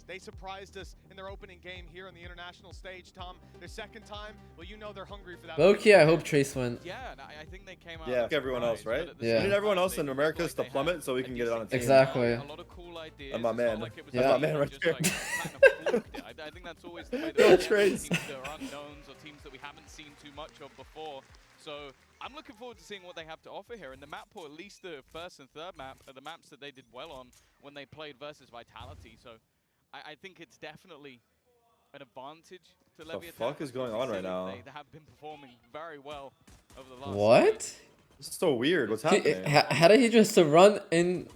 They surprised us in their opening game here on the international stage, Tom. Their second time, well, you know they're hungry for that. Low-key, I hope Trace went. Yeah, I think they came out. Yeah, like everyone else, right? Yeah. We need everyone else in Americas to plummet so we can get it on a team. Exactly. A lot of cool ideas. I'm my man. Yeah. That's my man right there. I think that's always the way that teams that are unknowns or teams that we haven't seen too much of before. So I'm looking forward to seeing what they have to offer here. And the map, or at least the first and third map, are the maps that they did well on when they played versus Vitality. So I think it's definitely an advantage to Leviathan. What the fuck is going on right now? They have been performing very well over the last What? This is so weird. What's happening? How did he just run in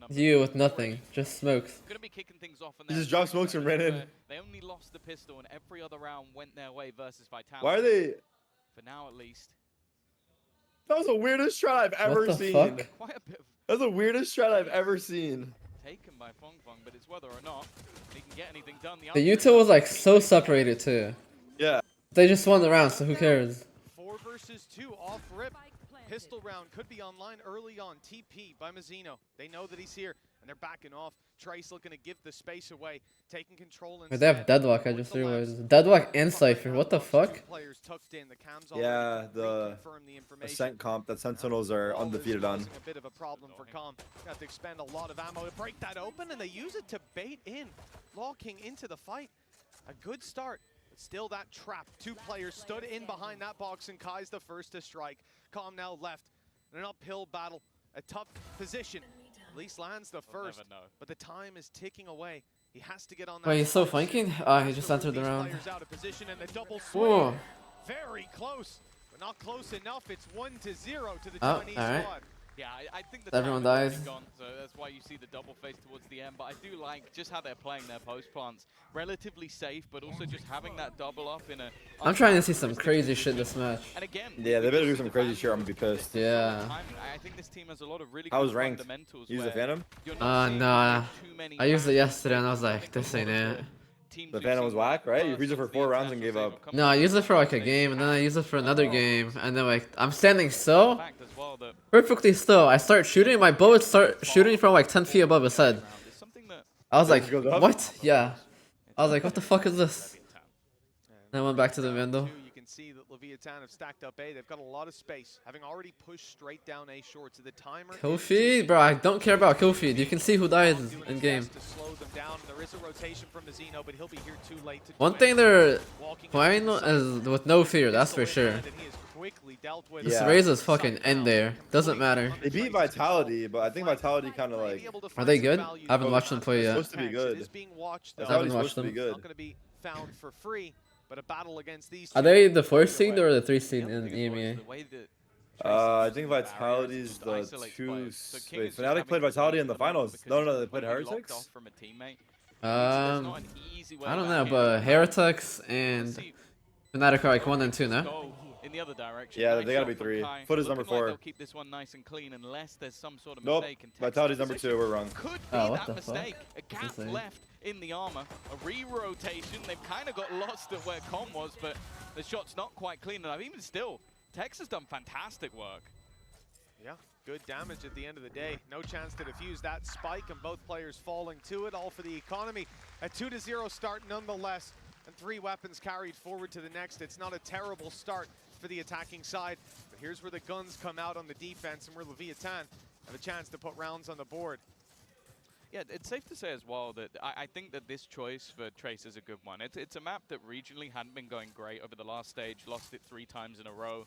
you with nothing? Just smokes. Gonna be kicking things off, and He just dropped smokes and ran in. They only lost the pistol, and every other round went their way versus Vitality. Why are they? For now, at least. That was the weirdest shot I've ever seen. Fuck? Quite a bit of That's the weirdest shot I've ever seen. taken by Fong Fong, but it's whether or not he can get anything done. The util was like so separated too. Yeah. They just won the round, so who cares? 4 versus 2 off rip. Pistol round could be online early on. TP by Mazzino. They know that he's here, and they're backing off. Trace looking to give the space away, taking control. Wait, they have Deadlock, I just realized. Deadlock and Cypher, what the fuck? Yeah, the Ascent comp that Sentinels are undefeated on. A bit of a problem for Com. Got to expend a lot of ammo to break that open, and they use it to bait in, locking into the fight. A good start, but still that trap. 2 players stood in behind that box, and Kai's the first to strike. Com now left in an uphill battle, a tough position. At least lands the first, but the time is ticking away. He has to get on that. Wait, he's still flanking? Ah, he just entered the round. Whoa. Very close, but not close enough. It's 1-0 to the Chinese squad. Yeah, I think the everyone time dies. is gone, so that's why you see the double face towards the end. But I do like just how they're playing their post plants. Relatively safe, but also just having that double up in a... I'm trying to see some crazy shit this match. And again, Yeah, they better do some crazy shit. I'm gonna be pissed. Yeah. I think this team has a lot of really How was good ranked? fundamentals. Use the Phantom? Nah. I used it yesterday and I was like, this ain't it. The Phantom was whack, right? You used it for 4 rounds and gave up. No, I used it for like a game, and then I used it for another game, and then like, I'm standing still, perfectly still. I start shooting, my bullets start shooting from like 10 feet above his head. I was like, what? Yeah. I was like, what the fuck is this? Then I went back to the Vandal. You can see that Leviathan have stacked up A. They've got a lot of space, having already pushed straight down A short to the timer. Kill feed? Bro, I don't care about kill feed. You can see who dies in game. There is a rotation from Mazzino, but he'll be here too late to One thing they're playing is with no fear, that's for sure. This Raze is fucking end there. Doesn't matter. They beat Vitality, but I think Vitality kind of like... Are they good? I haven't watched them play yet. Supposed to be good. I haven't watched them. Not going to be found for free, but a battle against these. Are they the 4th seed or the 3rd seed in EMEA? I think Vitality's the 2. Wait, Fnatic played Vitality in the finals. No, they played Heretics? I don't know, but Heretics and Fnatic are like 1 and 2 now. In the other direction. Yeah, they gotta be 3. Foot is number 4. They'll keep this one nice and clean unless there's some sort of Nope. mistake. Vitality's number 2. We're wrong. Could be what that the mistake. fuck? A gap left in the armor. A re-rotation. They've kind of got lost at where Com was, but the shot's not quite clean enough. Even still, Tex has done fantastic work. Yeah, good damage at the end of the day. No chance to defuse that spike, and both players falling to it, all for the economy. A 2-0 start nonetheless, and 3 weapons carried forward to the next. It's not a terrible start for the attacking side, but here's where the guns come out on the defense, and where Leviathan have a chance to put rounds on the board. Yeah, it's safe to say as well that I think that this choice for Trace is a good one. It's a map that regionally hadn't been going great over the last stage, lost it 3 times in a row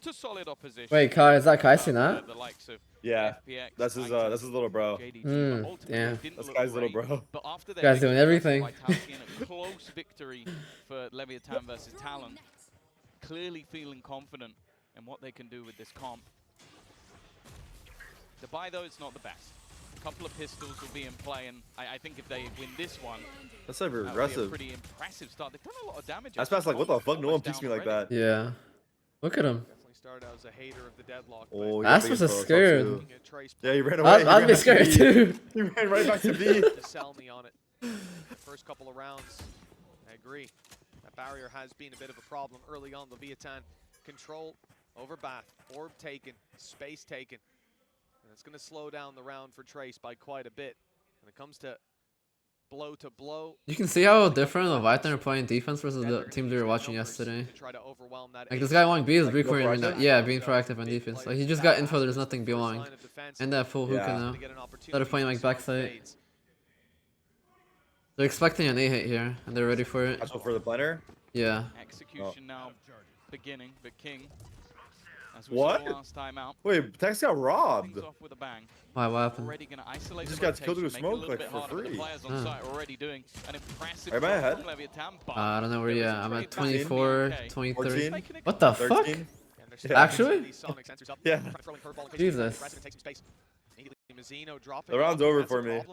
to solid opposition. Wait, Kai, is that Kai seen that? The likes of Yeah, FPX, that's his little bro. Yeah. That's Kai's little bro. But after This guy's doing everything. Vitality in a close victory for Leviathan versus Talon, clearly feeling confident in what they can do with this comp. The buy though, it's not the best. A couple of pistols will be in play, and I think if they win this one, That's like that'll be a aggressive. pretty impressive start. They've done a lot of damage. That's past like, what the fuck? No one peeks me like that. Yeah. Look at him. Definitely started out as a hater of the deadlock. Oh, Aspas was just scared. Yeah, he ran away. I'd be scared too. He ran right back to B. To sell me on it. First couple of rounds, I agree. That barrier has been a bit of a problem early on. Leviathan control over Bath. Orb taken, space taken. And it's going to slow down the round for Trace by quite a bit. When it comes to blow to blow. You can see how different Leviathan are playing defense versus the teams we were watching yesterday. To try to overwhelm that Like this guy Long B is Like, recording right now. proactive? Yeah, being proactive on defense. Like he just got info. There's nothing B long, and that full hookah Yeah. now. They're playing like backside. They're expecting an A hit here, and they're ready for it. That's for the planner. Yeah. Execution now beginning, but King, as we What? saw last time out, Wait, Tex got robbed. things off with a bang. Why? What happened? Already gonna isolate He just the got killed with a rotation, make it a smoke, little like, bit for harder, but the free. players on site are already doing an impressive Am I job ahead? from Leviathan, but I don't know where. there was Yeah, a I'm at trade back in 24, the UK. 23. 14. What the fuck? 13. Actually? Yeah. Jesus. The round's over for me.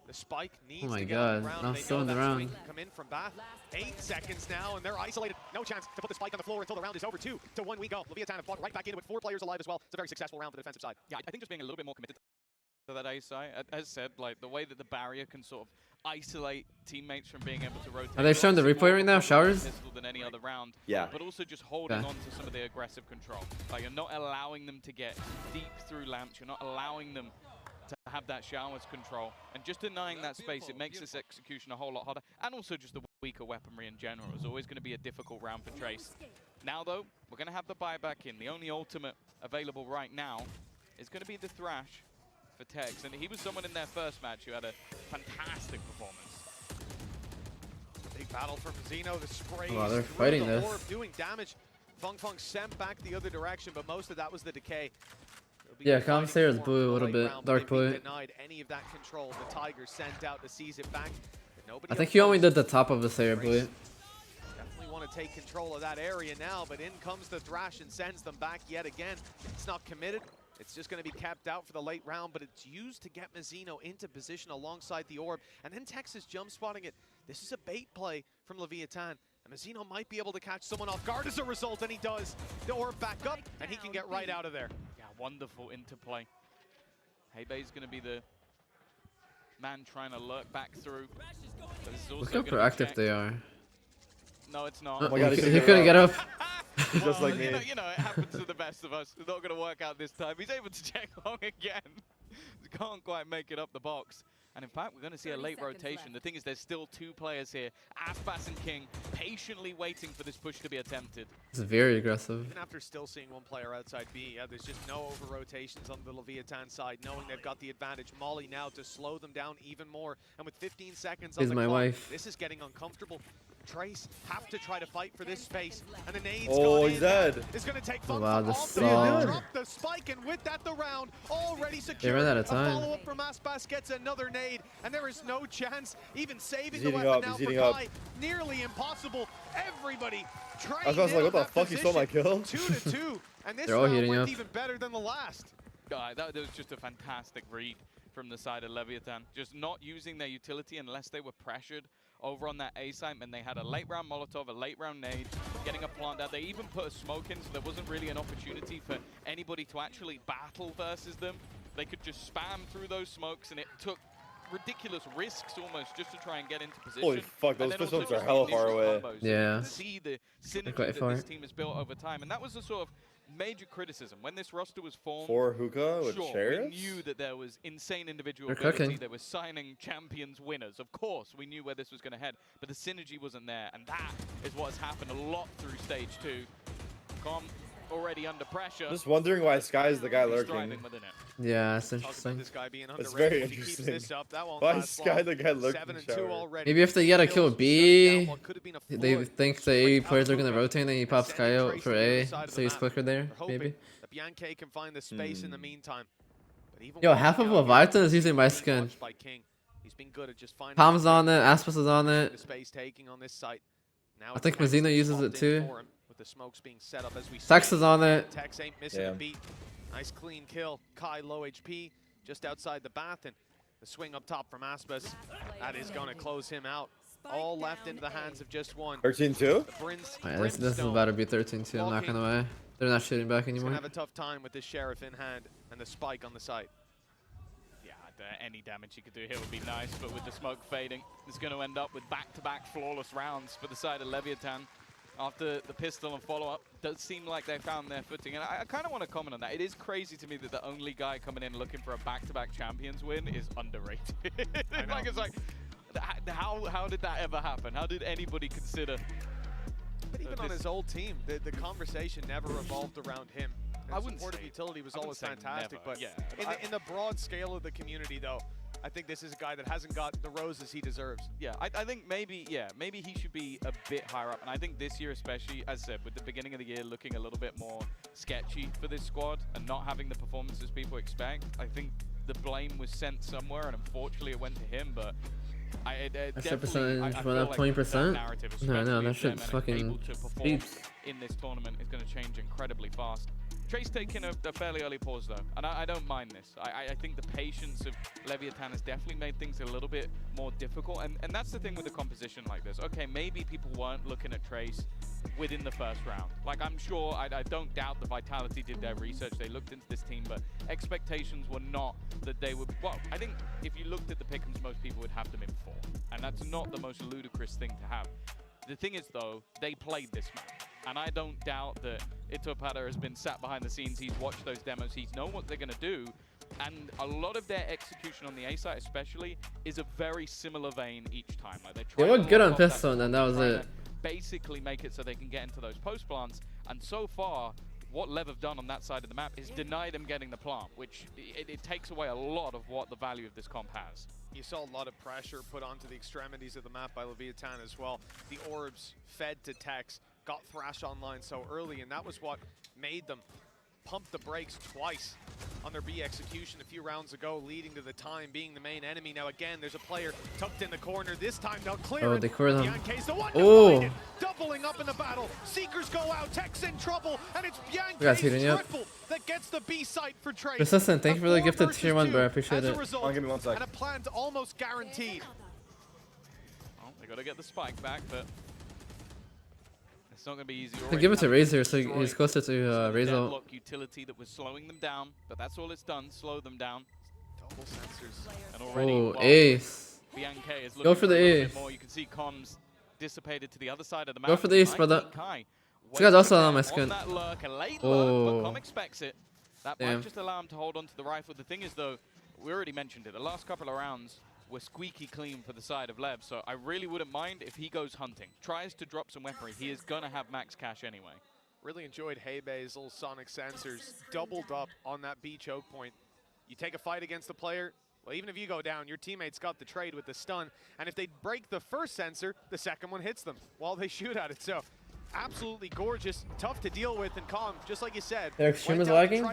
The spike needs Oh my to get god, on the round, I'm and they still know in the that round. swing can come in from Bath. 8 seconds now, and they're isolated. No chance to put the spike on the floor until the round is over. 2 to 1 we go. Leviathan have fought right back in with 4 players alive as well. It's a very successful round for the defensive side. Yeah, I think just being a little bit more committed to that ace side. As said, like the way that the barrier can sort of isolate teammates from being able to rotate. Are they showing the replay right now? Showers? Than any other round. Yeah. But also just holding Okay. on to some of the aggressive control. Like you're not allowing them to get deep through lamps. You're not allowing them to have that showers control. And just denying that space, it makes this execution a whole lot harder. And also just the weaker weaponry in general is always going to be a difficult round for Trace. Now though, we're going to have the buyback in. The only ultimate available right now is going to be the Thrash for Tex. And he was someone in their first match who had a fantastic performance. Big battle from Zeno. The spray. Wow, they're through fighting the this. orb, doing damage. Fung sent back the other direction, but most of that was the decay. Yeah, commentator is blue a little bit, dark blue. Denied any of that control. The Tiger sent out to seize it back. I think he only did the top of his hair blue. Definitely want to take control of that area now, but in comes the Thrash and sends them back yet again. It's not committed. It's just going to be capped out for the late round, but it's used to get Mazzino into position alongside the orb. And then Texas jump spotting it. This is a bait play from Leviathan. And Mazzino might be able to catch someone off guard as a result, and he does. The orb back up, and he can get right out of there. Yeah, wonderful interplay. Heybei's going to be the man trying to lurk back through. But this is also Look how gonna be proactive checked. they are. No, it's not. Oh my God, he he's couldn't get up. Just Well, like me. you know, it happens to the best of us. It's not going to work out this time. He's able to check long again. Can't quite make it up the box. And in fact, we're going to see a late rotation. The thing is, there's still 2 players here, Aspas and King, patiently waiting for this push to be attempted. It's very aggressive. Even after still seeing 1 player outside B, yeah, there's just no over-rotations on the Leviathan side, knowing they've got the advantage. Molly now to slow them down even more. And with 15 seconds on He's the my clock, wife. this is getting uncomfortable. Trace have to try to fight for this space, and the nades Oh, he's dead. is going to take Oh, Fung wow, Fung the off stall. drop the spike, and with that the round already secure. ran out of A time. follow-up from Aspas gets another nade, and there is no chance even saving He's the heating weapon up, now he's for heating up. Kai. Nearly impossible. Everybody trying I was like, what the fuck? He stole my kill? 2 to 2, and this They're all round heating went up. even better than the last. That was just a fantastic read from the side of Leviathan. Just not using their utility unless they were pressured over on that A site, and they had a late round Molotov, a late round nade, getting a plant out. They even put a smoke in, so there wasn't really an opportunity for anybody to actually battle versus them. They could just spam through those smokes, and it took ridiculous risks almost just to try and get into position. Holy fuck, those And then also pistols are just hella the far initial away. combos. Yeah. You can see the synergy quite that far. this team has built over time, and that was the sort of major criticism when this roster was formed. 4 hookah with Sure, we sheriffs? knew that there was insane individual They're ability. cooking. They were signing champions winners. Of course, we knew where this was going to head, but the synergy wasn't there, and that is what has happened a lot through stage 2. Com already under pressure. Just wondering why Sky is the guy He's lurking. thriving within it. Yeah, that's Talk about interesting. this guy being That's underrated. very If he keeps interesting. this up, that won't Why is last Sky long. the guy lurking 7 and in 2 shower? already. Maybe if they get a kill Kills B, shut down what could have been a they flood. think the A players are gonna rotate, and then he pops Sky out for A, so he's quicker there, They're hoping maybe. that Bianche can find the space in the meantime. But even Yo, with half of now, Leviathan is he's using my being skin. watched by King. He's been good at just finding Tom's the on it, space, Aspas is on the it. space taking on this site. Now I it's think Tex Mazzino that's uses popped it in too. for him, with the smokes being set up as we Tex see. is on it. Tex ain't missing Yeah. a beat. Nice clean kill. Kai low HP, just outside the bath, and the swing up top from Aspas. That is going to close him out. All left into the hands of just one. 13-2? The Alright, this is about to be 13-2, I'm not gonna lie. They're not shooting back He's going anymore. to have a tough time with this Sheriff in hand and the spike on the site. Yeah, any damage he could do here would be nice, but with the smoke fading, it's going to end up with back-to-back flawless rounds for the side of Leviathan. After the pistol and follow-up, does seem like they found their footing. And I kind of want to comment on that. It is crazy to me that the only guy coming in looking for a back-to-back champions win is underrated. Like, it's like, How did that ever happen? How did anybody consider? But even on his old team, the conversation never revolved around him. I wouldn't supportive say, utility was always fantastic, never, but yeah. in the broad scale of the community, though, I think this is a guy that hasn't got the roses he deserves. Yeah, I think maybe he should be a bit higher up. And I think this year especially, as I said, with the beginning of the year looking a little bit more sketchy for this squad and not having the performances people expect, I think the blame was sent somewhere, and unfortunately it went to him. But extra percentage went up 20%. No, that shit's fucking deep. In this tournament is going to change incredibly fast. Trey's taking a fairly early pause though, and I don't mind this. I think the patience of Leviathan has definitely made things a little bit more difficult, and that's the thing with a composition like this. Okay, maybe people weren't looking at Trace within the first round. Like, I'm sure, I don't doubt the Vitality did their research, they looked into this team, but expectations were not that they would, well, I think if you looked at the pick'ems, most people would have them in 4, and that's not the most ludicrous thing to have. The thing is though, they played this map. And I don't doubt that Itopada has been sat behind the scenes, he's watched those demos, he's known what they're going to do. And a lot of their execution on the A site especially is a very similar vein each time. Like they were good on pistol, and that was it. Basically make it so they can get into those post plants. And so far, what LEV have done on that side of the map is deny them getting the plant, which it takes away a lot of what the value of this comp has. You saw a lot of pressure put onto the extremities of the map by Leviathan as well. The orbs fed to Tex, got Thrash online so early, and that was what made them pump the brakes twice on their B execution a few rounds ago, leading to the time being the main enemy. Now again, there's a player tucked in the corner. This time they'll clear it. They clear them. Bianca's the one to doubling up in the battle. Seekers go out, Tech's in trouble, and it's Bianca's triple that gets the B site for Trace. Persistent, thank you for the gifted tier 1, bro. I appreciate it. Result, give me 1 sec. And a plant almost guaranteed. Well, they got to get the spike back, but it's not going to be easy. Give it to Razor, so he's closer to Razor. Utility that was slowing them down, but that's all it's done. Slow them down. Double sensors. And already, oh, ace. Bianca is go for the ace. More. You can see comms dissipated to the other side of the map. Go for the ace, brother. This guy's also on my skin. That lurk, a late lurk, but Com expects it. That might just allow him to hold on to the rifle. The thing is, though, we already mentioned it. The last couple of rounds were squeaky clean for the side of LEV, so I really wouldn't mind if he goes hunting. Tries to drop some weaponry. He is going to have max cash anyway. Really enjoyed Heibay's little sonic sensors. Doubled up on that B choke point. You take a fight against the player, well, even if you go down, your teammates got the trade with the stun, and if they break the first sensor, the second one hits them while they shoot at it. So absolutely gorgeous, tough to deal with, and calm, just like you said. Their extreme is lagging.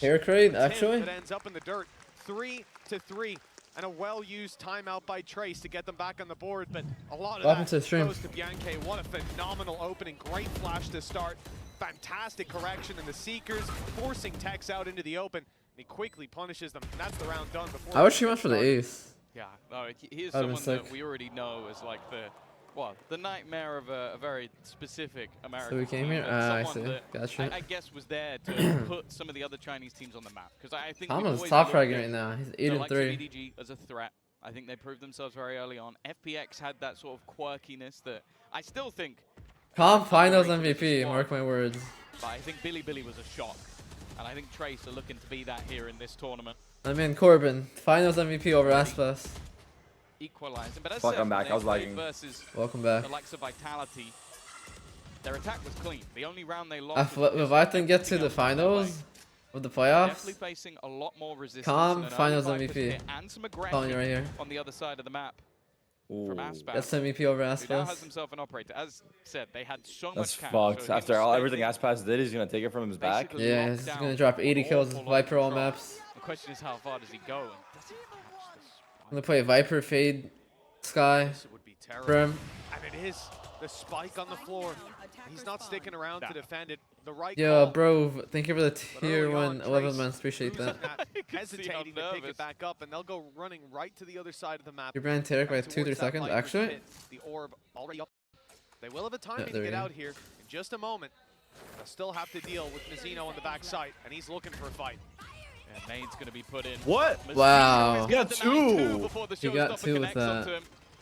Hair crate, actually. That ends up in the dirt. 3-3. And a well-used timeout by Trace to get them back on the board, but a lot of that goes to Bianca. What a phenomenal opening. Great flash to start. Fantastic correction in the Seekers, forcing Tex out into the open. And he quickly punishes them, and that's the round done. Before I wish he went for the ace. Yeah, no, he is someone that we already know as like the nightmare of a very specific American. So we came here? I see. Gotcha. I guess was there to put some of the other Chinese teams on the map. Because I think Thomas is top fragging right now. He's 8-3. VDG as a threat. I think they proved themselves very early on. FPX had that sort of quirkiness that I still think. Comp Finals MVP, mark my words. But I think Billy was a shock. And I think Trace are looking to be that here in this tournament. I mean, Corbin, Finals MVP over Aspas. Equalizing, but as fuck, I'm back. I was lagging. Welcome back. The likes of Vitality, their attack was clean. The only round they lost. If Leviathan get to the finals of the playoffs, definitely facing a lot more resistance. Calm Finals MVP. And some aggression right here on the other side of the map. From Aspas. That's MVP over Aspas. Who now has himself an operator. As said, they had so much cash. Fucked. After everything Aspas did, he's gonna take it from his back. Yeah, he's gonna drop 80 kills with Viper all maps. The question is, how far does he go? Does he catch this? I'm gonna play Viper, Fade, Sky, Brim. And it is the spike on the floor. He's not sticking around to defend it. The right Yo, bro, thank you for the tier 1 11 months. Appreciate that. Hesitating to pick it back up, and they'll go running right to the other side of the map. You're brand Tarik by 2-3 seconds, actually. The orb already up. They will have a timing to get out here in just a moment. They'll still have to deal with Mizzino on the back side, and he's looking for a fight. And Nade's going to be put in. What? Wow. He got 2. He got 2 with that.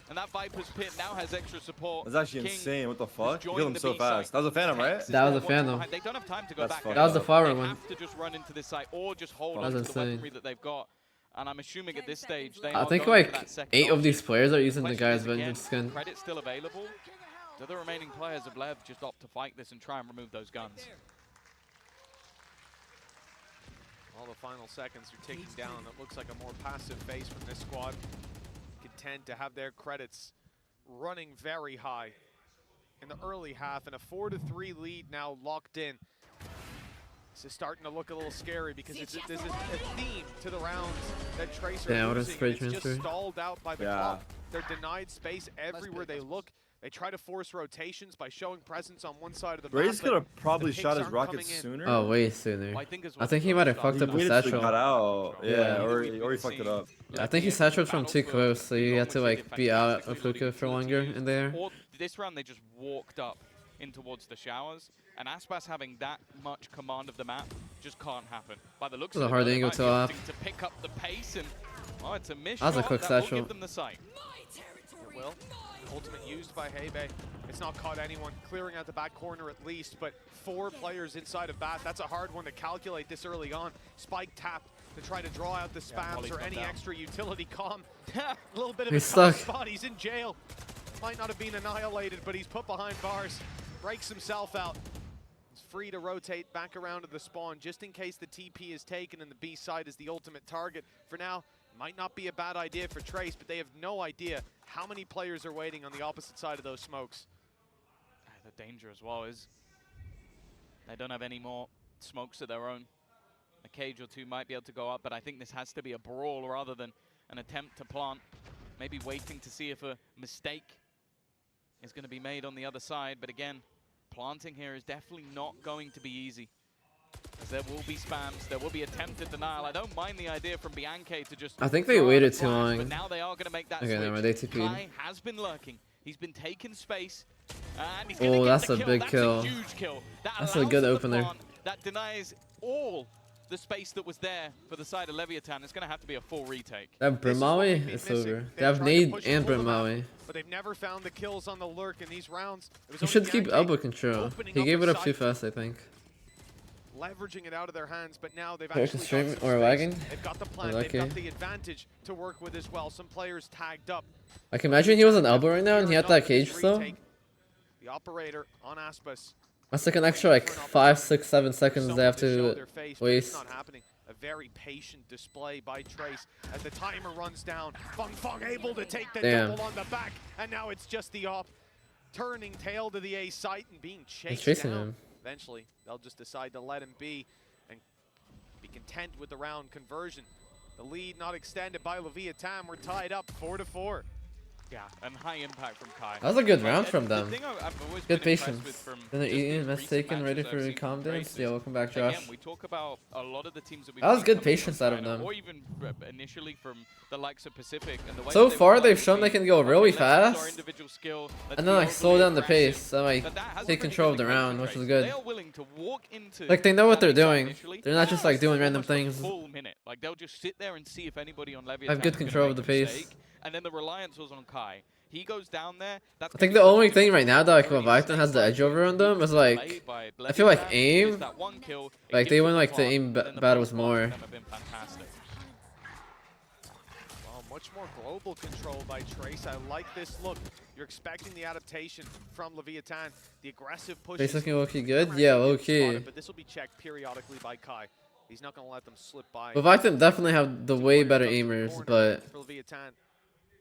And that Viper's pit now has extra support. That's actually insane. What the fuck? He killed him so fast. That was a Phantom, right? That was a Phantom. They don't have time to go back. That was the far one. They have to just run into this site or just hold on to the weaponry that they've got. And I'm assuming at this stage they I are think going for like that second 8 of option. these players are using the Question guy's is, again, vengeance skin. Credit still available. Do the remaining players of LEV just opt to fight this and try and remove those guns? All the final seconds are ticking down. It looks like a more passive face from this squad. Content to have their credits running very high in the early half, and a 4-3 lead now locked in. This is starting to look a little scary because there's a theme to the rounds that Tracer losing. It's just stalled out by the clock. They're denied space everywhere they look. They try to force rotations by showing presence on one side of the map. Ray's could have probably shot his rockets sooner. Oh, way sooner. Well, I think he might have fucked up his satchel. Got out. Yeah, or he fucked it up. I think he satcheled from too close, so you had to like be out of hookah for longer in there. Or this round they just walked up in towards the showers, and Aspas having that much command of the map just can't happen. By the looks of it, a hard angle to up. To pick up the pace, and oh, it's a miss. That was a quick that will satchel. give them the sight. It will. Ultimate used by Hebe. It's not caught anyone, clearing out the back corner at least, but 4 players inside of Bat. That's a hard one to calculate this early on. Spike tapped to try to draw out the spams or any extra utility comm. A little bit of a tough spot. He's in jail. Might not have been annihilated, but he's put behind bars. Breaks himself out. He's free to rotate back around to the spawn just in case the TP is taken and the B side is the ultimate target. For now, might not be a bad idea for Trace, but they have no idea how many players are waiting on the opposite side of those smokes. The danger as well is they don't have any more smokes of their own. A cage or two might be able to go up, but I think this has to be a brawl rather than an attempt to plant. Maybe waiting to see if a mistake is going to be made on the other side. But again, planting here is definitely not going to be easy. As there will be spams, there will be attempted denial. I don't mind the idea from Bianche to just... I think they waited too long. But now they are going to make that switch. Never mind, they TP'd. Kai has been lurking. He's been taking space. And he's oh, that's a big kill. That's a huge kill. That's a good opener. That denies all the space that was there for the side of Leviathan. It's going to have to be a full retake. They have Brimawi, it's over. They have Nade and Brimawi. But they've never found the kills on the lurk in these rounds. He should keep elbow control. He gave it up too fast, I think. Leveraging it out of their hands, but now they've actually got stream or wagging. They've got the plan, they've got the advantage to work with as well. Some players tagged up. I can imagine he was on elbow right now and he had that cage still. The operator on Aspas. That's like an extra like 5, 6, 7 seconds they have to waste. Not happening. A very patient display by Trace as the timer runs down. Feng able to take the double on the back, and now it's just the op turning tail to the A site and being chased down. Him. Eventually, they'll just decide to let him be and be content with the round conversion. The lead not extended by Leviathan. We're tied up 4-4. Yeah, and high impact from Kai. That was a good round from them. Good patience. Then they're eating, mess taken, ready for a calm dance. Yeah, welcome back, Josh. Again, we talk about a lot of the teams that, that was good patience out of them. Or even initially from the likes of Pacific. And the way so far, they've shown they can go really fast, and then like slow down the pace, and like take control of the round, which is good. Like they know what they're doing. They're not just like doing random things. Like they'll just sit there and see if anybody on Leviathan have good control of the pace. And then the reliance was on Kai. He goes down there. I think the only thing right now that like Leviathan has the edge over on them is like I feel like aim. Like they win like the aim battles more. Well, much more global control by Trace. I like this look. You're expecting the adaptation from Leviathan. The aggressive push. Face looking low-key good? Yeah, low-key. But this will be checked periodically by Kai. He's not going to let them slip by. Leviathan definitely have the way better aimers, but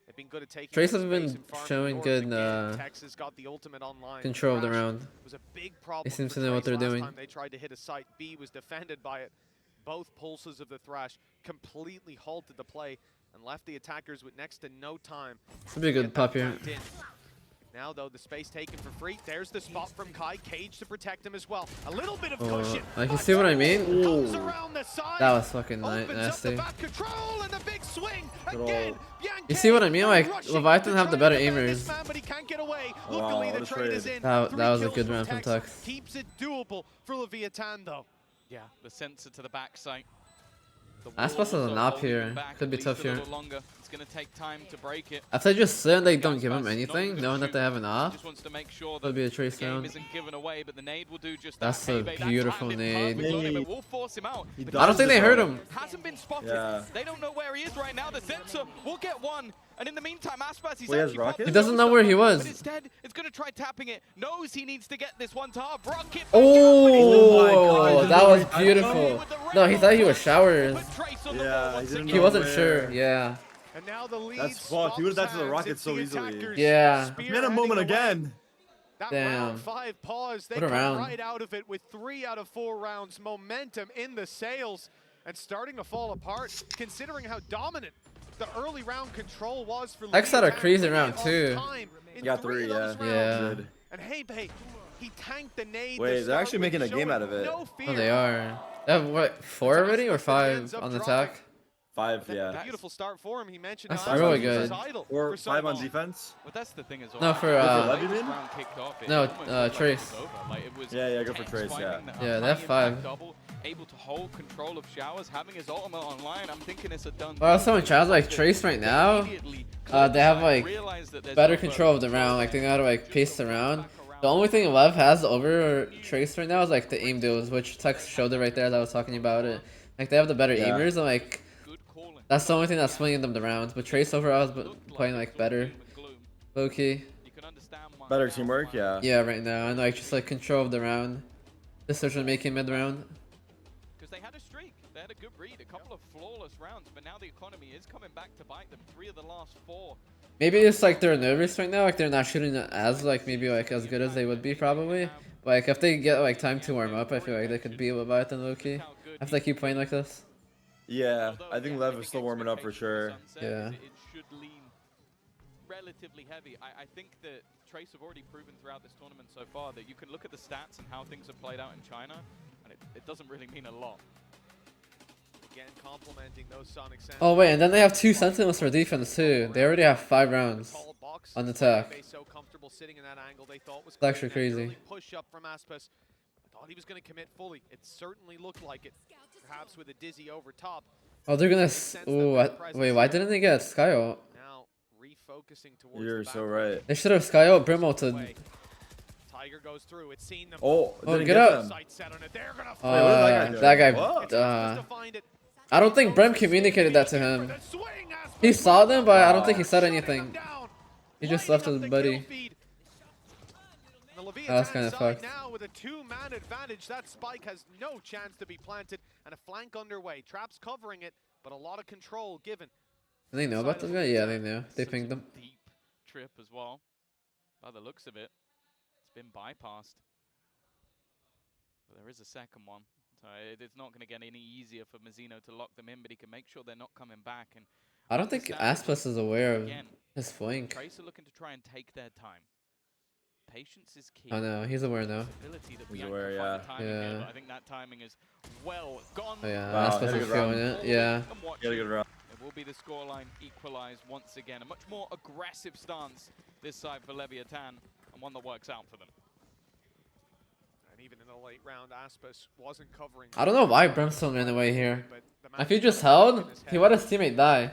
they've been good at taking Trace has been showing good control of the round. They seem to know what they're doing. They tried to hit a site. B was defended by it. Both pulses of the Thrash completely halted the play and left the attackers with next to no time. This would be a good pop here. Now, though, the space taken for free. There's the spot from Kai. Cage to protect him as well. A little bit of cushion. I can see what I mean? Ooh. That was fucking nasty. You see what I mean? Like, Leviathan have the better aimers. That was a good round from Tux. Keeps it doable for Leviathan, though. Yeah, the sensor to the back site. Aspas is an op here. Could be tough here. It's going to take time to break it. If they just sit and they don't give him anything, knowing that they have an off, Just wants to make sure that'd be a trace the game round. isn't given away, but the nade will do just That's that. a beautiful nade. It will force him out. I don't think they heard him. Hasn't been spotted. Yeah. They don't know where he is right now. The sensor will get one. And in the meantime, Aspas, he's Wait, has actually Rocket? He doesn't know where he was. But instead, it's going to try tapping it. Knows he needs to get this one to half. Rocket. Oh, that was beautiful. No, he thought he was showered. Yeah, he didn't He know wasn't where. sure. Yeah. And now the lead That's fucked. He would've died to the rocket so easily. Yeah. Man, a moment again. That Damn. round 5 pause, they What a come round. right out of it with 3 out of 4 rounds. Momentum in the sails and starting to fall apart, considering how dominant the early round control was for X had a Levi crazy Town round on too. time in Got 3 3, of those yeah. rounds. Yeah. And hey, babe, he tanked the nade. Wait, to they're start actually with, making a game showing out of it. no Oh, fear. they are. They have what, 4 already or 5 on the attack? 5, yeah. Beautiful start for him. He mentioned That's how really he was good. idle Or for so 5 on long. defense. But that's the thing as well. No, for, Levy This in? round kicked off, it no, almost looked like it Trace. was over. Like, it was Yeah, go for tense Trace, finding yeah. that Yeah, high they have 5. impact double, able to hold control of showers, having his ultimate online. I'm thinking it's a done. Well, someone Chaz like Trace right now. Immediately They have like realize that there's better no control of the further round. Like they know how to like just pace the go round. back around. The only thing LEV has over Trace right now is like the aim duels, which Tex showed it right there that I was talking about it. Like they have the better Yeah. aimers and like Good calling. that's the only thing that's swinging them the rounds. But Trace overall is playing like better, Doom and gloom. low key. You can understand why Better now, teamwork, why- yeah. Yeah, right now and like just like control of the round, decision making mid round. Because they had a streak. They had a good read, a couple of flawless rounds, but now the economy is coming back to bite them. 3 of the last 4. Maybe it's like they're nervous right now, like they're not shooting as like maybe like as good as they would be probably. But like if they get like time to warm up, I feel like they could beat Leviathan low key. If they keep playing like this. Yeah, I think Lev is still warming up for sure. Yeah. It should lean relatively heavy. I think that Trace have already proven throughout this tournament so far that you can look at the stats and how things have played out in China, and it doesn't really mean a lot. Again, complimenting those Sonic Sands. Oh wait, and then they have 2 sentinels for defense too. They already have 5 rounds Tall box. on attack. So comfortable sitting in that angle they thought was It's actually clean. That crazy. early push up from Aspas. I thought he was going to commit fully. It certainly looked like it. Perhaps with a dizzy over top. Oh, they're gonna. Ooh, wait, why didn't they get Sky ult? Now refocusing towards You're the so back. right. They should have Sky ult Brim ulted. Way. Tiger goes through. It's seen them. Oh, Oh, didn't get get up. them. Sight set on it. They're gonna Wait, what did that guy do? That guy. What? It's supposed to find it. I don't think Brim communicated that to him. For the swing, Aspas He saw them, but I don't think he said shutting anything. them down. He just Lighting left up his the buddy. kill feed. And the Leviathan That's kinda side fucked. now with a 2-man advantage. That spike has no chance to be planted, and a flank underway. Traps covering it, but a lot of control given. Do they know about this guy? Yeah, they knew. They pinged them. Deep trip as well. By the looks of it, it's been bypassed. But there is a second one. So it's not going to get any easier for Mazzino to lock them in, but he can make sure they're not coming back. And I don't think Aspas is aware of again, his flank. Trace are looking to try and take their time. Patience is key. Oh no, he's aware now. Ability that He's Bianca aware, find the yeah. timing here, Yeah. but I think that timing is well gone. Oh yeah, Wow, Aspas had a is good round. feeling it. Yeah. And He watching. had a good round. It will be the scoreline equalized once again. A much more aggressive stance this side for Leviathan, and one that works out for them. And even in the late round, Aspas wasn't covering. I don't know why Brimstone ran away here. But the If he match just was held, in his he head. let his teammate die.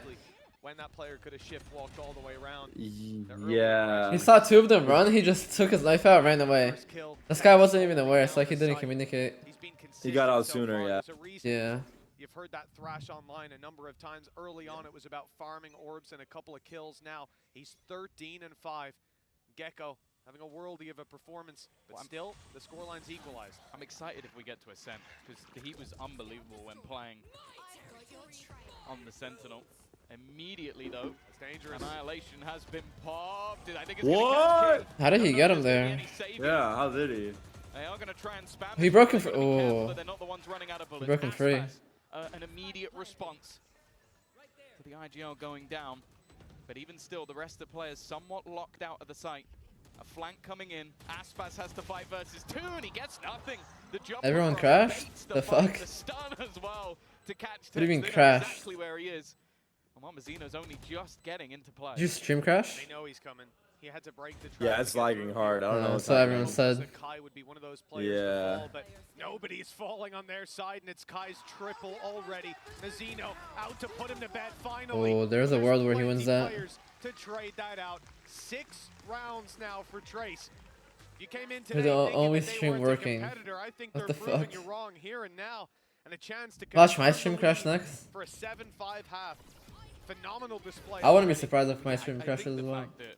When that player could have shift walked all the way around. Yeah. He saw 2 of them run, he just took his knife out and ran away. First kill. This guy wasn't even aware, it's like he didn't communicate. He's been He got out consistent so sooner, far. yeah. There's a reason. Yeah. You've heard that thrash online a number of times. Early on, it was about farming orbs and a couple of kills. Now he's 13-5. Gecko having a worldie of a performance, but still the scoreline's equalized. I'm excited if we get to Ascent, because he was unbelievable when playing on the Sentinel. Immediately though, That's dangerous. Annihilation has been popped. I think it's What? gonna catch How did he Don't get know him if there's there? gonna be any saving. Yeah, how did he? They are going to try and spam. He it. broke him They're for- gonna be careful oh. that they're not the ones running out of bullets. broke him free. Aspas, an immediate response to the IGL going down. But even still, the rest of the players somewhat locked out of the site. A flank coming in. Aspas has to fight versus 2, and he gets nothing. The jump Everyone across crashed? baits The fight, fuck? The stun as well to catch. What do you mean Tex. They know crashed? Exactly where he is. And Mazzino's only just getting into play. Did you stream crash? They know he's coming. He had to break the trap. Yeah, it's lagging hard. I don't know. That's what everyone said. That Kai would be one of those players to fall, but nobody's falling on their side, and it's Kai's triple already. Nazino out to put him to bed finally. Oh, there's a world where he wins that. To trade that out. 6 rounds now for Trace. You came in They're today the only thinking that they stream weren't a working. competitor. I think What they're the proving fuck? you wrong here and now, and a chance to Watch my confirm stream the crash lead next. for a 7-5 half. Phenomenal display. I wouldn't be surprised if my stream I crashes think as the well. fact that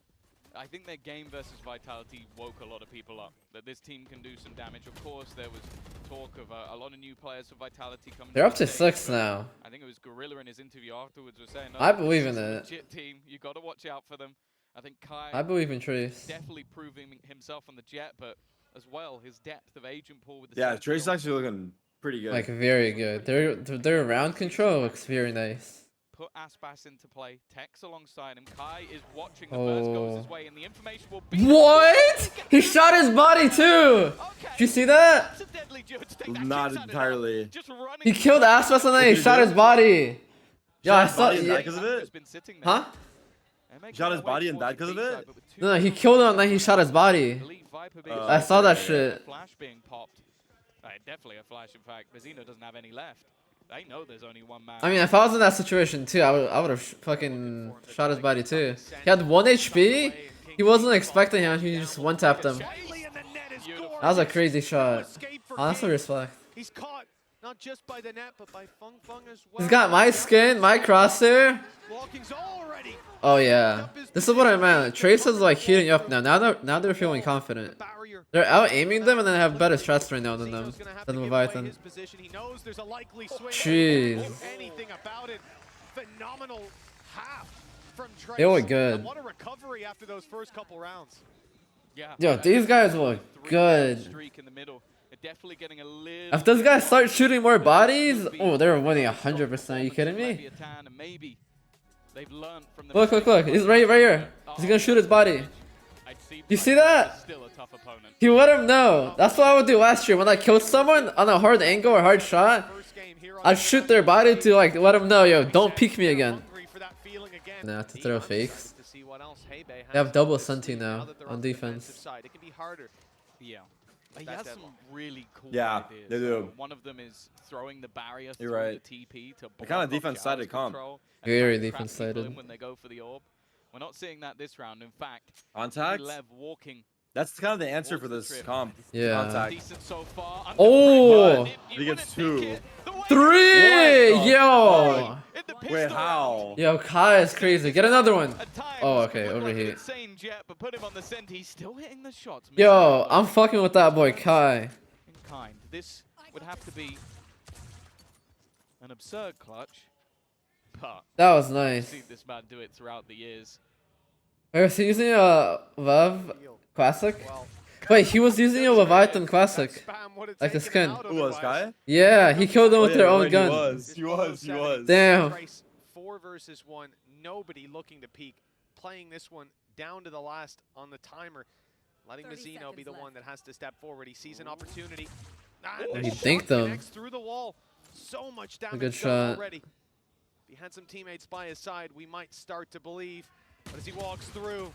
I think their game versus Vitality woke a lot of people up. That this team can do some damage. Of course, there was talk of a lot of new players for Vitality coming. They're up to the stage, 6 but now. I think it was Gorilla in his interview afterwards was saying, I believe this in is a it. legit team. You got to watch out for them. I think Kai I believe in Trace. definitely proving himself on the jet, but as well his depth of agent pool with the Yeah, Sentinel. Trace is actually looking pretty good. Like very good. Their round control looks very nice. Put Aspas into play, Tex alongside him. Kai is watching the first goes his way, and the information will be. What? He shot his body too. Did you see that? That's a deadly duo to take that Not chance out of entirely. Just running He killed Aspas and then he shot his body. Yo, I saw. Shot his body and Yeah. died because of it? Been sitting there. Huh? And making Shot his their way body and towards died 'cause the of B it? side, but with two No, he killed him and then he shot his body. Elite Viper being I saw that shot, shit. Flash being popped. Definitely a flash. In fact, Vecino doesn't have any left. They know there's only one man. I mean, if I was in that situation too, I would have fucking shot his body too. He had 1 HP. He wasn't expecting him. He just one tapped him. That was a crazy shot. Honestly, respect. He's caught not just by the net, but by Fung Fung as well. He's got my skin, my crosshair. Blocking's already Oh yeah, this is what I meant. Trace is like heating up now. Now they're feeling confident. barrier. They're out aiming them and then have better strats right now than them. Zeno's gonna have Than to give away Leviathan. his position. He knows there's a likely swing. Jeez. Won't do anything about it. Phenomenal half from Trace. They look good. And what a recovery after those first couple rounds. Yeah. Yo, these guys look good. Streak in the middle. They're definitely getting a little. If those guys start shooting more bodies, oh, they're winning 100%. Are you kidding me? Maybe they've learned from the Look, look, look. He's right here. He's gonna shoot his body. You see that? Still a tough opponent. He let him know. That's what I would do last year when I killed someone on a hard angle or hard shot. First game here on I'd shoot their body to like let them know, yo, don't peek me again. hungry for that feeling again. Nah, to throw fakes. To see what else Hebei has They have double to Senti see now that they're on the defense. defensive side. It can be harder. Yeah. He that has some deadlock. really cool Yeah, ideas. they do. One of them is throwing the barrier You're through right. the TP to block kinda off defense-sided Jar's comp. control and Very try to trap people defense-sided. in when they go for the orb. We're not seeing that this round. In fact, Contact? LEV walking. That's kind of the answer for towards the this trip. comp. Yeah. Contact. Decent so far. Under Oh! pressure. He You gets wouldn't think 2. it. The way 3! What the Yo! in the Wait, pistol how? Yo, Kai is crazy. Get another one. At times, Oh, it okay, looked like an overheat. insane jet, but put him on the scent. He's still hitting the shots. Yo, I'm fucking with that boy Kai. In kind. This would have to be an absurd clutch, but That was I've nice. seen this man do it throughout the years. Wait, was he using a LEV Classic? Well, Wait, he was using a Leviathan Classic. spam would have Like the taken skin. him out Who was otherwise. Guy? Yeah, he killed them with Oh, yeah, their you're own right, gun. He was. Damn. Trace, 4 versus 1. Nobody looking to peak. Playing this one down to the last on the timer. Letting 30 Mazzino be the seconds one that has to step forward. He sees an opportunity. He And the shot dinked them. connects through the wall. So much damage good done shot. already. If he had some teammates by his side, we might start to believe. But as he walks through,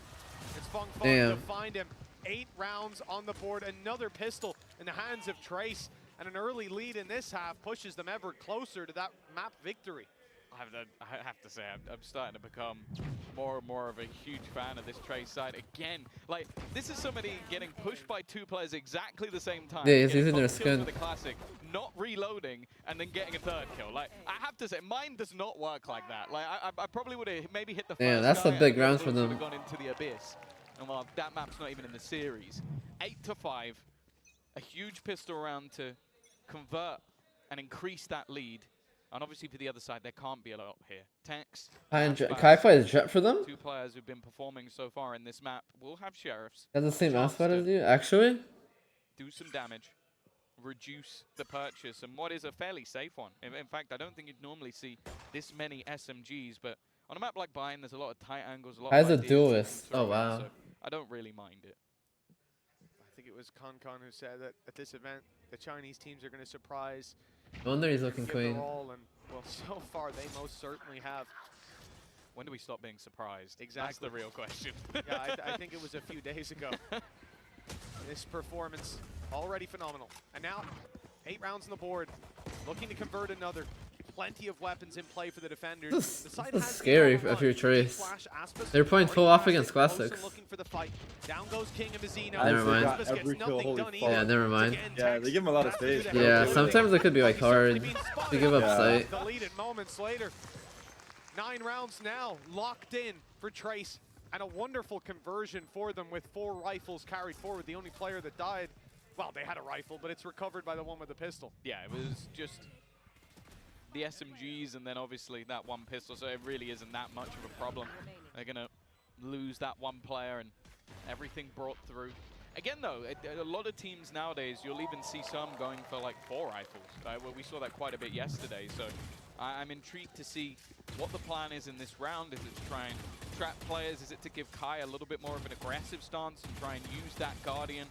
it's Fung Fung to Damn. find him. 8 rounds on the board. Another pistol in the hands of Trace. And an early lead in this half pushes them ever closer to that map victory. I have to say, I'm starting to become more and more of a huge fan of this Trace side. Again, like, this is somebody getting pushed by 2 players exactly the same time. Yeah, he's getting using their both kills skin. with the classic, not reloading, and then getting a 3rd kill. Like, I have to say, mine does not work like that. Like, I probably would have maybe hit the first Damn, that's a guy big and round the for bullets them. would have gone into the abyss. And well, that map's not even in the series. 8-5, a huge pistol round to convert and increase that lead. And obviously for the other side, there can't be a lot here. Tex, Kai plays Jet for them? 2 players who've been performing so far in this map will have sheriffs. Has the same Chance mousepad to as you? Actually? do some damage, reduce the purchase, and what is a fairly safe one. In fact, I don't think you'd normally see this many SMGs, but on a map like Bayern, there's a lot of tight angles, a lot Kai's of a ideas you can duelist. throw Oh, in, wow. so I don't really mind it. I think it was Concon who said that at this event, the Chinese teams are going to surprise. No wonder he's looking give their clean. all, and well, so far they most certainly have. When do we stop being surprised? Exactly. That's the real question. Yeah, I think it was a few days ago. This performance already phenomenal. And now, 8 rounds on the board, looking to convert another. Plenty of weapons in play for the defenders. This is scary if you're Trace. They're playing full off against Classics. Down goes King and Mazino. Never mind. Yeah, never mind. Yeah, they give him a lot of space. Yeah, sometimes it could be like hard to give up sight. Deleted moments later. 9 rounds now, locked in for Trace. And a wonderful conversion for them with 4 rifles carried forward. The only player that died, well, they had a rifle, but it's recovered by the one with the pistol. Yeah, it was just the SMGs and then obviously that one pistol, so it really isn't that much of a problem. They're going to lose that one player and everything brought through. Again though, a lot of teams nowadays, you'll even see some going for like 4 rifles. Well, we saw that quite a bit yesterday, so I'm intrigued to see what the plan is in this round. Is it to try and trap players? Is it to give Kai a little bit more of an aggressive stance and try and use that Guardian?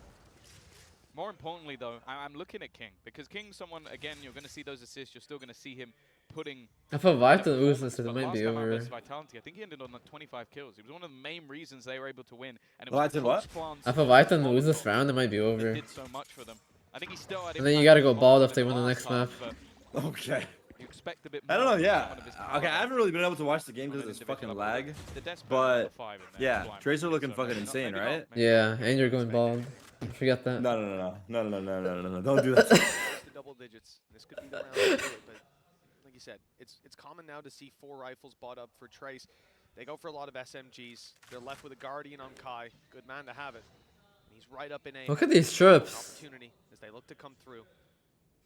More importantly though, I'm looking at King, because King's someone, again, you're going to see those assists, you're still going to see him putting... If a Vital loses, it might be over. Vitality, I think he ended on like 25 kills. It was one of the main reasons they were able to win. And it Well, was I did what? If a Vital loses this round, it might be over. Did so much for them. I think he still had, and then you gotta go bald if they win the next map. Okay. You expect a bit more. I don't know, yeah. Okay, I haven't really been able to watch the game because of this fucking lag. But, yeah, Tracer looking fucking insane, right? Yeah, and you're going bald. Forget that. No, don't do that. The double digits. This could be the round to do it, but like you said, it's common now to see 4 rifles bought up for Trace. They go for a lot of SMGs. They're left with a Guardian on Kai. Good man to have it. And he's right up in aim. Look at these trips. Opportunity as they look to come through.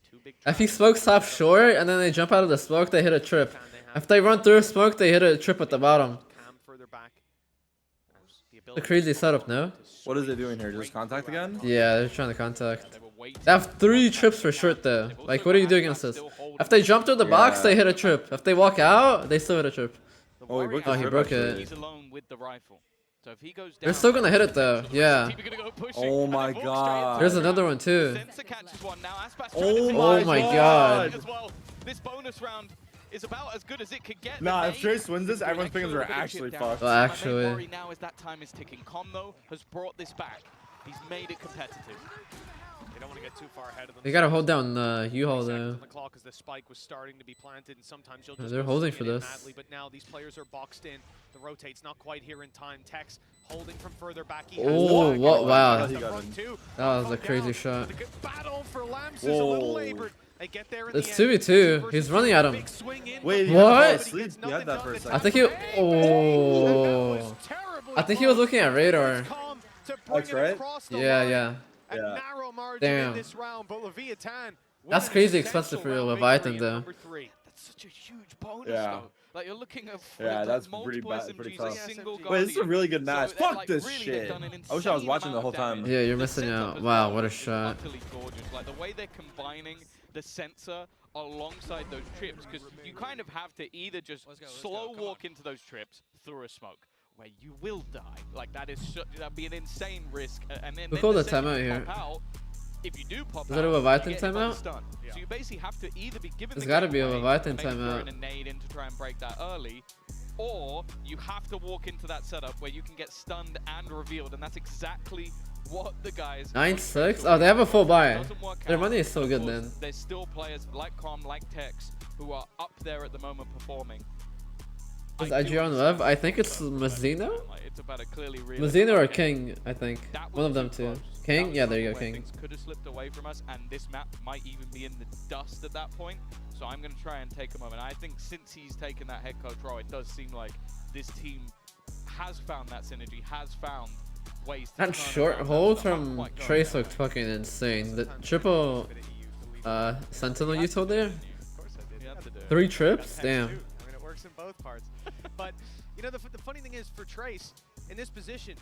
2 big If he smokes top short and then they jump out of the smoke, they hit a trip. If they run through smoke, they hit a trip at the bottom. Cam further back. A crazy setup, no? What is it doing here? Just contact again? Yeah, they're trying to contact. They have 3 trips for short though. Like, what are you doing against this? If they jump through the box, they hit a trip. If they walk out, they still hit a trip. Oh, he broke it. He's alone with the rifle. So if he goes down, They're still gonna hit it though, yeah. Oh my god. There's another one too. Oh my god. This bonus round is about as good as it could get. Nah, if Trace wins this, everyone's thinking they're actually fucked. Well, actually. My main worry now is that time is ticking. Com though has brought this back. He's made it competitive. They don't want to get too far ahead of them. They gotta hold down U-Haul though. The clock as the spike was starting to be planted, and sometimes you'll just they're holding for this. Madly, but now these players are boxed in. The rotate's not quite here in time. Tex holding from further back. Oh, what? Wow. That was a crazy shot. The battle for Lamps is a little labored. They get there in It's the end. 2v2. He's running at him. Wait, what? He had that for a second. I think he. Oh. I think he was looking at radar. That's right. Yeah. Damn. That's crazy expensive for Leviathan though. That's such a huge bonus though. Like you're looking at that's pretty bad, pretty tough. Wait, this is a really good match. Fuck this shit. I wish I was watching the whole time. Yeah, you're missing out. Wow, what a shot. Like the way they're combining the sensor alongside those trips, because you kind of have to either just slow walk into those trips through a smoke, where you will die. Like that'd be an insane risk. And then we call the timeout here. If you do pop is that a Leviathan timeout? So you basically have to either be given there's got to be a Leviathan timeout. A nade in to try and break that early, or you have to walk into that setup where you can get stunned and revealed, and that's exactly what the guys 9-6. Oh, they have a full buy. Their money is so good then. There's still players like Com, like Tex, who are up there at the moment performing. Is IG on LEV? I think it's Mazino? It's about a clearly Mazino or King, I think. One of them two. King? Yeah, there you go, King. Things could have slipped away from us, and this map might even be in the dust at that point. So I'm going to try and take a moment. I think since he's taken that head coach role, it does seem like this team has found that synergy, has found ways to that short hold from Trace looked fucking insane. The triple sentinel you told there? 3 trips? Damn. I mean, it works in both parts. But, you know, the funny thing is for Trace, in this position,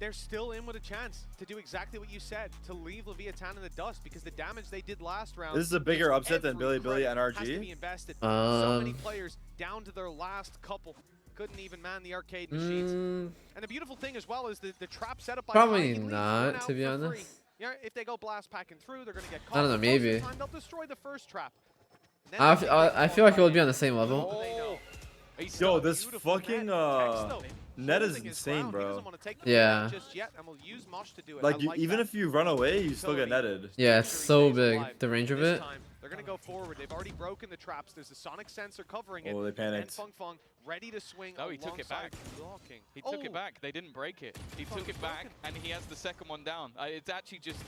they're still in with a chance to do exactly what you said, to leave Leviathan in the dust, because the damage they did last round. This is a bigger upset than Billy NRG. Has to be invested. So many players down to their last couple. Couldn't even man the arcade machines. And the beautiful thing as well is the trap setup by probably not, to be honest. Yeah, if they go blast packing through, they're gonna get caught. I don't know, maybe. They'll destroy the first trap. I feel like it would be on the same level. He's still Yo, this Beautiful fucking net is holding his insane, ground. He bro. doesn't want to take the Yeah. point just yet, and will use Mosh to do it. Like, I you, even that. if you run away, you still get netted. Yeah, it's so Stays big. alive. The range of This it. time, they're gonna go forward. They've already broken the traps. There's a sonic sensor covering it. Oh, they panicked. And Fung ready to swing. No, he took it back. Blocking. He took it back. They didn't break it. He took it back, and he has the second one down. It's actually just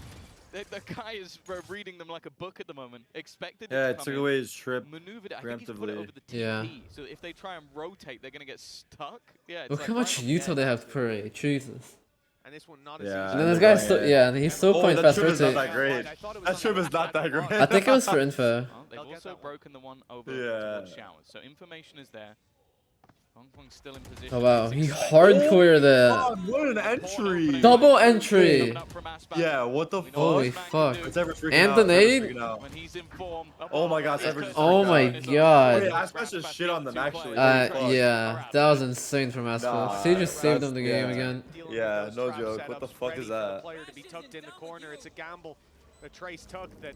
the guy is reading them like a book at the moment. Expected. Yeah, it it to took come away his trip. in, maneuvered it. I think he's put it over the TP. Yeah. So if they try and rotate, they're gonna get stuck. Yeah. It's Look like how much right util on they the have edge. per A. Jesus. And this one not as Yeah, easy. And then I this know, guy's yeah. still, yeah, and he's still Oh, point that fast trip is not rotate. that great. That trip is not that great. I think it was for info. Well, they've They'll get also that one. broken the one over Yeah. towards showers. So information is there. Fung's still in position. Oh wow, It's he exciting. hardcore that. God, what an entry! Double entry. Coming up from Aspas. Yeah, what the We know fuck? Holy what Aspas fuck. can do It's ever freaking And out. the it's ever nade? freaking out. When he's in form. Oh my God, Sever's just Oh freaking my out. god. Oh yeah, Aspas just shit on them actually. Yeah, that was insane from Aspas. Nah, He just saved that's- them the game yeah. again. Yeah, no joke. What the fuck is that? Player to be tucked in the corner. It's a gamble that Trace took that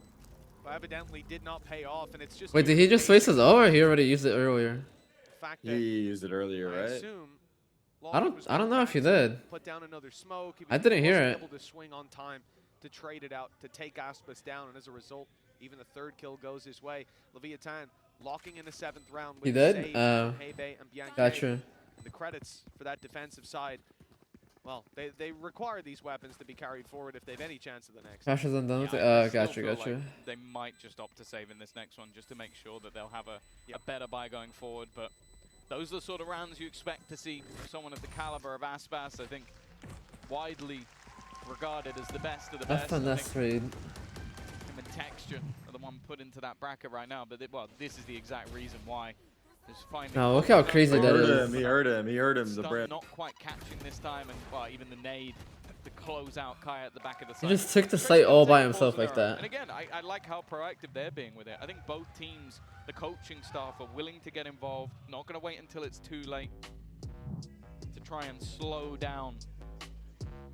evidently did not pay off, and it's just. Wait, did he just waste his O or he already used it earlier? The fact that He used it earlier, I right? assume I don't know if he did. Put down another smoke. He I didn't hear wasn't it. Able to swing on time to trade it out to take Aspas down, and as a result, even the third kill goes his way. Leviathan locking in the 7th round. He With did? Sage, Oh. Hebe, and Bianchi. Gotcha. The credits for that defensive side. Well, they require these weapons to be carried forward if they've any chance of the next. Crashes undone with it. I still Gotcha, feel gotcha. like they might just opt to save in this next one just to make sure that they'll have a better buy going forward. But those are the sort of rounds you expect to see from someone of the caliber of Aspas. I think widely regarded as the best of the That's best. a I nice think raid. him and Texture are the one put into that bracket right now. But well, this is the exact reason why. Just finding No, look how crazy He that heard is. him. He heard him. He heard him. The Stun brand. not quite catching this time, and well, even the nade to close out Kai at the back of the He site. just took the Trace site all gonna by take himself balls like of their own. that. And again, I like how proactive they're being with it. I think both teams, the coaching staff, are willing to get involved. Not going to wait until it's too late to try and slow down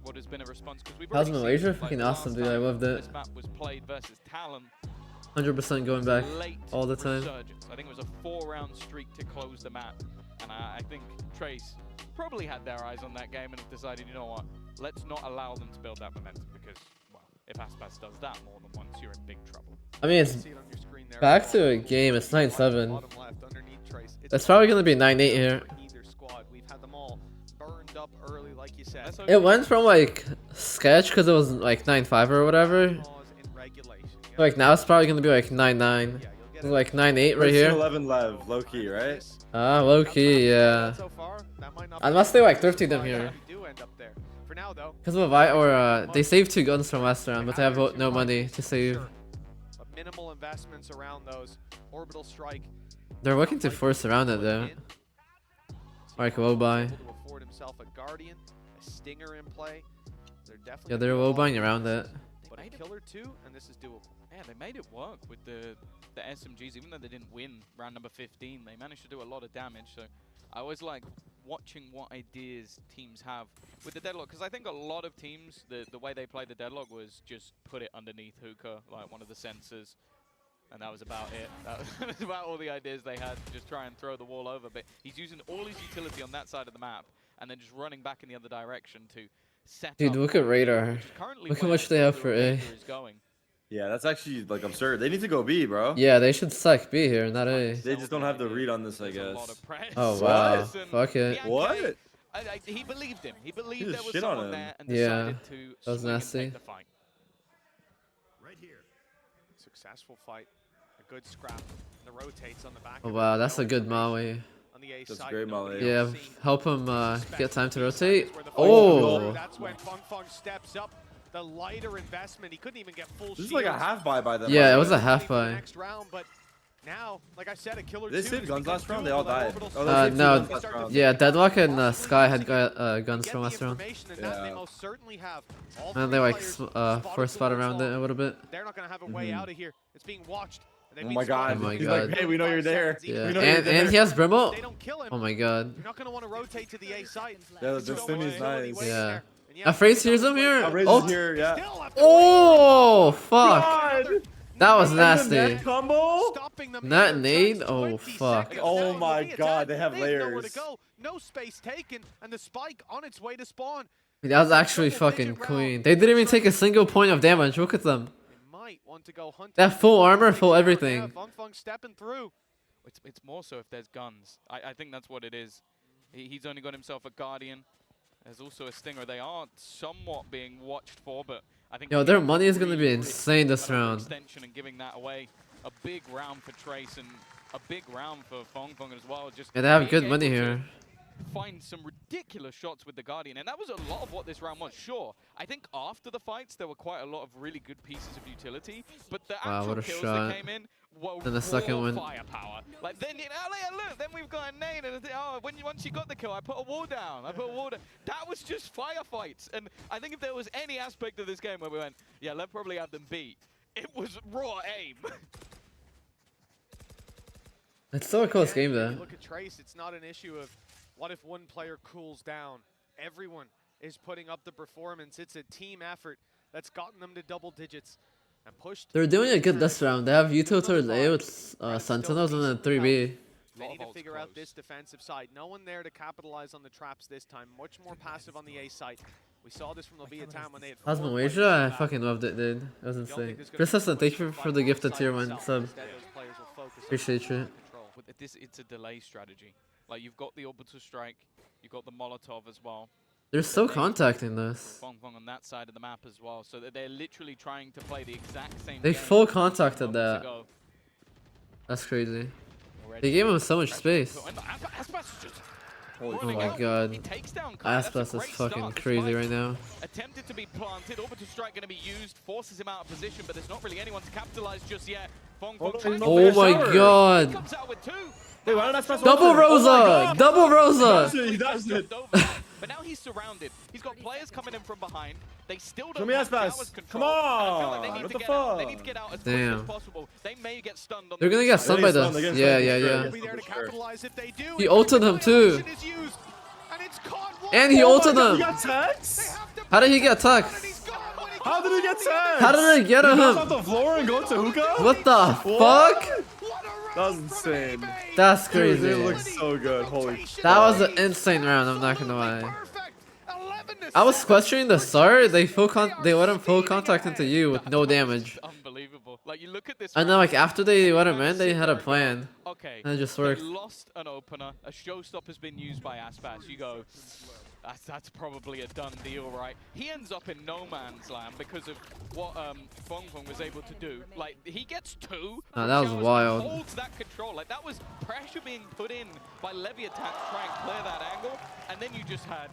what has been a response. Because we've How's already Malaysia? seen, like, Fucking the last awesome, dude. I time loved it. This map was played versus Talon. 100% going back Late all the time. resurgence. I think it was a 4-round streak to close the map, and I think Trace probably had their eyes on that game and have decided, you know what, let's not allow them to build that momentum because, well, if Aspas does that more than once, you're in big trouble. I mean, it's See it on your screen there. back to a game. It's 9-7. Bottom left, underneath Trace. It's It's probably gonna be 9-8 here. for either squad. We've had them all burned up early, like you said. Let's It went from like sketch because it was like 9-5 or whatever. Clause in regulation. Yeah. Like now it's probably gonna be like 9-9, Yeah, you'll get like 9-8 right here. 11 Lev, low key, right? Ah, low key, yeah. So far, that might not Unless be they like the thrifty them squad here. that we do end up there. For now, though, Because of a vi or they saved 2 guns from last round, but they have no money to save. sure. But minimal investments around those. Orbital strike. They're looking to force around it though. Like low buy. Able to afford himself a Guardian, a Stinger in play. They're definitely Yeah, they're low buying around it. But a killer too, and this is doable. Yeah, they made it work with the SMGs, even though they didn't win round number 15. They managed to do a lot of damage. So I always like watching what ideas teams have with the deadlock, because I think a lot of teams, the way they played the deadlock was just put it underneath hookah, like one of the sensors, and that was about it. That was about all the ideas they had, just try and throw the wall over. But he's using all his utility on that side of the map, and then just running back in the other direction to set Dude, up look at what- radar. which is currently Look how where much they have the for A. Raider is going. Yeah, that's actually like absurd. They need to go B, bro. Yeah, they should suck B here, not A. They just don't have the read on this, I There's a lot guess. of press. Oh wow, Listen, fuck it. Bianchi, What? he believed him. He believed just there was shit on someone him. there and Yeah, decided to that was swing and nasty. take the fight. Successful fight, a good scrap. The rotates on the back. Oh of wow, it. that's No a good information Molly. on the A That's side. great Nobody Molly. else Yeah, seeing help him the get time to B side rotate. is where the fight Oh. goes. That's when Fung steps up. The lighter investment. He couldn't even get full This is shields. like a half buy by them. Yeah, it right? was a Ready half for the buy. next round, but now, like I said, a killer They two saved has guns become last round. They all doable. That died. orbital Oh, strike. they saved no, guns last round. Yeah, Deadlock and Sky had Get guns the from last round. information, and that they Yeah. most certainly have. All And three they like players force spot towards around it long. a little bit. They're not going to have a way out of here. It's being watched. And they've Oh been my god. Oh my He's God. like, hey, we know you're there. Yeah, We know you're and there. he has Brimble. They don't kill him. Oh my god. You're not going to want to rotate to the A site. Yeah, There's the so stim much is utility nice. waiting Yeah. there. And yeah, Afraid he's hears on him the here? way. Outrageous Oh. here, yeah. Still have to Oh fuck. God. That was And the nasty. net combo. Stopping them Not here, nade? turns Oh, 20 fuck. seconds Oh down. my Leviathan, God, they have nowhere to layers. go. No space taken, and the spike on its way to spawn. That was actually fucking clean. They didn't even take a single point of damage. Look at them. They might want to go hunting. That full armor, full everything. Feng stepping through. It's more so if there's guns. I think that's what it is. He's only got himself a Guardian. There's also a Stinger. They are somewhat being watched for, but I think Yo, their money is gonna be insane this kind of round. extension and giving that away. A big round for Trace and a big round for Feng as well. Just Yeah, they have being good money able to here. find some ridiculous shots with the Guardian, and that was a lot of what this round was. Sure, I think after the fights there were quite a lot of really good pieces of utility, but the Wow, actual what a kills shot. that came in were And the second raw one. firepower. Like then, look, then we've got a nade, and once you got the kill, I put a wall down. That was just firefights, and I think if there was any aspect of this game where we went, yeah, let's probably have them beat, it was raw aim. It's still a close game If though. you look at Trace, it's not an issue of what if one player cools down. Everyone is putting up the performance. It's a team effort that's gotten them to double digits and pushed. They're doing a good this round. They have Yuto towards A with Sentinels and then 3B. They need to figure out this defensive side. No one there to capitalize on the traps this time. Much more passive on the A side. We saw this from Leviathan when they had Osmo Asia, I fucking loved it, dude. It was insane. Princess, thank you for the gift of tier 1 sub. Appreciate you. It's a delay strategy. Like you've got the orbital strike, you've got the Molotov as well. They're still contacting this. Feng on that side of the map as well, so that they're literally trying to play the exact same They game full contacted that. ago. That's crazy. They gave him so much space. Oh my God. Aspas is fucking crazy right now. Attempted to be planted, orbital strike going to be used, forces him out of position, but there's not really anyone to capitalize just yet. Feng Oh my God. comes out with two. Wait, why did I press Double one? Rosa! Oh my God. Double Rosa! He does it. But now he's surrounded. He's got players coming in from behind. They still Show don't me have Aspas. towers Come control. And I feel like on. they need What to the get out. fuck? They need to get out as quickly as Damn. possible. They may get stunned on They're gonna get stunned by stunned, this. they're Yeah, getting yeah, stunned, yeah. for Be there to capitalize if they do. He ulted him too. And it's caught one. And he Oh my ulted God, him. he got tags? How did he get tucked? And he's gone when he How did he get tags? How did I get He goes off him? the floor and go to hookah? What the fuck? What a That was round from insane. eBay. That's Dude, crazy. it looks so good. Holy shit. That was an insane round, I'm not gonna lie. Perfect. 11 to I was 7. questioning the start, they let him full contact into you with no damage. Unbelievable. Like you look at this. And then round, like after they let him in, they had a plan. Okay. And it just They worked. lost an opener. A showstop has been used by Aspas. You go, that's probably a done deal, right? He ends up in no man's land because of what Feng was able to do. Like he gets two. Oh, that was shows, wild. Holds that control. Like that was pressure being put in by Leviathan to try and clear that angle, and then you just had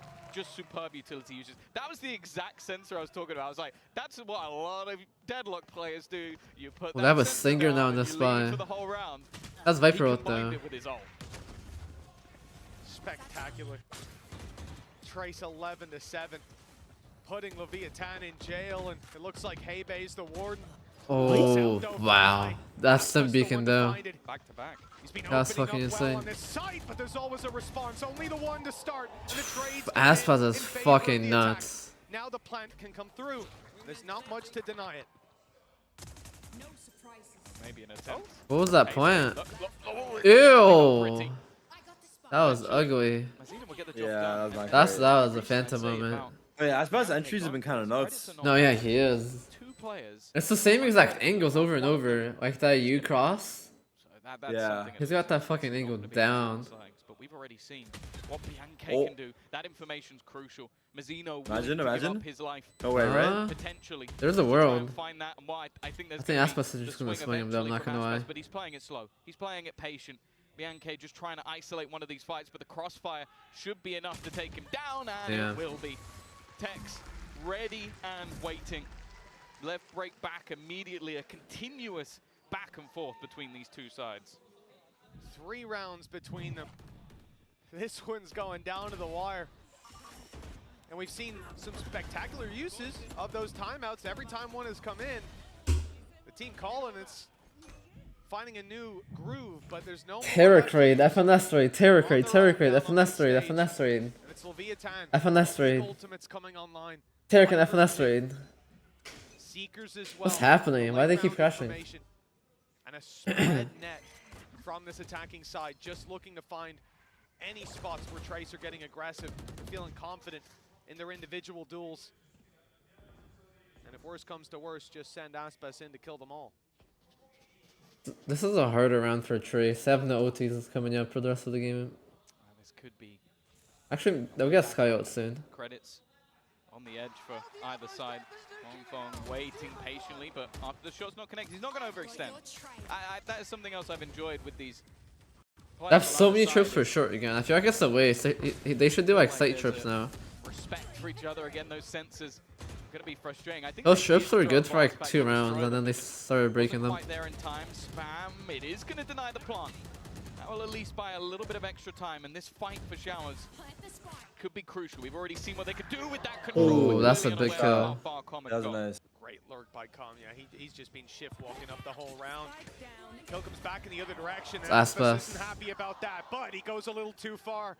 superb utility uses. That was the exact sensor I was talking about. I was like, that's what a lot of deadlock players do. You put Well, that they have a sensor Stinger down now in and this you lead spy. for the whole round. That's He Viper ult combined though. it with his ult. Spectacular. Trace 11 to 7. Putting Leviathan in jail, and it looks like Heibay's the warden. Oh, wow. That's the beacon though. Back to back. He's been That's opening fucking up well insane. on this site, but there's always a response. Only the one to start, and the trades Aspas come in is favor of fucking the attack. nuts. Now the plant can come through. There's not much to deny it. Maybe an attempt. What was that plant? Oh, Ew! That was ugly. Mazina will get the job Yeah, done. that was not That great. was a phantom moment. Wait, Aspas' entries have been kind of nuts. No, yeah, he is. Two players. It's the same exact angles over and over. Like that U cross. So that's Yeah. something He's that got that looks fucking like it's angle gonna be down. his legs, But we've already seen what Bianca Oh. can do. That information's crucial. Mazino Imagine, willing to give imagine. up his life. No way, right? Potentially. There's a to try world. and find that, and what I think there's I think gonna be Aspas is just the gonna swing swing him though, I'm eventually not from gonna lie. Aspas, but he's playing it slow. He's playing it patient. Bianca just trying to isolate one of these fights, but the crossfire should be enough to take him down, and Yeah. it will be. Tex ready and waiting. Left break back immediately, a continuous back and forth between these two sides. 3 rounds between them. This one's going down to the wire. And we've seen some spectacular uses of those timeouts. Every time one has come in, the team calling, it's finding a new groove, but there's no more Terror raid, left. FNS raid, terror raid, terror raid, FNS raid, FNS raid, And it's Leviathan. FNS raid, Ultimates coming online. terror and FNS raid. Seekers as well. What's happening? Why do they keep crashing? And a spread net from this attacking side, just looking to find any spots where Trace are getting aggressive, feeling confident in their individual duels. And if worse comes to worse, just send Aspas in to kill them all. This is a harder round for Trace. 7 OTs is coming up for the rest of the game. This could be Actually, they'll get Sky out soon. credits on the edge for either side. Fong waiting patiently, but after the shot's not connected, he's not going to overextend. That is something else I've enjoyed with these. They have so many trips for short again. I feel like it's a waste. They should do like sight trips now. Respect for each other again. Those senses going to be frustrating. I think those trips were good for like 2 rounds, and then they started breaking them. Right there in time. Spam. It is going to deny the plant. That will at least buy a little bit of extra time, and this fight for Showers could be crucial. We've already seen what they could do with that control. Oh, that's a big kill. That was nice. Great lurk by Com. Yeah, he's just been shift walking up the whole round. Kill comes back in the other direction. And Aspas isn't happy about that, but he goes a little too far.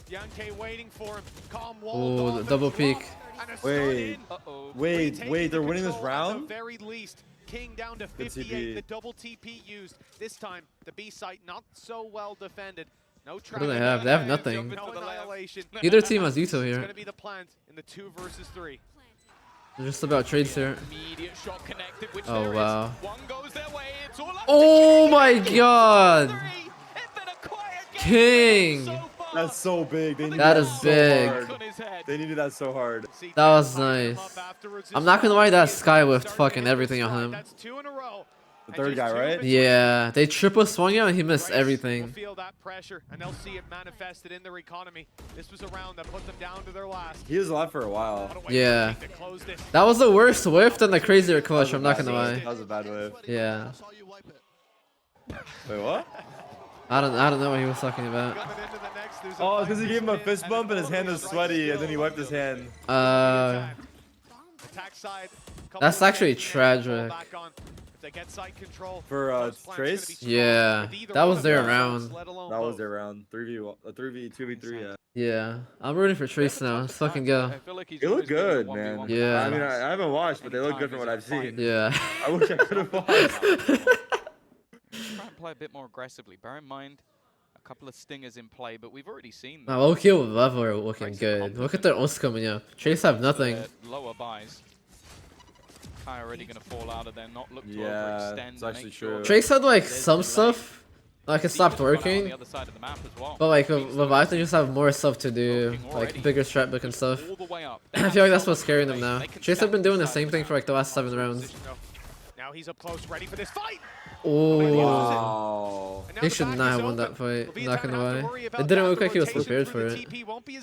Yankee waiting for him. Com walled off. The double peek. Wait, they're winning this round? At the very least. King down to 58, the double TP used. This time, the B site not so well defended. No trap. What do they have? They have nothing. No annihilation. Either team has Ethos here. It's going to be the plant in the 2 versus 3. They're just about trades here. Shot connected, which oh, wow. One goes their way. It's all up oh, my God. King. That's so big. That is big. They needed that so hard. That was nice. I'm not gonna lie, that Sky whiffed fucking everything on him. That's 2 in a row. The third guy, right? Yeah, they triple swung him and he missed everything. Feel that pressure, and they'll see it manifested in their economy. This was a round that put them down to their last. He was alive for a while. Yeah. That was the worst whiff than the crazier clutch, I'm not gonna lie. That was a bad whiff. Yeah. Wait, what? I don't know what he was talking about. Oh, because he gave him a fist bump and his hand was sweaty, and then he wiped his hand. That's actually tragic. For Trace? Yeah, that was their round. That was their round. 2v3, yeah. Yeah, I'm rooting for Trace now. Let's fucking go. They look good, man. Yeah. I mean, I haven't watched, but they look good from what I've seen. Yeah. I wish I could have watched. Try and play a bit more aggressively. Bear in mind, a couple of stingers in play, but we've already seen them. Low kill with level are looking good. Look at their ults coming up. Trace have nothing. Lower buys. Kai already gonna fall out of there, not look to overextend. It's actually true. Trace had like some stuff, like it stopped working. But like Leviathan just have more stuff to do, like bigger strat book and stuff. I feel like that's what's scaring them now. Trace have been doing the same thing for like the last 7 rounds. Now he's up close, ready for this fight. Oh, wow. He should not have won that fight, not gonna lie. It didn't look like he was prepared for it.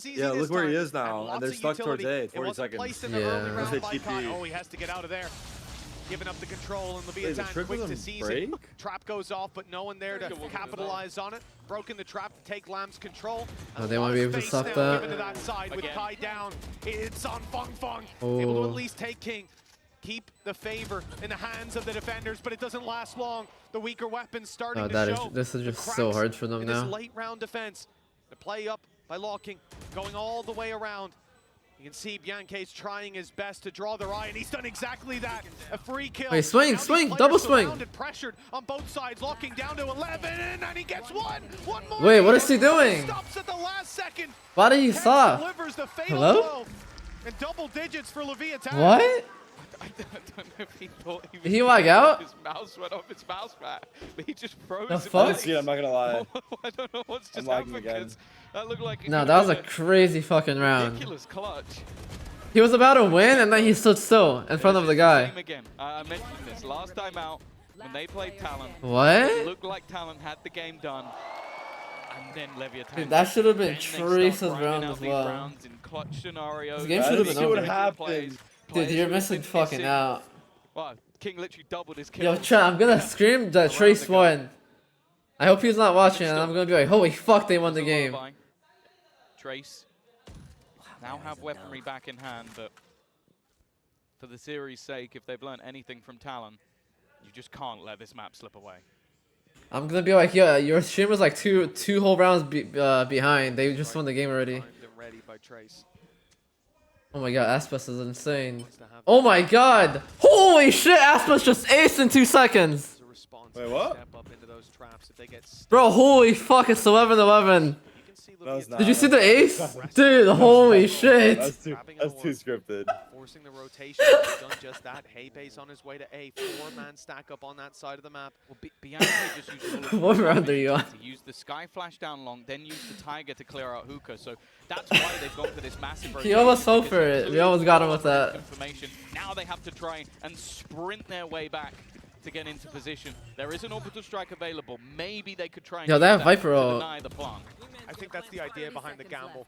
Yeah, look where he is now, and they're stuck towards A, 40 seconds. Yeah. Oh, he has to get out of there. Giving up the control, and Leviathan quick to seize it. Trap goes off, but no one there to capitalize on it. Broken the trap to take Lamb's control. Oh, they want to be able to stop that. Given to that side with Kai down. It's on Fong. Able to at least take King. Keep the favor in the hands of the defenders, but it doesn't last long. The weaker weapons starting to show. This is just so hard for them now. This late round defense. The play up by locking, going all the way around. You can see Bianche's trying his best to draw their eye, and he's done exactly that. A free kill. Wait, swing, double swing. Pressured on both sides, locking down to 11, and he gets one more. Wait, what is he doing? Stops at the last second. Why did he stop? Hello? And double digits for Leviathan. What? I don't know if he thought he was he like out? His mouse went off his mouse pad, but he just froze. The fuck? I'm not gonna lie. I don't know what's just happened because that looked like. No, that was a crazy fucking round. Ridiculous clutch. He was about to win, and then he stood still in front of the guy. Again. I mentioned this last time out when they played Talon. What? It looked like Talon had the game done. And then Leviathan. Dude, that should have been Trace's round as well. This game should have been over. What happened? Dude, you're missing fucking out. Wow, King literally doubled his kill. Yo, chat, I'm gonna scream that Trace won. I hope he's not watching, and I'm gonna be like, holy fuck, they won the game. Trace now have weaponry back in hand, but for the series' sake, if they've learned anything from Talon, you just can't let this map slip away. I'm gonna be like, yeah, your streamer's like two whole rounds behind. They just won the game already. Ready by Trace. Oh my god, Aspas is insane. Oh my god! Holy shit, Aspas just aced in 2 seconds! Wait, what? Step up into those traps if they get Bro, holy fuck, it's 11-11. No, it's not. Did you see the ace? Dude, holy shit. That's too scripted. forcing the rotation. He's done just that. Heibe's on his way to A. 4-man stack up on that side of the map. Well, Bianchi just used all of What round are you on? to use the Sky Flash down long, then use the Tiger to clear out Hookah. So that's why they've gone for this massive rotation. He almost fell for it. We almost got him with that. Information. Now they have to try and sprint their way back to get into position. There is an orbital strike available. Maybe they could try and Yo, they have use that Viper to ult. deny the plant. I think that's the idea behind the gamble.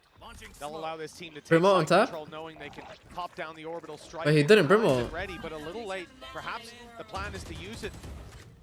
They'll allow this team to take Brimmo on side top? control, knowing they can pop down the orbital strike. But he didn't Finds Brimmo. it ready, but a little late. Perhaps the plan is to use it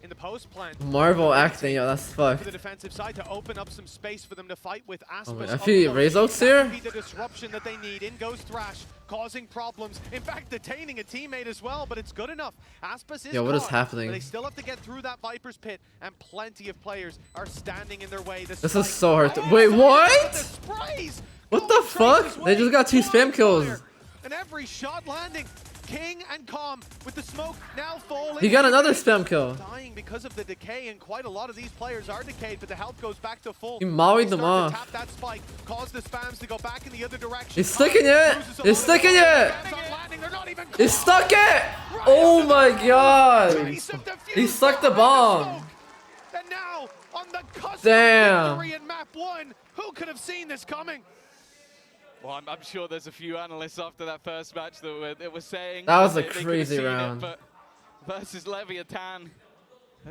in the post plan. Marvel acting, yo, that's For fucked. the defensive side to open up some space for them to fight with Aspas. man, if he raise ults here? That would be the disruption that they need. In goes Thrash, causing problems. In fact, detaining a teammate as well, but it's good enough. Aspas is Yo, what is caught, happening? but they still have to get through that Viper's pit, and plenty of players are standing in their way. The This is spike- so hard to- Oh, wait, the what? sprays! What Gold the Trace's fuck? They just way. got 2 spam One kills. player, and every shot landing. King and Calm with the smoke now falling. He got another spam kill. Dying because of the decay, and quite a lot of these players are decayed, but the health goes back to full. He mollied They them start to off. tap that spike, cause the spams to go back in the other direction. He's sticking it! Loses a He's lot of sticking gold. it! Spams aren't landing, they're not even He close. stuck it! Right Oh under my the god! Trace of defuse He stuck the behind bomb. smoke. And now, on the cusp Damn. of victory in map 1, who could have seen this coming? Well, I'm sure there's a few analysts after that first match that were saying That was a they could have crazy seen it, round. but versus Leviathan,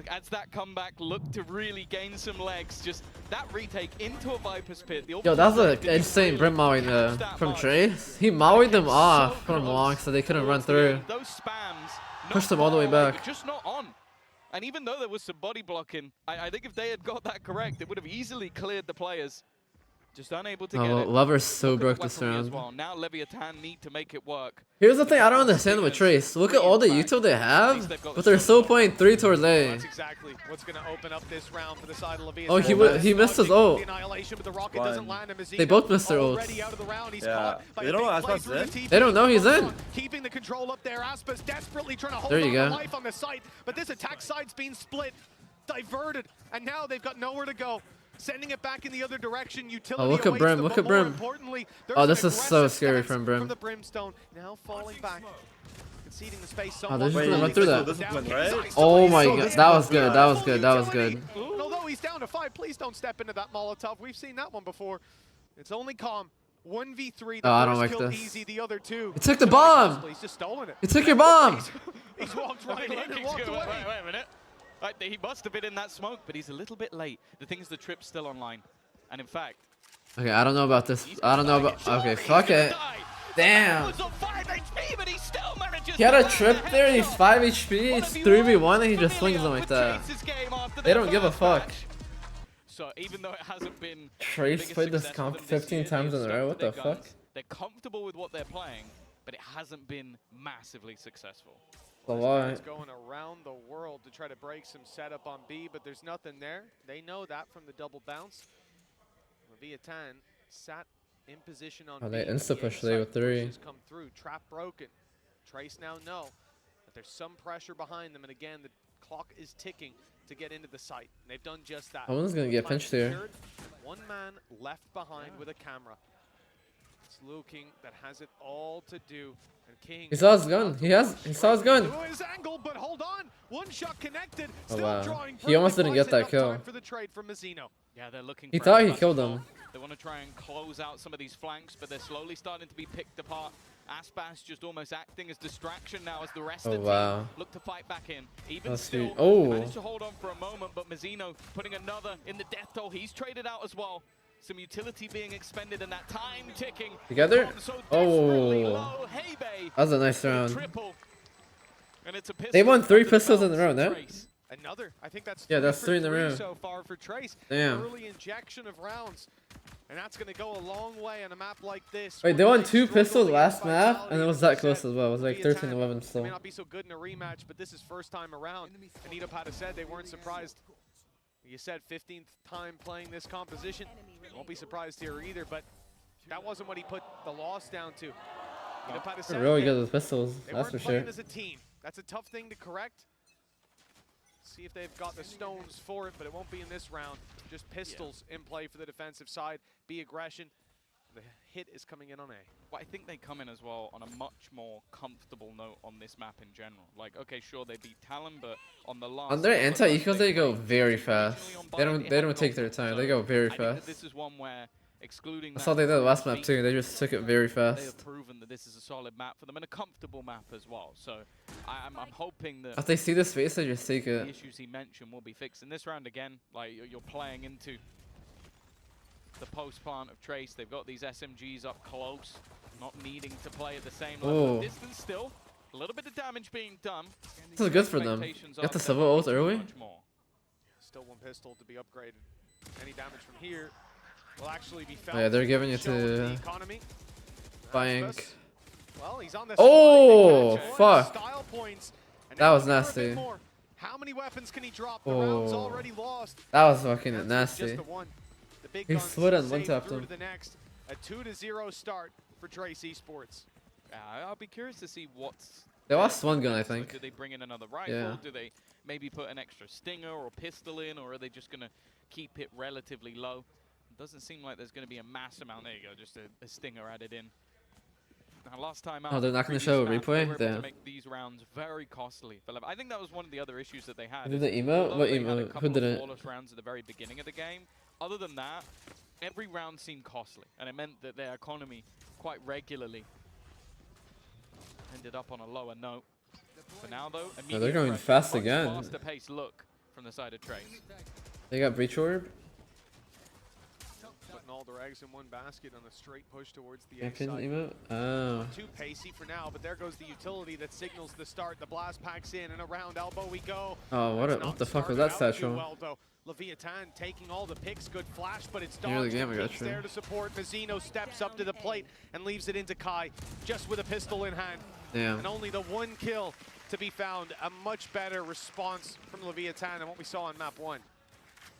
as that comeback looked to really gain some legs, just that retake into a Viper's pit. The Yo, that was orbital an didn't insane really Brim mowing catch that from much. Trace. He mollied them Came off so from close long so they couldn't run towards the through. end. Those spams Pushed not them all the way far away, back. but just not on. And even though there was some body blocking, I think if they had got that correct, it would have easily cleared the players. Just unable to get Oh, it. Lover's so Look at broke the this weaponry as round. well. Now Leviathan need to make it work. Here's the thing I don't understand with Trace. Look at all the util they have, but they're still playing 3 towards A. That's exactly what's going to open up this round for the side of Leviathan. Oh, he missed his ult. The annihilation, but the rocket doesn't land him. They both missed their ults. Already out of the round. He's Yeah. caught by They a don't big know play Aspas through the is in? TP. They don't know he's in. Keeping the control up there. Aspas desperately trying to hold There you on go. to life on the site, but this attack side's being split, diverted, and now they've got nowhere to go. Sending it back in the other direction. Utility Oh, look at awaits Brim, them, look but at more Brim. importantly, there's Oh, an this is so aggressive scary stance from Brim. From the Brimstone, now falling back. Conceding the space Oh, somewhat. they're just Wait, gonna run you through think that. so disciplined, right? Oh my So god, this that is was good, that was good, that was utility. good. And although he's down to 5, please don't step into that Molotov. We've seen that one before. It's only Calm. 1v3. The Oh, I don't first like kill this. easy, the other 2. He took the bomb! He's just stolen it. He took your bomb! He's walked right in and walked Wait away. a minute. Right, he must have been in that smoke, but he's a little bit late. The thing is, the trip's still online. And in fact, Okay, I don't know about this. I don't know about. Okay, fuck it. Damn. He was on 5 HP, but he still manages He had to a land trip the there, he's headshot. 5 HP, it's 3v1, and he just swings them like that. They don't give a fuck. So even though it hasn't been Trace biggest played this success comp for them this 15 year, times they've in a row, stuck what to the their fuck? guns. They're comfortable with what they're playing, but it hasn't been massively successful. A lot. It's going around the world to try to break some setup on B, but there's nothing there. They know that from the double bounce. Leviathan sat in position on Oh, B. they The insta-push inside they with 3. pushes come through. Trap broken. Trace now know that there's some pressure behind them, and again, the clock is ticking to get into the site. And they've done just that. Owen's gonna get Plan pinched here. secured. One man left behind with a camera. It's Liu King that has it all to do. And King. He saw his gun. He saw his gun. His angle, but hold on. One shot connected. Oh, Still wow. drawing He almost perfect didn't get lines, that enough kill. time for the trade from Mazzino. Yeah, they're looking He for thought a he fast killed ball. him. They want to try and close out some of these flanks, but they're slowly starting to be picked apart. Aspas just almost acting as distraction now as the rest Oh, of the wow. team look to fight back in. Even That's still, sweet. Oh. managed to hold on for a moment, but Mazzino putting another in the death toll. He's traded out as well. Some utility being expended and that time ticking. Together? So Oh. low. Heibe That was a nice with a round. triple. And it's a pistol They won 3 under the pistols in a belt row, for no? Trace. Another. I think that's Yeah, that's for 3 in a row. so far for Trace. Damn. Early injection of rounds. And that's going to go a long way on a map like this. Wait, they where won 2 struggle pistols against last map, vitality, and it was as that you close said. as well. It was like Leviathan 13-11 may still. not be so good in a rematch, but this is first time around. And Nito Pata said they weren't surprised. You said 15th time playing this composition. Won't be surprised here either, but that wasn't what he put the loss down to. They're really good with pistols, They that's for weren't sure. playing as a team. That's a tough thing to correct. See if they've got the stones for it, but it won't be in this round. Just pistols in play for the defensive side. Be aggression. The hit is coming in on A. Well, I think they come in as well on a much more comfortable note on this map in general. Like, okay, sure, they beat Talon, but on the last... On their anti-ecos, they go very fast. They don't take their time. They go very I think that fast. this is one where, excluding That's all they did last map too. They just took it very they have fast. proven that this is a solid map for them and a comfortable map as well. So I'm hoping that If they see this face, they just take the it. issues he mentioned will be fixed. In this round again, like you're playing into the post plant of Trace. They've got these SMGs up close, not needing to play at the same level of distance still. A little bit of damage being done. This is good for them. Got the civil ult early. Still one pistol to be upgraded. Any damage from here will actually be felt. Yeah, they're giving it Showing the to economy. Bank. Well, he's on the Oh, side. fuck. Style points. And That now was for a bit nasty. more. How many weapons can he drop? The round's already lost. That was fucking That's nasty. just the one. The big He guns slid and saved one-tapped through him. to the next. A 2-0 start for Trace Esports. I'll be curious to see what's... They lost one gun, I So think. do they bring in another rifle? Yeah. Do they maybe put an extra stinger or pistol in? Or are they just going to keep it relatively low? It doesn't seem like there's going to be a mass amount. There you go, just a stinger added in. Now, last time out, Oh, they're not going previous to show a map, replay? they were able to Damn. make these rounds very costly. But I think that was one of the other issues that they had. Did the emote? Although What they had a emote? Who couple did of it? flawless rounds at the very beginning of the game. Other than that, every round seemed costly, and it meant that their economy quite regularly ended up on a lower note. For now, though, Oh, they're going fast again. Faster pace look from the side of Trace. They got breach orb. Putting all their eggs in one basket on a straight push towards the A Champion side. emote. Oh. Too pacey for now, but there goes the utility that signals the start. The blast packs in and around elbow we go. Oh, what the fuck was that satchel? Well, though. Leviathan taking all the picks, good flash, but it's Near the dodged. game, I got He's you. there to support. Mazzino steps up to the plate and leaves it into Kai, just with a pistol in hand. Damn. And only the one kill to be found. A much better response from Leviathan than what we saw on map 1.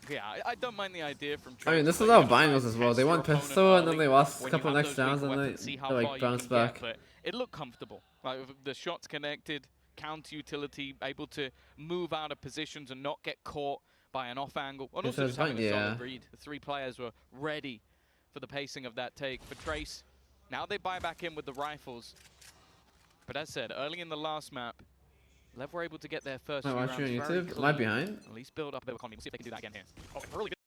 Yeah, I don't mind the idea from Trace. I mean, this is Like, how you Bang try was and as well. They test won your opponent pistol and then early they lost a when you couple have next those rounds weak and weapons, see how they far like you bounced can get, back. But it looked comfortable. Like the shots connected, counter utility, able to move out of positions and not get caught by an off angle. And also just having a solid read. The three players were ready for the pacing of that take. For Trace, now they buy back in with the rifles. But as said, early in the last map, LEV were able to get their first few Am I rounds watching on very YouTube? Am I clean. behind? At least build up a bit of economy. We'll see if they can do that again here. Oh, early bit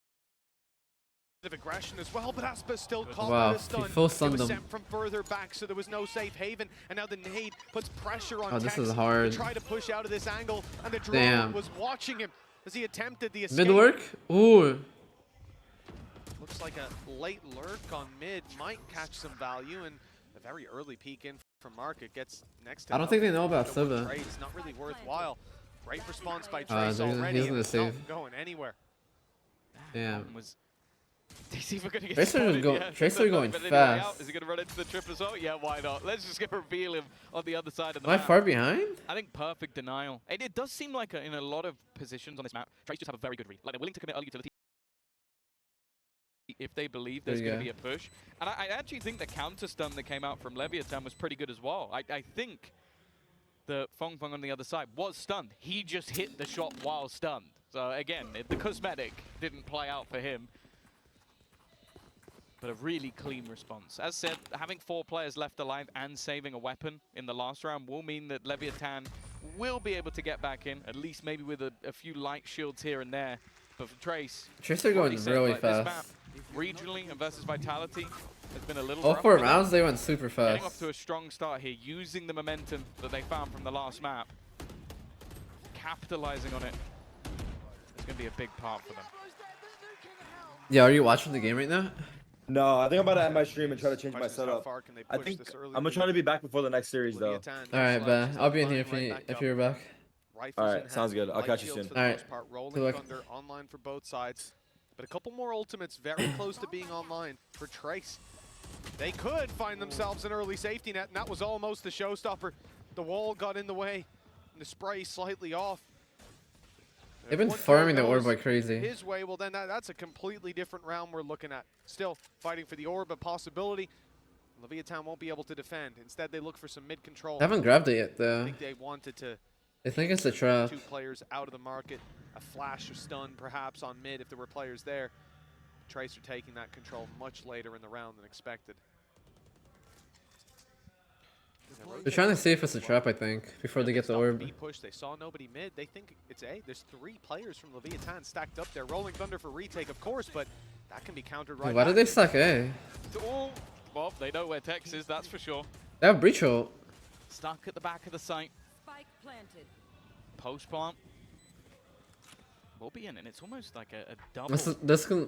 of aggression as well, but Aspa still caught Wow, by the stun. he full It stunned was them. sent from further back, so there was no safe haven, and now the nade puts pressure on Oh, this Tex is hard. to try to push out of this angle, and the drone Damn. was watching him as he attempted the escape. Mid work? Ooh. Looks like a late lurk on mid might catch some value, and a very early peek in from Market gets next to I don't think they know about Siva. It's not really worthwhile. Great response by Trace he's already. gonna It was save. not going anywhere. Damn. Was Tracer going to get Tracer spotted? go- Yeah. Tracer going But anyway, fast. out. Is he going to run into the trip as well? Yeah, why not? Let's just get reveal him on the other side of the Am I map. far behind? I think perfect denial. It does seem like in a lot of positions on this map, Trace just have a very good read. Like they're willing to commit early utility if they believe there's There you going to be a push. And I actually think the counter stun that came out from Leviathan was pretty good as well. I think the Fong Fong on the other side was stunned. He just hit the shot while stunned. So again, the cosmetic didn't play out for him. But a really clean response. As said, having 4 players left alive and saving a weapon in the last round will mean that Leviathan will be able to get back in, at least maybe with a few light shields here and there. But for Trace, Tracer going already said, really like, this fast. map, regionally and versus Vitality, has been a little All rough 4 for them. rounds, they went super Getting off fast. to a strong start here, using the momentum that they found from the last map. Capitalizing on it is going to be a big part for them. Yeah, are you watching the game right now? No, I think I'm about to end my stream and try to change my Question is, how setup. far can they I push think this early I'm gonna try to be back before the next series though. Alright, bet. I'll be in here if you're back. Alright, sounds good. I'll catch you soon. Alright. Rolling Good luck. Thunder online for both sides. But a couple more ultimates very close to being online for Trace. They could find themselves an early safety net, and that was almost the showstopper. The wall got in the way, and the spray slightly off. They've been If one farming the kill orb goes like crazy. his way, well then that's a completely different round we're looking at. Still fighting for the orb, a possibility. Leviathan won't be able to defend. Instead, they look for some mid control. I haven't grabbed it yet I though. think they wanted to. I think it's a trap. 2 players out of the market. A flash or stun, perhaps, on mid if there were players there. Tracer taking that control much later in the round than expected. They're trying to see if it's a trap, I think, before they get the orb. B push. They saw nobody mid. They think it's A. There's 3 players from Leviathan stacked up there. Rolling Thunder for retake, of course, but that can be countered right Why back. did they stack A? Oh, well, they know where Tex is, that's for sure. They have breach ult. Stuck at the back of the site. Spike planted. Post plant. Will be in, and it's almost like a double. This can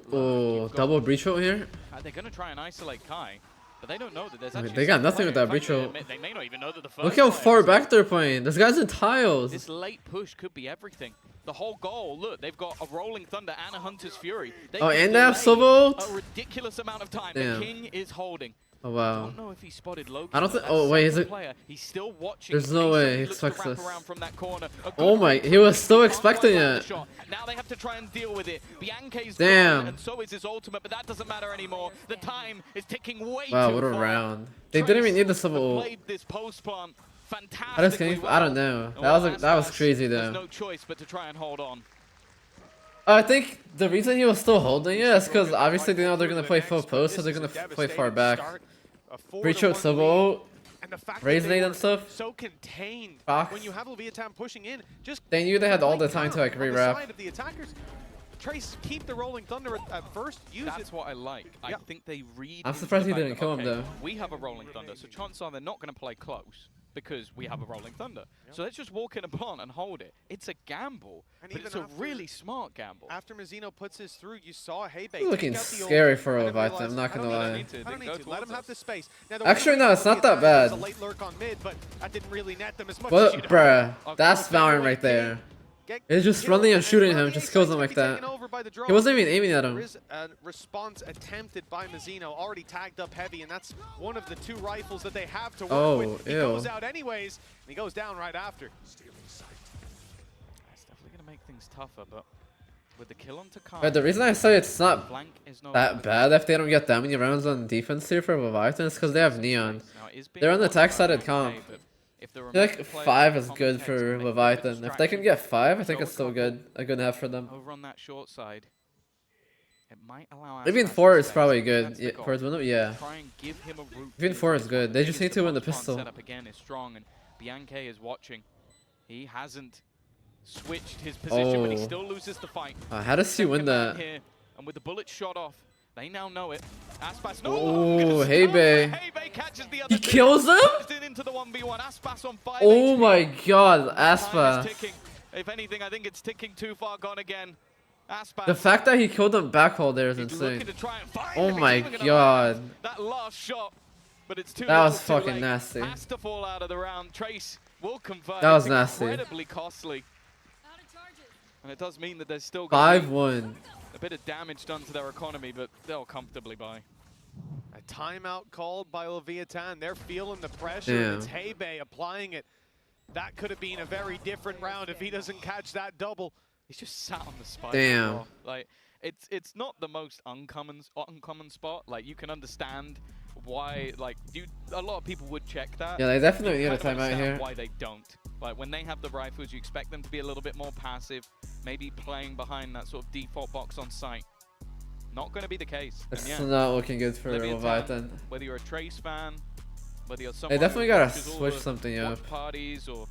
double breach ult here. They're gonna try and isolate Kai, but they don't know that there's I mean, actually. they got a nothing with that player. In breach fact, ult. They may not even know that the first. Look how player far is back they're playing. This guy's in tiles. This late push could be everything. The whole goal. Look, they've got a Rolling Thunder and a Hunter's Fury. They Oh, can and they have delay Silver ult? a ridiculous amount of time. Damn. The King is holding. Oh I wow. don't know if he spotted Loki. I don't think. That Oh wait, is second it? player, he's still watching. There's no way he looks to expects wrap this. around from that corner. A Oh good my, one. he was still Can't expecting quite land the it. shot. Now they have to try and deal with it. Bianche's Damn. gone, and so is his ultimate, but that doesn't matter anymore. The time is ticking way Wow, too what a far. round. They didn't even need the Trace Silver ult. played this post plant How does fantastically King? well. I don't know. And That was Aspas crazy has though. no choice but to try and hold on. I think the reason he was still holding it is because obviously they know they're gonna play full post, so they're gonna play far back. Breach ult, Silver ult, And the fact Raise that they nade were and stuff. so contained Fox. when you have Leviathan pushing in, just They knew they had all the complete time to like calm on the rewrap. side of the attackers. Trace keep the Rolling Thunder at first. Use That's it. what I like. I Yeah. think they read. I'm into surprised the he fact didn't that, kill him, okay, though. We have a Rolling Thunder, so chances are they're not going to play close because we have a Rolling Thunder. So let's just walk in a plant and hold it. It's a gamble, And but even it's a after- really smart gamble. After Mazzino puts his through, you saw Heybe He's looking take out the scary ult, for and then Leviathan, realize, I'm not I don't gonna need lie. to. I Didn't don't go need to. Let him towards have us. the space. Now, the Actually, one no, thing it's not that Leviathan bad. was a late lurk on mid, but that didn't really net them as much as What, you'd hope. bruh? That's Valorant right there. He's just running and shooting him, just kills him like that. He wasn't even aiming at There him. is a response attempted by Mazzino, already tagged up heavy, and that's one of the 2 rifles that they have to work Oh, with. He ew. goes out anyways, and he goes down right after. It's definitely going to make things tougher, but with the kill onto Kai, But the reason I say it's not flank is no that longer bad if they don't get that many rounds on defense here for Leviathan is because they have Neon. Now, it is being They're on the watched attack by sided Bianche, comp. but if the I feel like remaining players 5 can is good compensate for and make a bit of Leviathan. If they can get 5, I think So it's still a good. A good half for them. over on that short side, it might allow. Even Aspas 4 to is stay. probably That's good. the Yeah, goal. for his window, yeah. Try and give him a route. Even 4 is good. They just need to win the post plant pistol. Setup again is strong, and Bianche is watching. He hasn't switched his position, but he Oh. still loses the fight. How does he win Second man that? Here, and with the bullet shot off, they now know it. Aspas, no, Oh, gonna Heybe. stop, but Heybe catches the other He two. kills him? Pushed it into the 1v1. Aspas on 5 Oh HP. my god, Time is Aspa. ticking. If anything, I think it's ticking too far gone again. Aspas. The fact that he killed him back hole there is he's looking insane. to try and find Oh him. He's my even gonna god. land that last shot, but it's too That was little, too fucking late. nasty. Has to fall out of the round. Trace will convert. That was It's nasty. incredibly costly, Out of charges. and it does mean that there's still gonna be 5-1. a bit of damage done to their economy, but they'll comfortably buy. A timeout called by Leviathan. They're feeling the pressure. Damn. It's Heybe applying it. That could have been a very different round if he doesn't catch that double. He's just sat on the spike. Damn. as well. Like it's not the most uncommon spot. Like you can understand why. Like a lot of people would check that. Yeah, they definitely You need a kind of timeout understand here. why they don't. Like when they have the rifles, you expect them to be a little bit more passive, maybe playing behind that sort of default box on site. Not going to be the case. And It's yeah, not looking good for Leviathan, Leviathan. whether you're a Trace fan, whether you're someone They definitely who gotta watches all switch the something watch up. parties or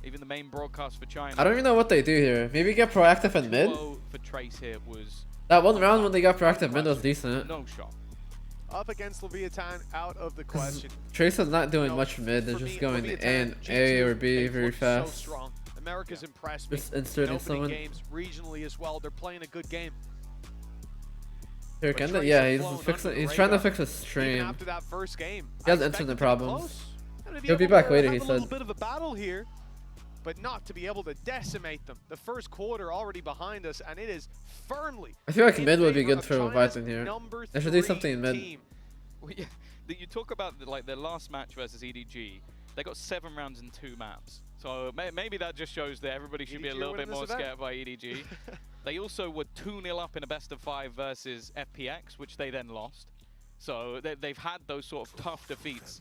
even the main broadcast for China. I don't even know what they do here. Maybe get proactive in mid? Flow for Trace here was That one round when they got proactive mid was decent. no shot. Up against Leviathan, out of the question. Trace is not doing You know, much mid. They're for just me, going Leviathan, A or G2, B they've very looked fast. So strong. America's impressed me. Just inserting Opening someone. games regionally as well. They're playing a good game. Here, But can Trace yeah, have he's flown fixing. under the He's trying to radar. fix his Even stream. after that first game, He has I expected internet to be problems. close, and to He'll be able back to later, have he a little said. bit of a battle here, but not to be able to decimate them. The first quarter already behind us, and it is firmly. I feel like in mid would be favor good of for China's Leviathan here. number They should do 3 something in mid. team. Well, yeah, you talk about like their last match versus EDG. They got 7 rounds in 2 maps. So maybe that just shows that everybody should be a EDG are little bit winning more this event. scared by EDG. They also were 2-0 up in a best of 5 versus FPX, which they then lost. So they've had those sort of tough defeats.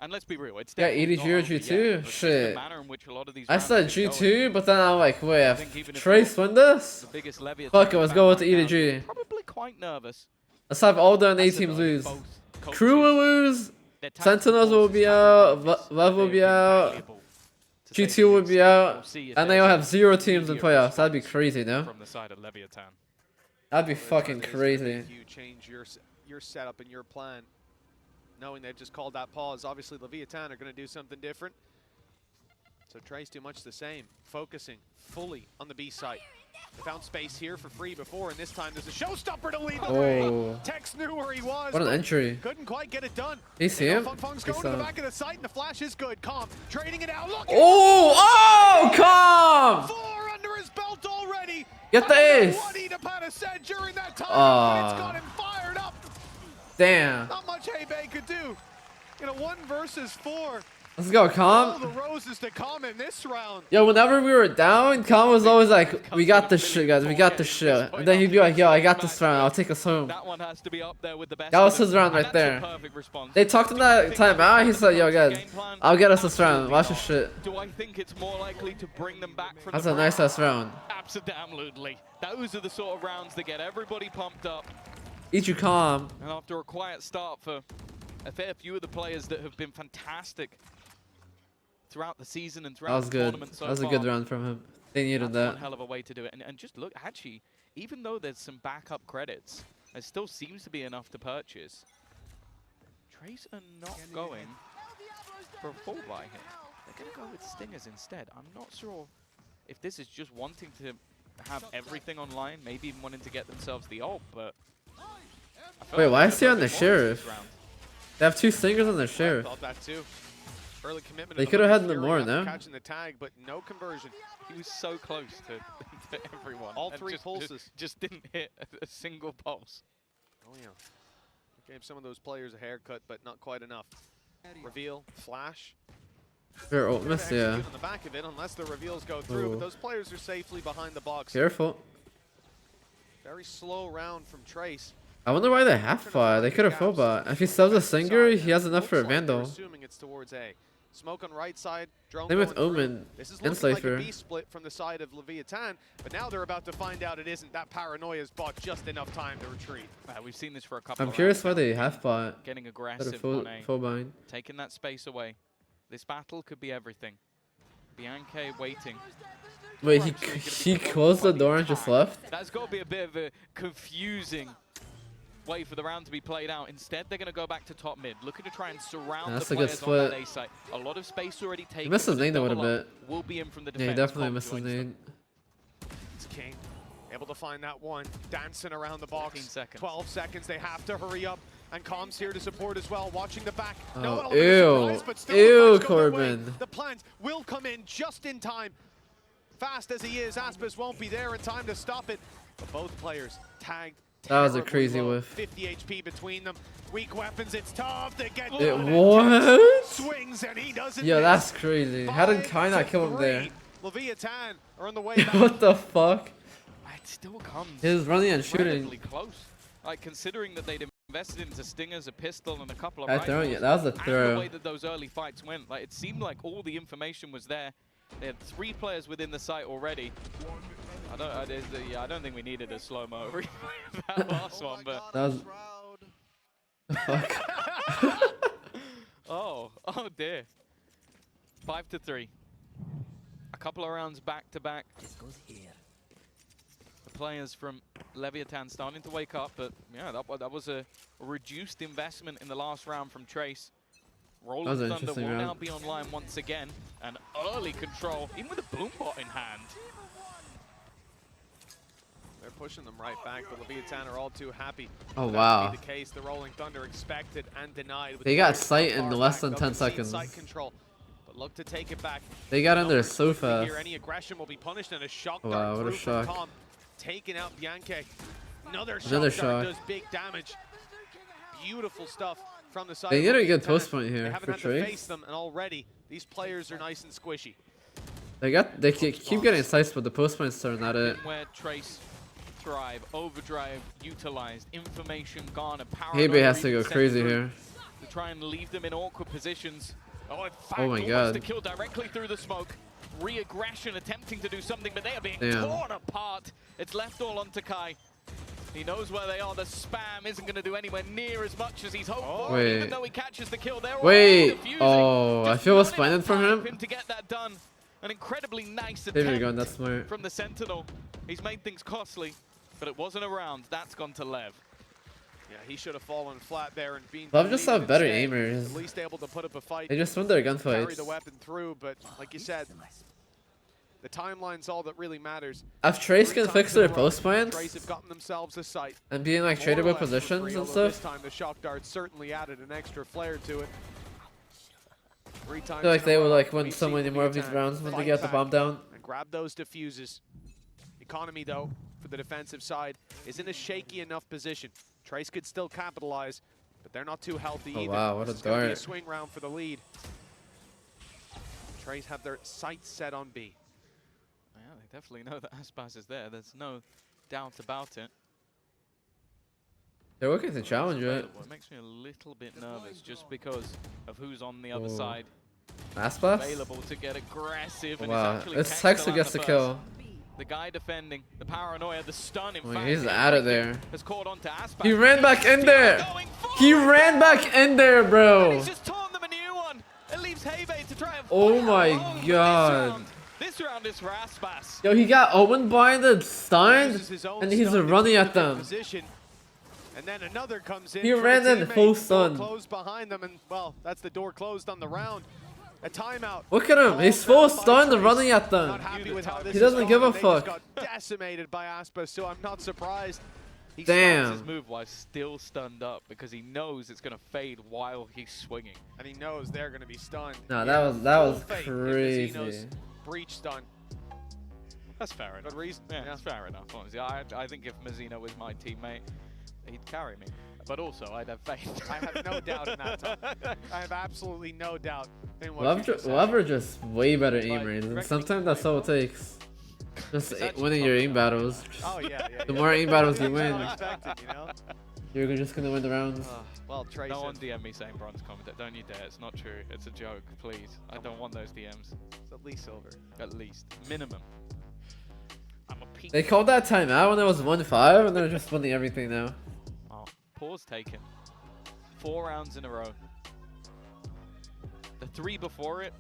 And let's be real, it's Yeah, definitely EDG not or over G2? yet, but just the Shit. manner in which a lot of these I rounds said have been G2, going. but then I'm like, wait, I think even if if Trace you're win this? the biggest Leviathan Fuck it, let's go with fan the right now, EDG. probably quite nervous. Let's have all the A That's teams annoying. lose. Both coaches, Crew will lose. their tactical Sentinels will forces be haven't out. been this, Lev will they've be been out. valuable, to say G2 the will least. be out. We'll see if And there's they'll a have 0 teams in immediate playoffs. That'd be response crazy, no? from the side of Leviathan. That'd be Well, fucking they're trying to crazy. make You change your setup and your plan, knowing they've just called that pause. Obviously, Leviathan are going to do something different. So Trace do much the same, focusing fully on the B site. They found space here for free before, and this time there's a showstopper to lead the way. Oh. Tex knew where he was. What an but entry. couldn't quite get it done. You see him? Fung's Good going to the stuff. back of the site, and the flash is good. Calm, trading it out. Look! Oh, calm! 4 under his belt already. Get the I don't know ace. what he'd have had to said during that time, but it's got him fired up. Damn. Not much Hay-Bay could do. In a 1 versus 4. Let's go, All calm. the roses to come in this round. Yo, whenever we were down, Calm was always like, we got this shit, guys, we got this shit. And then he'd be like, yo, I got this round, I'll take us home. That one has to be up there with the best. That was of his them, round and right that's a there. perfect response. They talked in that time out, he said, yo, guys, I'll get us this round, watch this shit. Do I think it's more likely to bring them back from That's the a nice ass round. Absolutely. Those are the sort of rounds that get everybody pumped up. Eat you calm. And after a quiet start for a fair few of the players that have been fantastic throughout the season and That throughout was the good. tournament so That was a far, good round from him. They needed that's that. one hell of a way to do it. And just look, actually, even though there's some backup credits, there still seems to be enough to purchase. Trace are not going for a full buy here. They're going to go with Stingers instead. I'm not sure if this is just wanting to have everything online, maybe even wanting to get themselves the ult, but... I feel Wait, like why they're is he on gonna the go for this Sheriff? round. They have 2 Stingers on their I Sheriff. thought that too. Early commitment. They of the could have had Fury them more, after no? Catching the tag, but no conversion. He was so close to everyone. All and 3 just, pulses. Just didn't hit a single pulse. Oh yeah. Gave some of those players a haircut, but not quite enough. Reveal, flash. Their ult Gonna miss, execute yeah. on the back of it, unless the reveals go through. Ooh. But those players are safely behind the box. Careful. Very slow round from Trace. I wonder why they half bot. They could have full bot. If he sells a Singer, he has enough for a Looks like they're Vandal. Assuming it's towards A. Smoke on right side. Drone Same with going through. Omen This is and looking like a Slifer. B split from the side of Leviathan, but now they're about to find out it isn't. That paranoia's bought just enough time to retreat. We've seen this for a couple I'm of curious rounds why now. they half bot. Getting Instead aggressive of full, on A. full bind. Taking that space away. This battle could be everything. Bianca waiting. Wait, he closed the door and just left? That's got to be a bit of a confusing way for the round to be played out. Instead, they're going to go back to top mid, looking to try and surround That's the a good players on that split. A site. A lot of space already taken. He missed his but the name though a double bit. up will be in from the Yeah, defense. he definitely Cobb missed his joins them. name. It's King, able to find that one, dancing around the box. 15 seconds. 12 seconds, they have to hurry up. And Com's here to support as well, watching the back. Oh, No element of ew. surprise, but still Ew, the fight's going their way. Corbin. The plans will come in just in time. Fast as he is, Aspis won't be there in time to stop it. But both players tagged. That was a terribly crazy low. whiff. 50 HP between them. Weak weapons, it's tough to get It done. And what? swings and he doesn't Yo, miss. that's crazy. How did Kai not kill him 5-3. there? Leviathan are on the way back. What the fuck? It still comes He was running and shooting. relatively close. Like, considering that they'd invested into Stingers, a pistol, and a couple of I throw rifles, it. That was a and the throw. way that those early fights went, like, it seemed like all the information was there. They had 3 players within the site already. I don't think we needed a slow-mo replay of that last one, but... That was. Fuck. Oh dear. 5-3. A couple of rounds back-to-back. The players from Leviathan starting to wake up, but yeah, that was a reduced investment in the last round from Trace. Rolling was an Thunder will interesting now round. be online once again. An early control, even with a boom bot in hand. They're pushing them right back, but Leviathan are all too happy. Oh, for that to wow. be the case. The Rolling Thunder expected and denied. with They the got players sight so in far less back. than They'll 10 concede seconds. Sight control, but look to take it back. They got in there Numbers so quickly fast. here. Any aggression will be punished, and a shock Wow, dart what a through from shock. Tom, taking out Bianca. Another Another shock dart shock. does big damage. Beautiful stuff from the side. They of need a good Leviathan. post point They here haven't for had to Trace. face them, and already these players are nice and squishy. They keep getting sliced, but the post points are not it. Where Trace overdrive utilized, information gone, power. Hebe has to go crazy here. To try and leave them in awkward positions. Oh, in fact, Oh my God. to kill directly through the smoke. Re-aggression attempting to do something, but they are being Damn. torn apart. It's left all on Takai. He knows where they are. The spam isn't going to do anywhere near as much as he's hoped for. Wait. Even though he catches the kill, they're all Wait. defusing. Oh, I Just feel what's not enough planted from time for him. to get that done. An incredibly nice There we attempt go. That's smart. from the Sentinel. He's made things costly, but it wasn't a round. That's gone to Lev. Yeah, he should have fallen flat there and been. Love just have better instead, aimers. At least able to put up a fight. They just won their Carry gunfights. the weapon through, but like you said, the timeline's all that really matters. If Trace can fix their post Trace plans have gotten themselves a sight. and be in like More or tradable less for positions free, and although This stuff, time the shock dart certainly added an extra flair to it. 3 times I feel like in a they would row, like win we've so seen many the more of these attack rounds when they fight get the back bomb down. and grab those diffuses. Economy though, for the defensive side, is in a shaky enough position. Trace could still capitalize, but they're not too healthy Oh, either. wow, what a This is gonna be a dart. swing round for the lead. Trace have their sights set on B. Yeah, they definitely know that Aspas is there. There's no doubt about it. They're looking to challenge it. Available. It makes me a little bit nervous just because of who's on the other Oh. side. Aspas? Available to get aggressive and Wow, is actually it's Tex Tex to who land gets the the first. kill. The guy defending, the paranoia, the stun, in Oh, fact. he's out of there. Has caught on to Aspas. He ran back in there. Going He forward. ran back in there, And bro. he's just torn them a new one. It leaves Hebe to try and Oh fight my alone for God. This round is for Aspas. Yo, he got Owen blinded, stunned, Uses his own and he's stun to running keep at the them. Position. And then another comes in. He from a ran in teammate. full Door stun. Closed behind them, and well, that's the door closed on the round. A timeout. Look at him, he's full stunned and running at them. Not happy with how this He is doesn't going, give a and they just fuck. got decimated by Aspas, so I'm not surprised. He Damn. starts his move while still stunned up because he knows it's going to fade while he's swinging. And he knows they're going to be stunned. Nah, He that had was full faith in crazy. Mazzino's breach stun. That's fair enough. Good reason. Yeah, that's fair enough, honestly. I think if Mazzino was my teammate, he'd carry me. But also, I'd have faith. I have no doubt in that, Tom. I have absolutely no doubt in what Love, you just said. Love are just way better Like, aimers, and correct sometimes me. that's all it takes. Just It's actually winning your tough aim now. battles. Oh, yeah. The more aim battles you That's win, unexpected, you know? you're just gonna win the rounds. Well, Trace. No one DM me saying bronze comment. Don't you dare. It's not true. It's a joke, please. I don't want those DMs. It's at least silver. At least. Minimum. I'm a peak. They called that timeout when it was 1-5, and they're just winning everything now. Oh, pause taken. 4 rounds in a row. The 3 before it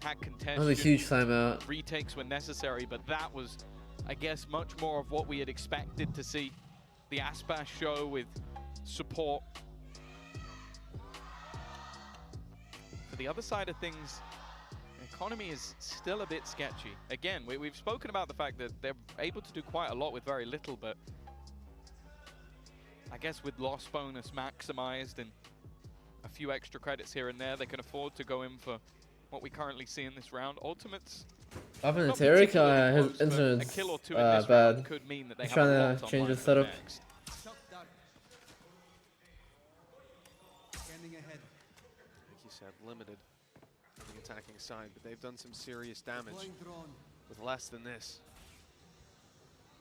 had That was a contention. huge timeout. Retakes were necessary, but that was, I guess, much more of what we had expected to see. The Aspas show with support. For the other side of things, the economy is still a bit sketchy. Again, we've spoken about the fact that they're able to do quite a lot with very little, but I guess with loss bonus maximized and a few extra credits here and there, they can afford to go in for what we currently see in this round. Ultimates, Up in the not Tarik, particularly his close, but internet's a kill or two in this round bad. could mean that they He's have a trying lot to on change line his for setup. next. Like you said, limited on the attacking side, but they've done some serious damage with less than this.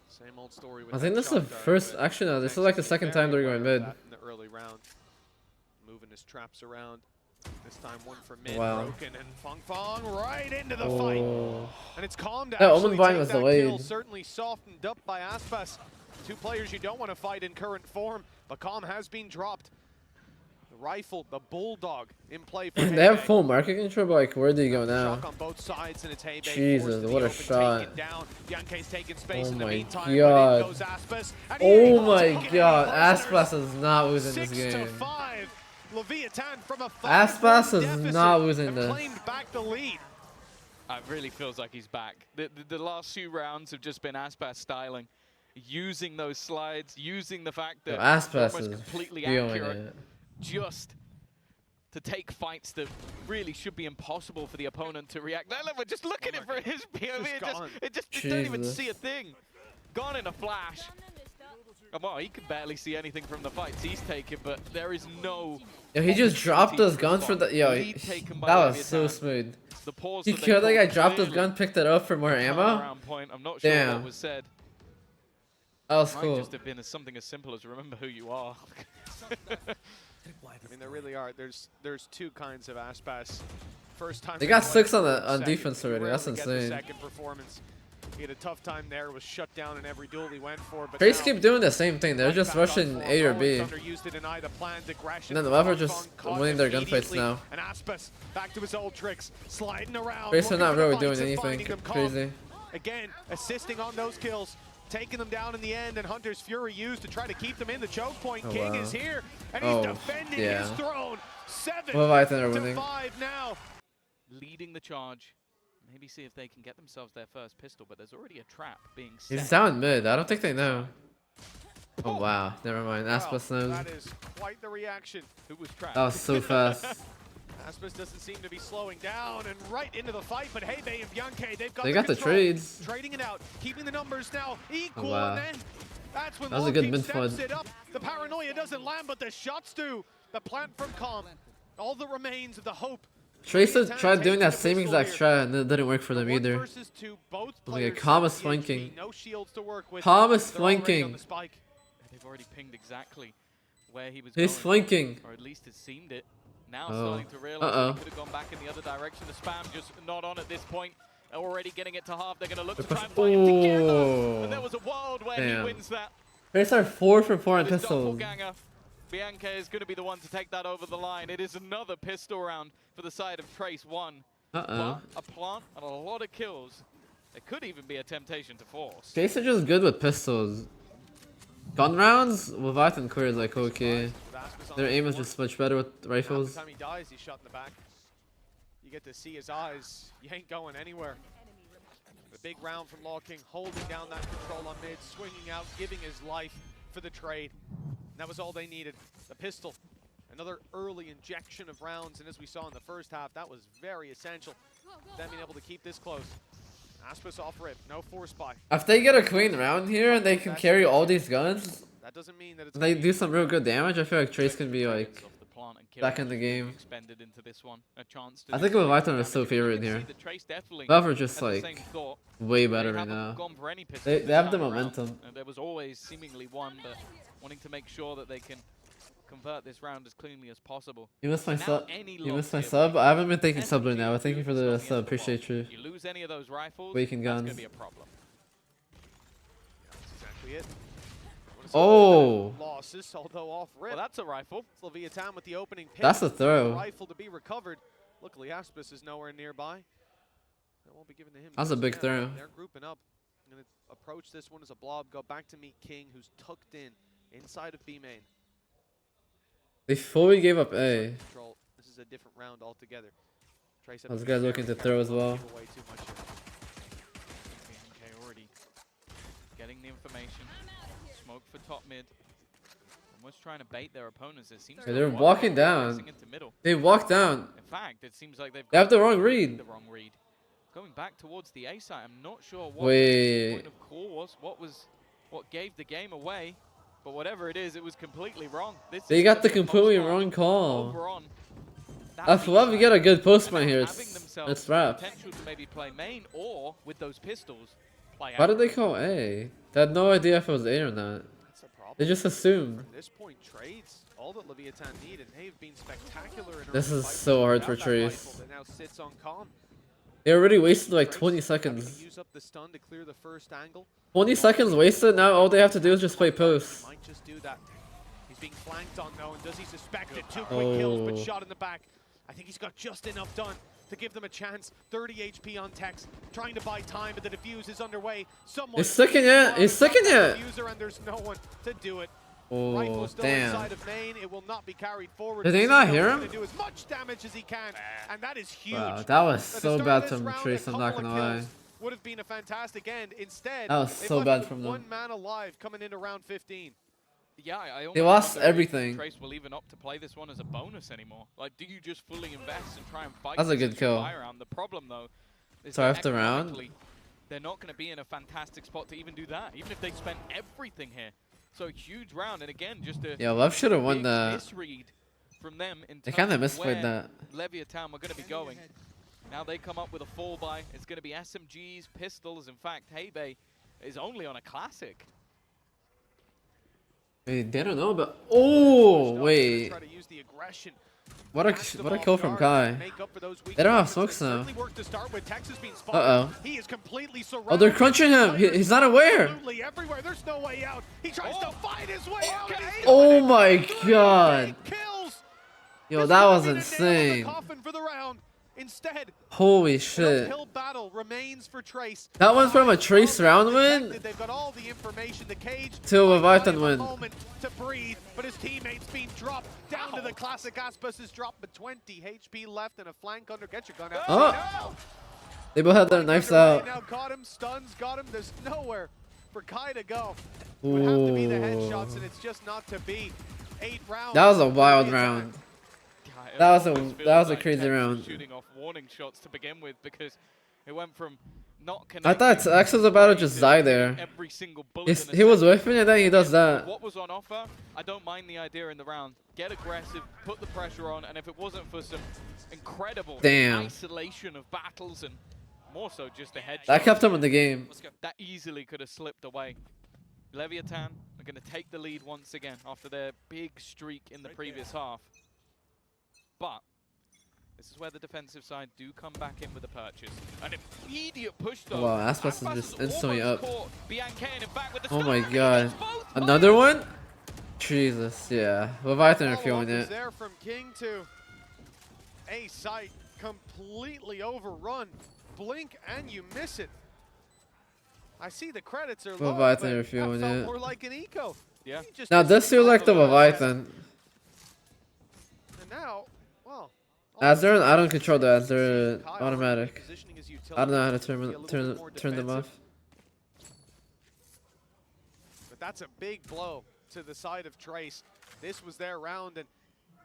Same old story with I think that this is the shot dart, first, but actually no, this is Tex like the is second very time they're going aware of mid. that in the early round. Moving his traps around. This time one for mid, Wow. broken, and Fong right into the fight. Oh. And it's calm to That actually Omen Vine take was that delayed. kill, certainly softened up by Aspas. 2 players you don't want to fight in current form, but calm has been dropped. The rifle, the bulldog in play for They have Hebe. full market control, but like where do you go now? Shock on both sides, and it's Hebe Jesus, forced to the what a open, shot. taken down. Yankee's taking space Oh in the my meantime, but in God. goes Aspas. And he Oh ain't my taking any god, prisoners. Aspas is not losing this 6 game. to 5. Leviathan from a Aspas 5-1 is deficit not losing and this. claimed back the lead. It really feels like he's back. The last 2 rounds have just been Aspas styling, using those slides, using the fact that Yo, Aspas almost is completely feeling accurate, it. just to take fights that really should be impossible for the opponent to react. Look, we're just looking at it from his POV. You don't even Jesus. see a thing. Gone in a flash. And well, he can barely see anything from the fights he's taken, but there is no. Yo, he just dropped those guns for the. Yo, Lead taken by that was so Leviathan. smooth. The pause He that they killed that called guy, dropped his clearly gun, picked it up for more ammo. turnaround point. I'm not sure Damn. what was said. That was Might cool. just have been something as simple as remember who you are. I mean, there really are. There's two kinds of Aspas. First time They got played 6 on the second. defense already. That's Rarely get the insane. second performance. He had a tough time there. Was shut down in every duel he went for. But Trace now, keep doing the same thing. They're just rushing A or B. Used to deny the plans, aggression, And then the LEV are Fun just caught winning their gunfights immediately, now. And Aspas back to his old tricks, sliding around. Trace are looking not for the really fights doing and finding anything them calm. crazy. Again, assisting on those kills, taking them down in the end, and Hunter's Fury used to try to keep them in the choke point. Oh, King wow. is here, and he's Oh, defending yeah. his throne. 7 Leviathan are to winning. 5 now. Leading the charge. Maybe see if they can get themselves their first pistol, but there's already a trap being set. He's down mid. I don't think they know. Oh wow, never mind. Aspas knows. That is quite the reaction. Who was trapped? That was so fast. Aspas doesn't seem to be slowing down and right into the fight, but Hebe and Bianca, they've got They got the control. trades. Trading it out, keeping the numbers now equal, Oh, wow. and then that's when That was a good Longkeep mid steps flood. it up. The paranoia doesn't land, but the shots do. The plant from Calm. All that remains of the hope. Trace Leviathan tried doing that taking same the pistol exact here. strat and it didn't work for them One either. versus two, both Look at players Calm is 70 HP, flanking. No shields to work with. Calm is They're already on flanking. the spike. They've already pinged exactly where he was He's going. flanking. Or at least it seemed it. Now Oh. starting to realize Uh-oh. they could have gone back in the other direction. The spam just not on at this point. Already getting it to half. They're going to look to try and fight him together. Ooh. And there was a world where Damn. he wins that. Trace are 4 for 4 on This pistols. doppelganger. Bianca is going to be the one to take that over the line. It is another pistol round for the side of Trace 1. Uh-oh. But a plant and a lot of kills. It could even be a temptation to force. Trace are just good with pistols. Gun rounds, Leviathan clear is like okay. With Aspas on Their the aim is board. just much better with Every rifles. time he dies, he's shot in the back. You get to see his eyes. You ain't going anywhere. The big round from Law King, holding down that control on mid, swinging out, giving his life for the trade. And that was all they needed. The pistol. Another early injection of rounds, and as we saw in the first half, that was very essential. Them being able to keep this close. Aspas off rip, no force buy. If they get a clean round here and they can carry all these guns, That doesn't mean that it's they gonna do be some real good damage, I feel like Trace can be like Of the plant and kill back in the game. expended into this one. A chance to I think do Leviathan some is so damage. You favorite can here. see that Trace definitely Lev are just had the same like thought. way They better right haven't now. gone for any pistol They this have the time around. momentum. And there was always seemingly one, but wanting to make sure that they can convert this round as cleanly as possible. You missed my Now sub. any You missed my loss here sub. will I haven't been thinking SMG sub right now. will Thank you do for the something sub. against the Appreciate you. You lose any of those rifles, Waking that's guns. going to be a problem. That's exactly it. Oh. Losses, although off rip. Well, that's a rifle. It's Leviathan with the opening pick. That's a throw. Rifle to be recovered. Luckily, Aspas is nowhere nearby. That won't be given to him. That's a just big yet. throw. They're grouping up. Going to approach this one as a blob. Go back to meet King, who's tucked in inside of B main. They fully gave up A. Control. This is a different round altogether. Trace Those guys looking to throw as well. Give away too much here. Okay, already getting the information. Smoke for top mid. Almost trying to bait their opponents. It seems Yeah, like they're one walking guy down. racing into middle. They walked down. In fact, it seems like they've They have got the wrong read. the wrong read. Going back towards the A site, I'm not sure what the Wait. point of call was. What gave the game away? But whatever it is, it was completely wrong. This They is got such the a completely close one. wrong call. Over on that If B Love side. get a good postman And here, now having themselves it's wrapped. potential to maybe play main or with those pistols play Why out. did they call A? They had no idea if it was A or not. That's a problem. They just assumed. From this point, trades all that Leviathan need, and they've been spectacular in This early is fights so hard without for that Trace. rifle that now sits on Calm. They already wasted like Trace 20 having to seconds. Use up the stun to clear the first angle. 20 seconds wasted, now all they have to do is just play post. He might just do that. He's being flanked on though, and does he suspect it? Two quick kills, but Oh. shot in the back. I think he's got just enough done to give them a chance. 30 HP on Tex, trying to buy time, but the defuse is underway. Someone He's sticking it, he's sticking it! Defuser, and there's no one to do it. Oh, Rifle still damn. inside of main. It will not be carried forward. Did they not Casino's hear gonna him? do as much damage as he can, and that is huge. Wow, that was At the so start bad of this from round, Trace, a I'm not couple gonna of lie. kills would have been a fantastic end. Instead, That was they've so left bad with from them. one man alive coming into round 15. Yeah, I They almost lost wonder if everything. Trace will even opt to play this one as a bonus anymore. Like, do you just fully invest and try and fight? That's a good this kill. buy round? The problem though is So that after round? economically, they're not going to be in a fantastic spot to even do that, even if they spend everything here. So a huge round, and again, just a Yeah, Love should have won big that. misread from them in They terms kinda of misplayed where that. Leviathan were going to be going. Now they come up with a fall buy. It's going to be SMGs, pistols. In fact, Hebe is only on a classic. Wait, they don't know about. Oh wait, Try to use the aggression. what a kill from Kai. They don't have smokes now. Uh oh. He is completely Oh, they're crunching him. He's not aware. Absolutely everywhere. There's no way out. He tries to fight his way out. Oh my god. Kills. Yo, that was insane. For the round. Instead, Holy an shit. uphill battle remains for Trace. That went from a Trace round win They've got all the information. The cage to a Leviathan win. moment to breathe, but his teammates being dropped down to the classic Aspas is dropped, but 20 HP left and a flank under. Get your gun out. Oh. They both had their knives out. Now got him, stuns got him. There's nowhere for Kai to go. It would have to be the headshots, and it's just not to be. 8 rounds. That was a wild round. That was a crazy round. Shooting off warning shots to begin with because it went from not I thought X was about to just die there. Every single bullet He was whiffing and then he does that. What was on offer? I don't mind the idea in the round. Get aggressive, put the pressure on, and if it wasn't for some incredible isolation of battles and more so just a headshot, That kept him in the game. that easily could have slipped away. Leviathan are going to take the lead once again after their big streak in the previous half. But this is where the defensive side do come back in with a purchase. An immediate push though. Wow, Aspas is just instantly up. With Oh my god. Another one? Jesus, yeah. Leviathan are feeling it. There from King to a site completely overrun. Blink and you miss it. I see the credits are low, Leviathan but are feeling that felt it. more like an eco. Yeah. Now this feels like the Leviathan. And now, well, Azure, I don't control the Azure automatic. I don't know how to turn them off. But that's a big blow to the side of Trace. This was their round, and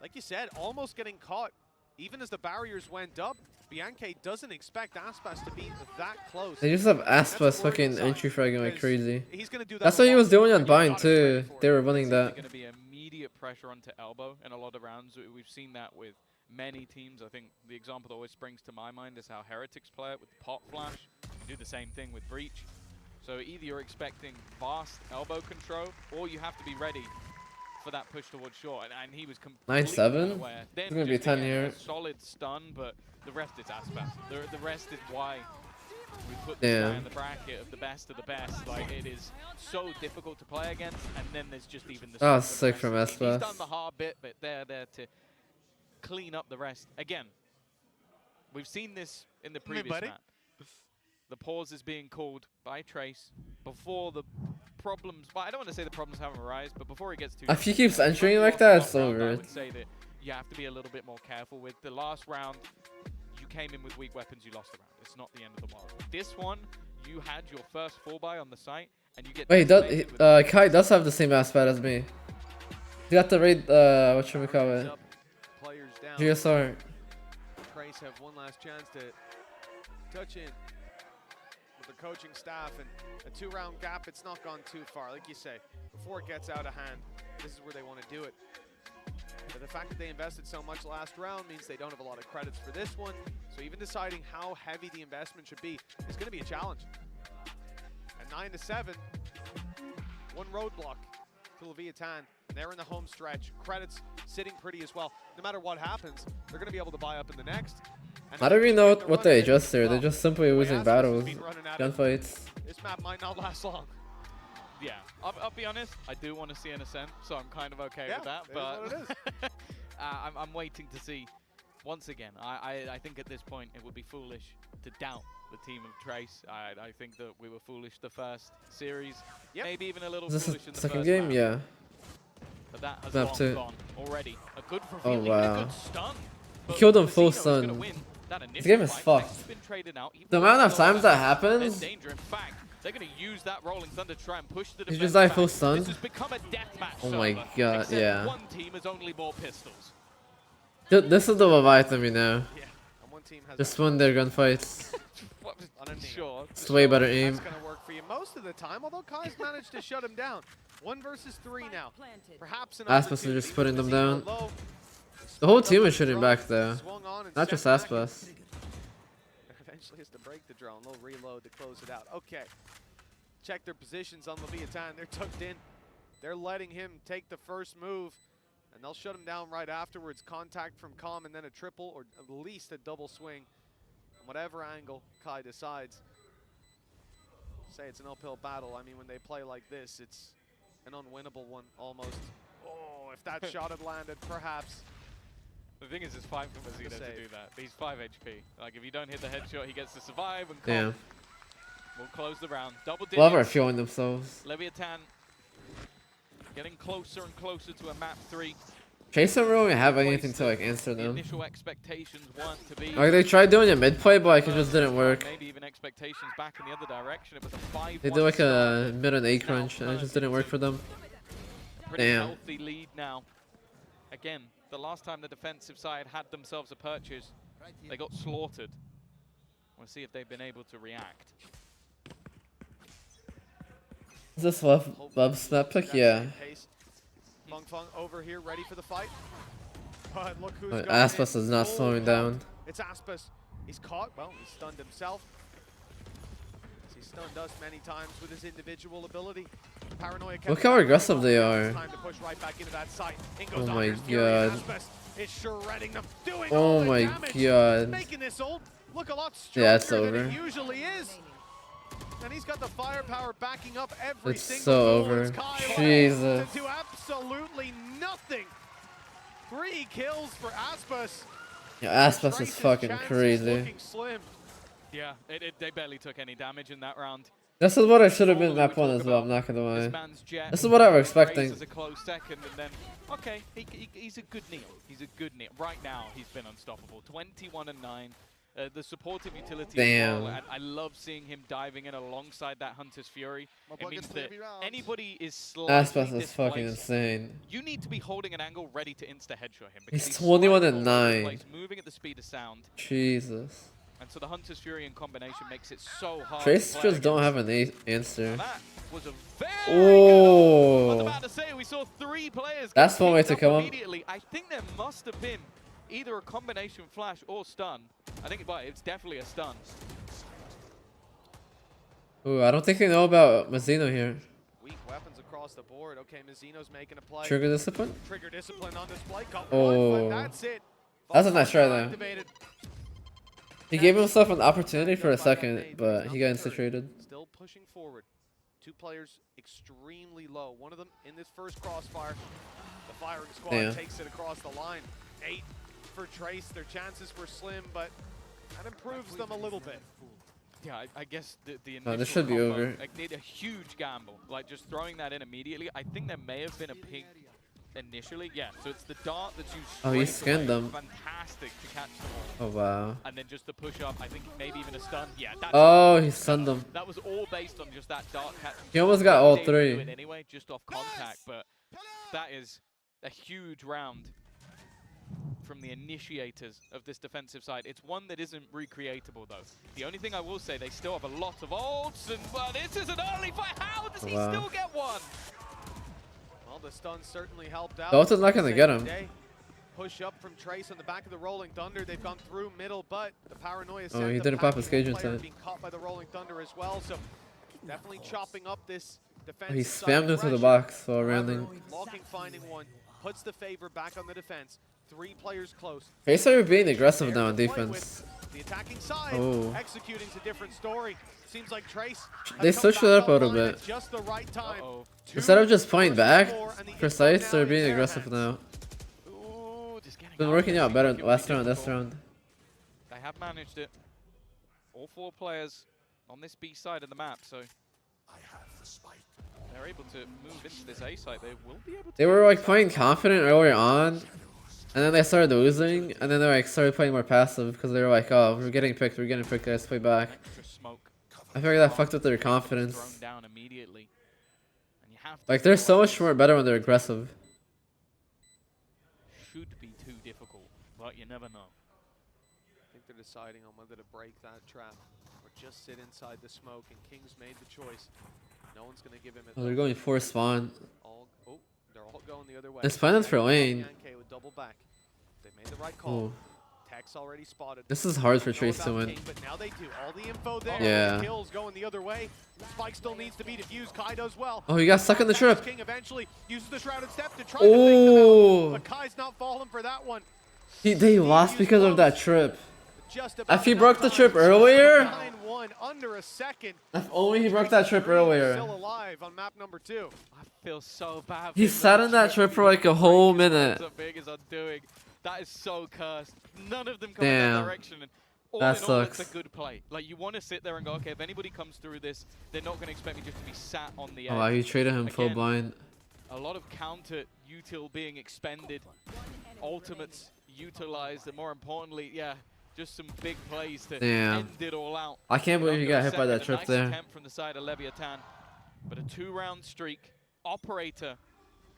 like you said, almost getting caught. Even as the barriers went up, Bianca doesn't expect Aspas to be that close. They just have Aspas fucking entry fragging like crazy. He's gonna do that. That's what he was doing on Bind too. They were running that. Going to be immediate pressure onto elbow in a lot of rounds. We've seen that with many teams. I think the example that always springs to my mind is how Heretics play it with pot flash. You do the same thing with Breach. So either you're expecting fast elbow control, or you have to be ready for that push towards short. And he was completely 9-7? unaware. It's gonna be 10 here. Solid stun, but the rest is Aspas. The rest is why we put this guy in the bracket of the best. Like, it is so difficult to play against, and then there's just even the. Oh, sick from Aspas. He's done the hard bit, but they're there to clean up the rest. Again, we've seen this in the previous map. The pause is being called by Trace before the problems. Well, I don't want to say the problems haven't arisen, but before he gets too. If he keeps entering like that, it's over. I would say that you have to be a little bit more careful with the last round. You came in with weak weapons, you lost the round. It's not the end of the world. This one, you had your first 4-buy on the site, and you get. Wait, Kai does have the same aspect as me. He got the raid. Whatchamacallit? Players down. GSR. Trace have one last chance to touch in with the coaching staff, and a 2-round gap. It's not gone too far, like you say. Before it gets out of hand, this is where they want to do it. But the fact that they invested so much last round means they don't have a lot of credits for this one. So even deciding how heavy the investment should be is going to be a challenge. At 9-7, one roadblock to Leviathan. They're in the home stretch. Credits sitting pretty as well. No matter what happens, they're going to be able to buy up in the next. And I don't even know what they adjust here. They're just simply losing battles, gunfights. This map might not last long. Yeah, I'll be honest. I do want to see an ascent, so I'm kind of okay with that. But what it is. I'm waiting to see. Once again, I think at this point it would be foolish to doubt the team of Trace. I think that we were foolish the first series, maybe even a little foolish in the second first game, round. yeah. But that has Map long two. gone already. A good Oh, reveal, even wow. a good stun. He killed him full Casino's gonna stun. win that This initial game is fight. fucked. Next has been traded out. Even The though amount of it's times that there's happens, danger. In fact, they're going to use that rolling thunder to try and push the he defense just died back. full stun. This has become a deathmatch. Oh my god, except yeah. one team has only more pistols. This is the Leviathan we know. Yeah, and one team has Just win their gunfights. Sure. It's way better aim. That's going to work for you most of the time, although Kai's managed to shut him down. 1 versus 3 now. Perhaps an Aspas are just putting them down. The whole team is shooting back though. Not just Aspas. Eventually has to break the drone. They'll reload to close it out. Okay. Check their positions on Leviathan. They're tucked in. They're letting him take the first move, and they'll shut him down right afterwards. Contact from Calm, and then a triple, or at least a double swing. From whatever angle Kai decides. Say it's an uphill battle. I mean, when they play like this, it's an unwinnable one, almost. Oh, if that shot had landed, perhaps. The thing is, it's fine for Mazino to do that. He's 5 HP. Like, if you don't hit the headshot, he gets to survive, and Damn. We'll close the round. Double digits. Love are feeling themselves. Leviathan getting closer and closer to a map 3. Chase don't really have anything to like answer The them. initial expectations weren't to be. Like they tried doing a mid play, but like it just didn't work. Maybe even expectations back in the other direction. It was a 5-1 They did like a start. mid and A crunch, and it just didn't work for them. Pretty Damn. healthy lead now. Again, the last time the defensive side had themselves a purchase, they got slaughtered. We'll see if they've been able to react. Is this Love snap pick? Yeah. Fung Fung over here, ready for the fight. But look who's But going in. Aspas is not Full slowing down. It's Aspas. He's caught. Well, he's stunned himself. He's stunned us many times with his individual ability. Paranoia. Look how aggressive they are. Time to push right back into that site. In Oh goes my Anders Fury. god. Aspas is shredding them, doing Oh all the my damage, god. making this ult look a lot Yeah, stronger it's than over. it usually is. And he's got the firepower backing up every It's single so goal over. as Kai Jesus. to absolutely nothing. 3 kills for Aspas. Yeah, Aspas is Trace's fucking chances crazy. looking slim. Yeah, they barely took any damage in that round. This is what I should have been All map we 1 talk as well, I'm about, not gonna This lie. man's jet. This is what I was Raze expecting. as a close second, and then okay, he's a good Neil. He's a good Neil. Right now, he's been unstoppable. 21-9. The supportive utility Damn. as well, and I love seeing him diving in alongside that Hunter's Fury. It means that anybody is slightly Aspas is fucking displaced. insane. You need to be holding an angle ready to insta-headshot him. He's Because 21 sliding and all over the 9. place, moving at the speed of sound. Jesus. And so the Hunter's Fury in combination makes it so hard. Trace to play just don't against. have an answer. Now that was a very Oh. good. I was about to say, we saw 3 players. That's get one way picked to up kill him. immediately. I think there must have been either a combination flash or stun. I think it's definitely a stun. Ooh, I don't think they know about Mazino here. Weak weapons across the board. Okay, Mizzino's making a play. Trigger discipline? Trigger discipline on display. Got Oh. one, but that's it. That's a nice try though. Activated. He gave himself an opportunity for a second, but he got insta-traded. Still pushing forward. 2 players extremely low. One of them in this first crossfire. The firing squad Damn. takes it across the line. 8 for Trace. Their chances were slim, but that improves them a little bit. Yeah, I guess the initial No, this should be combo, over. like, need a huge gamble. Like, just throwing that in immediately. I think there may have been a ping initially. Yeah, so it's the dart that's used Oh, he straight scanned away. them. Fantastic to catch them all. Oh wow. And then just the push up, I think maybe even a stun. Yeah, that's Oh, he stunned them. that was all based on just that dart catch. He almost got all They were 3. doing Anyway, just off contact, but that is a huge round from the initiators of this defensive side. It's one that isn't recreatable though. The only thing I will say, they still have a lot of ults, and well, this is an early fight. How does he Wow. still get one? Well, the stun certainly helped out. The ult is not gonna get him. Day. Push up from Trace on the back of the Rolling Thunder. They've gone through middle, but the Paranoia Oh, sent he them didn't pop packing. his cage One player inside. being caught by the Rolling Thunder as well, so definitely chopping up this defense. He spammed into the box while rounding. Locking, finding one, puts the favor back on the defense. 3 players close. Trace are being aggressive There now to in play defense. with. The attacking side Oh. executing's a different story. Seems like Trace has They come switched back it up a little online bit. at just the right time. Uh-oh. Instead of just playing back More, and the for info sites, now they're in being their aggressive hands. now. Ooh, just getting Been out working there, out better making it last really round, this difficult. round. They have managed it. All 4 players on this B side of the map, so they're able to move into this A site. They will be able to. They were like playing confident earlier on, and then they started losing, and then they like started playing more passive because they were like, oh, we're getting picked, let's play back. Extra smoke. I feel like that fucked with their Thrown confidence. down immediately. And you have to Like they're feel so like much more better when they're aggressive. should be too difficult, but you never know. I think they're deciding on whether to break that trap or just sit inside the smoke, and King's made the choice. No one's going to give him it. Oh, they're going for spawn. They're all going the other way. It's planned for lane. Yankee with double back. They made the right call. Oh, Tech's already spotted. This is hard for Don't know Trace to about win. King, but now they do. All the info there. Yeah. Kills going the other way. Spike still needs to be defused. Kai does well. Oh, he got stuck in the trip. King eventually uses the shrouded step to try to take them Oh, out, but Kai's not falling for that one. they lost because of that trip. Just about If he enough broke the time. trip earlier, 9-1 under a second. if only he broke that trip earlier. Still alive on map number 2. I feel so bad. He sat in that trip for like a whole minute. As big as I'm doing. That is so cursed. None of them come in Damn. that direction. And all That in all, it's sucks. a good play. Like, you want to sit there and go, okay, if anybody comes through this, they're not going to expect me just to be sat on the edge. Oh wow, he traded him full Again, blind. A lot of counter util being expended, ultimates utilized, and more importantly, yeah, just some big plays to Damn. end it all out. I can't believe he got hit by that trip nice there. attempt from the side of Leviathan, but a 2-round streak. Operator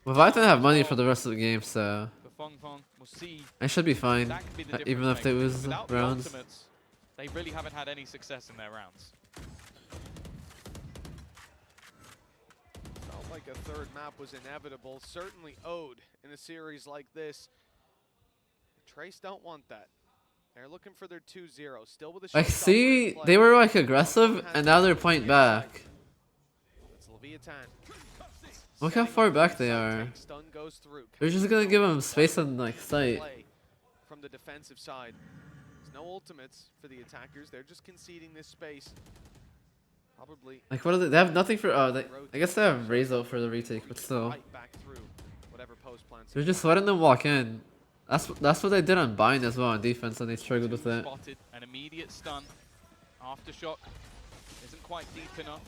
Well, I didn't have money for the rest of the game, so for Fong Fong. We'll see. I should be fine, That could be the even difference if they maker. lose Without the rounds. ultimates, they really haven't had any success in their rounds. Felt like a third map was inevitable, certainly owed in a series like this. Trace don't want that. They're looking for their 2-0, still with a Like, showstopper see, in play. they were like aggressive, and now they're playing back. It's Leviathan. Look how far back they are. Stun goes through. They're just gonna give him space on like sight. Play from the defensive side. There's no ultimates for the attackers. They're just conceding this space. Probably Like, what are they? They have nothing for. Oh, I guess they have Razo for the retake, but still, right back through whatever post plans. they're just letting them walk in. That's what they did on Bind as well on defense, and they struggled with it. Spotted an immediate stun. Aftershock isn't quite deep enough.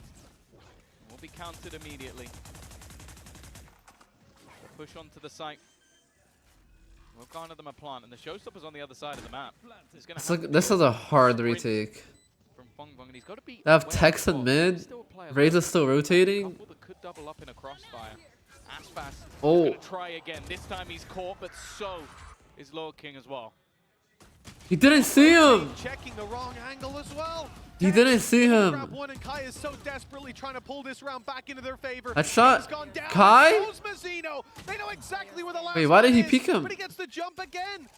Will be countered immediately. Push onto the site. We'll garner them a plant, and the showstopper's on the other side of the map. It's gonna It's like, this is a hard retake. from Fong Fong, and he's got to be. They have aware Tex of in the ball. mid. Still a player Razo's left. still rotating. Couple that could double up in a crossfire. Aspas Oh. gonna try again. This time he's caught, but so is Lord King as well. He didn't see him. Checking the wrong angle as well. He didn't see him. Grab one, and Kai is so desperately trying to pull this round back into their favor. That shot. He's gone down. Kai? Goes Mazzino. They know exactly where the last Wait, why did one he is, peek him? But he gets the jump again.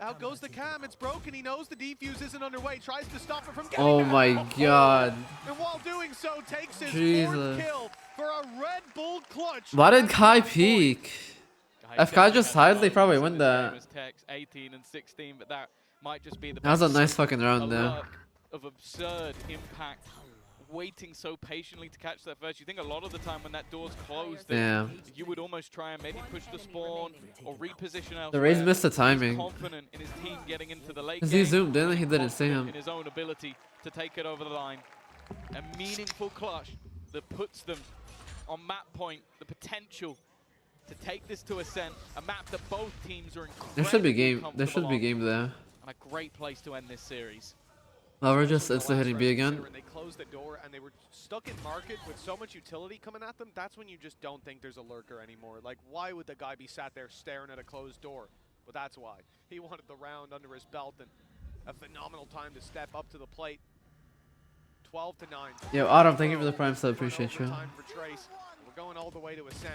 Out goes the cam. It's broken. He knows the defuse isn't underway. Tries to stop it from getting Oh out. my god. And while doing so, takes his Jesus. fourth kill for a Red Bull clutch. Why did Kai peek? If Kai just hides, they probably win that. It was Tex 18 and 16, but that might just be the That was a best nice fucking round there. alert of absurd impact. Waiting so patiently to catch that first. You think a lot of the time when that door's closed, Yeah. you would almost try and maybe push the spawn or reposition elsewhere. The Rays missed the He's timing. confident in his team getting into the late Cause game. he zoomed in and he didn't see Confident him. in his own ability to take it over the line. A meaningful clutch that puts them on map point. The potential to take this to Ascent, a map that both teams are incredibly There should be game. There should comfortable be on, game there. and a great place to end this series. Oh, we're just insta hitting B again. They closed the door and they were stuck in market with so much utility coming at them. That's when you just don't think there's a lurker anymore. Like, why would the guy be sat there staring at a closed door? Well, that's why. He wanted the round under his belt, and a phenomenal time to step up to the plate. 12-9. Yo, Autumn, thank you for the prime sub. Appreciate you. Time for Trace. We're going all the way to Ascent.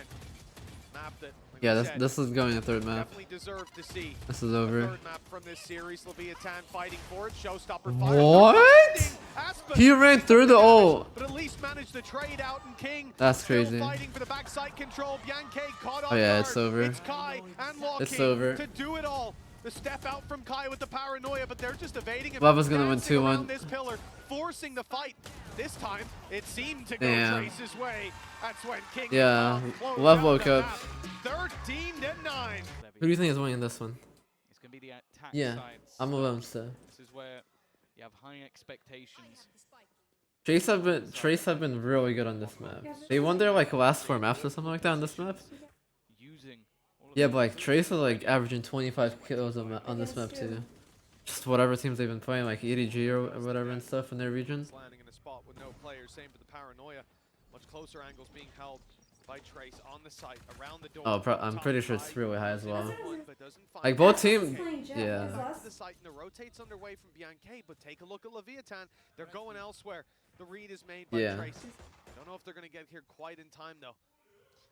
Map that, like Yeah, we this said, this is going to third map. definitely deserved to see. This is The over. third map from this series, Leviathan fighting for it. Showstopper fire. What? Aspas He ran through the ult. but at least managed to trade out, and King That's still crazy. fighting for the backside control. Bianche caught off Oh yeah, guard. it's over. It's Kai and Locking It's over. to do it all. The step out from Kai with the paranoia, but they're just evading him. Lava's gonna win dancing 2-1. around this pillar, forcing the fight. This time, it seemed to go Damn. Trace's way. That's when King Yeah, closed Love out woke the up. map. 13-9. Who do you think is winning this one? It's going to be the attack Yeah, sides. I'm with him still. This is where you have high expectations. Trace have been really good on this map. They won their like last 4 maps or something like that on this map. Using all of Yeah, the but like Trace is like averaging 25 kills on this map too. Just whatever teams they've been playing, like EDG or whatever and stuff in their regions. Landing in a spot with no players. Same for the paranoia. Much closer angles being held by Trace on the site around the door. Oh, I'm pretty sure it's really high as well. But doesn't find Like both Bianche. teams, yeah. Back to the site, and the rotates underway from Bianche, but take a look at Leviathan. They're going elsewhere. The read is made by Yeah. Trace. Don't know if they're going to get here quite in time though.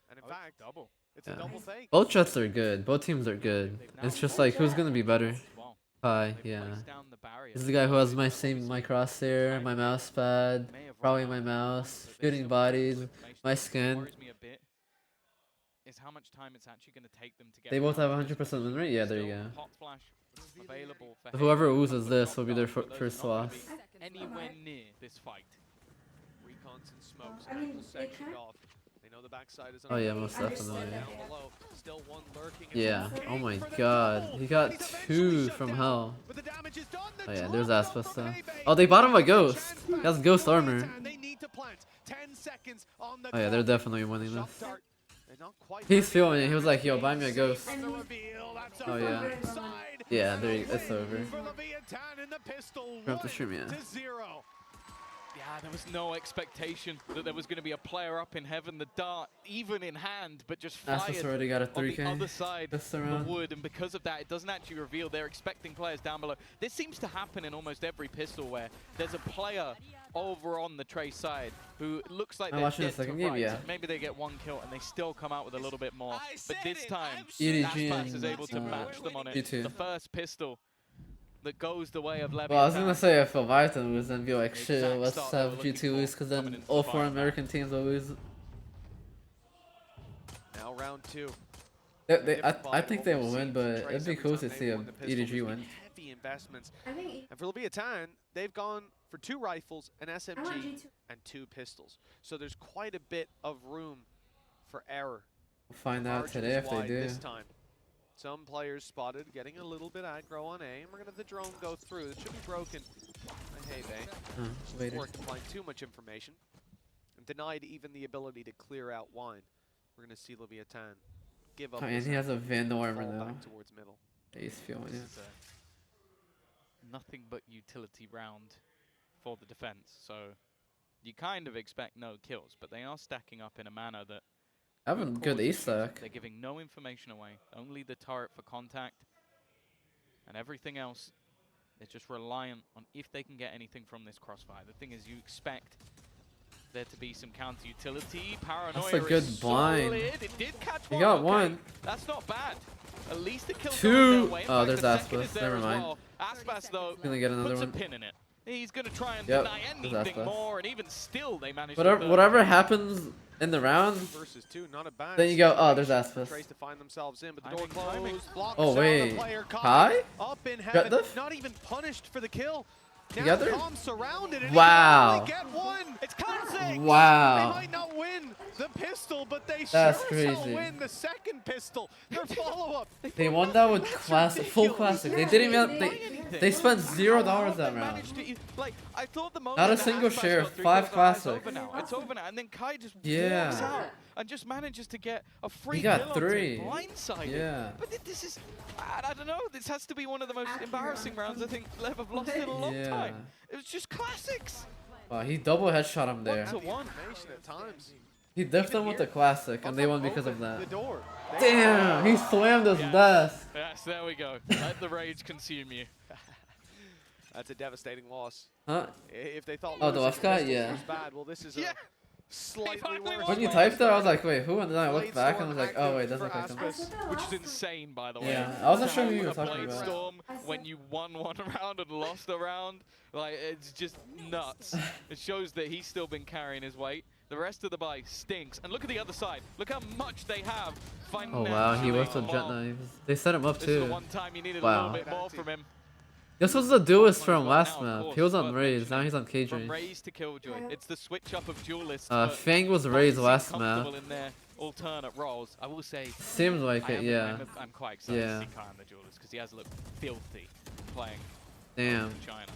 And in fact, double. it's a double fake. Both jets are good. Both teams are good. It's just like who's gonna be better. Well, Hi, They yeah. placed down the barrier. This is the guy who has my crosshair, my mouse pad, May have probably run my out of mouse, funds, but there's shooting still bodies, information. my What skin. worries me a bit is how much time it's actually going to take them to get. They both have around to this 100% win position. rate? Yeah, there you Still go. hot flash available for Whoever Haven, loses but this not will be their done, but those first are not loss. gonna be anywhere near this fight. Recons and smokes I mean, will it section kind- off. They know the backside is Oh yeah, most down definitely. below. Still one lurking. Yeah. It's Oh my for the god. double. He got And he's 2 eventually shut from down. hell. But the damage is done. The Oh yeah, drop there's down Aspas from though. K-Bay. Oh, they bought him a Chance ghost. back. He has ghost For armor. Leviathan, they need to plant. 10 seconds on the Oh yeah, they're clock. definitely winning Shot this. dart. They're not quite He's ready. feeling it. He was like, yo, buy me a ghost. From the reveal, that's Oh, a yeah. right side. Yeah, And there a you, it's win over. for Leviathan and the pistol. Drop the stream, yeah. 1-0. Yeah, there was no expectation that there was going to be a player up in heaven, the dart even in hand, but just fired Aspas already got a on the 3K. other side This of round. the wood, and because of that, it doesn't actually reveal. They're expecting players down below. This seems to happen in almost every pistol where there's a player over on the Trace side who looks like I'm they're watching the dead to second game, rights. yeah. Maybe they get 1 kill and they still come out with a little bit more. But this time, EDG Aspas is and, able to match them on it. G2. The first pistol that goes the way of Leviathan. Well, I was gonna say if Leviathan lose, then be like, shit, Exact let's start they have were looking G2 for lose, because coming then into all the 4 final. American teams will lose. Now round 2. I think they will win, but it'd be cool to see a EDG win. Heavy investments. I think And for Leviathan, they've gone for 2 rifles, an I want SMG, G2. and 2 pistols. So there's quite a bit of room for error. We'll find out Margins today if they wide do. This time. Some players spotted getting a little bit aggro on A, and we're gonna have the drone go through. It should be broken. Hey, Bay. Later. Or find too much information. And denied even the ability to clear out wine. We're gonna see Leviathan give up. Oh, and this he has a and vandal armor fall now. back towards middle. He's feeling it. This is nothing but utility round for the defense. So you kind of expect no kills, but they are stacking up in a manner that Having good causes ace stack. They're giving no information away, only the turret for contact, and everything else is just reliant on if they can get anything from this crossfire. The thing is, you expect there to be some counter utility. Paranoia That's a good is blind. solid. It did catch He one. got okay. one. That's not bad. At least it kills 2. their way. In Oh, fact, there's the second Aspas. is there Never as mind. well. Aspas, though, Gonna get another puts a one. pin in it. He's going to try and Yep, deny there's anything Aspas. more, and even still, they manage Whatever, to... whatever happens in the round, Versus 2, not a bad. then you go, oh, there's situation. Aspas. Trace to find themselves in, but the Timing, door closed. timing. Blocks Oh, out the wait. player. Hi? Up in Got heaven, this? not even punished for the kill. Now Together? Tom surrounded and Wow. he can only get one. It's classic. They Wow. might not win the pistol, but they That's sure as hell crazy. win the second pistol. Their follow-up. They won that with classic, full classic. They didn't even, they spent $0 that round. Managed to, like, I thought the moment Not a that single Aspas share, got 3 5 kills, classic. It's over now. It's over now. And then Kai just Yeah. walks out and just manages to get a free He got kill onto 3. him, blindsided. Yeah. But this is, I don't know, this has to be one of the most embarrassing rounds I think Lev have lost in a long Yeah. time. It was just classics. Wow, he double headshot him there. 1-1. Information at times. He dipped them with the classic, and they won because of The that. door. Damn, he slammed his Yeah. desk. Yes, there we go. Let the rage consume you. That's a devastating loss. Huh? If they thought Oh, the losing left guy? pistols Yeah. was bad, well, this is Yeah. a slightly finally worse. won. When you Well, typed that, I was like, wait, who? And then I looked Blade back and I Storm was like, oh wait, active doesn't for look like him. Aspas. Which is insane, by the way. Yeah, I wasn't To sure who have you were a talking Blade about. Storm when you won one round and lost a round, like, it's just nuts. It shows that he's still been carrying his weight. The rest of the buy stinks. And look at the other side. Look how much they have. Oh wow, he worked with jet Well, knives. They set him up This is the too. one time you needed a Wow. little bit more from him. This was the duelist from Now, last of map. course, He was on worth Raze, now he's on From KJ. Raze to Killjoy. It's the switch up of duelists. Fang was but Raze both last seem map. comfortable in their alternate roles. I will say, Seems like it, yeah. I'm quite excited Yeah. to see Kai on the duelist because he has looked filthy playing Damn. in China.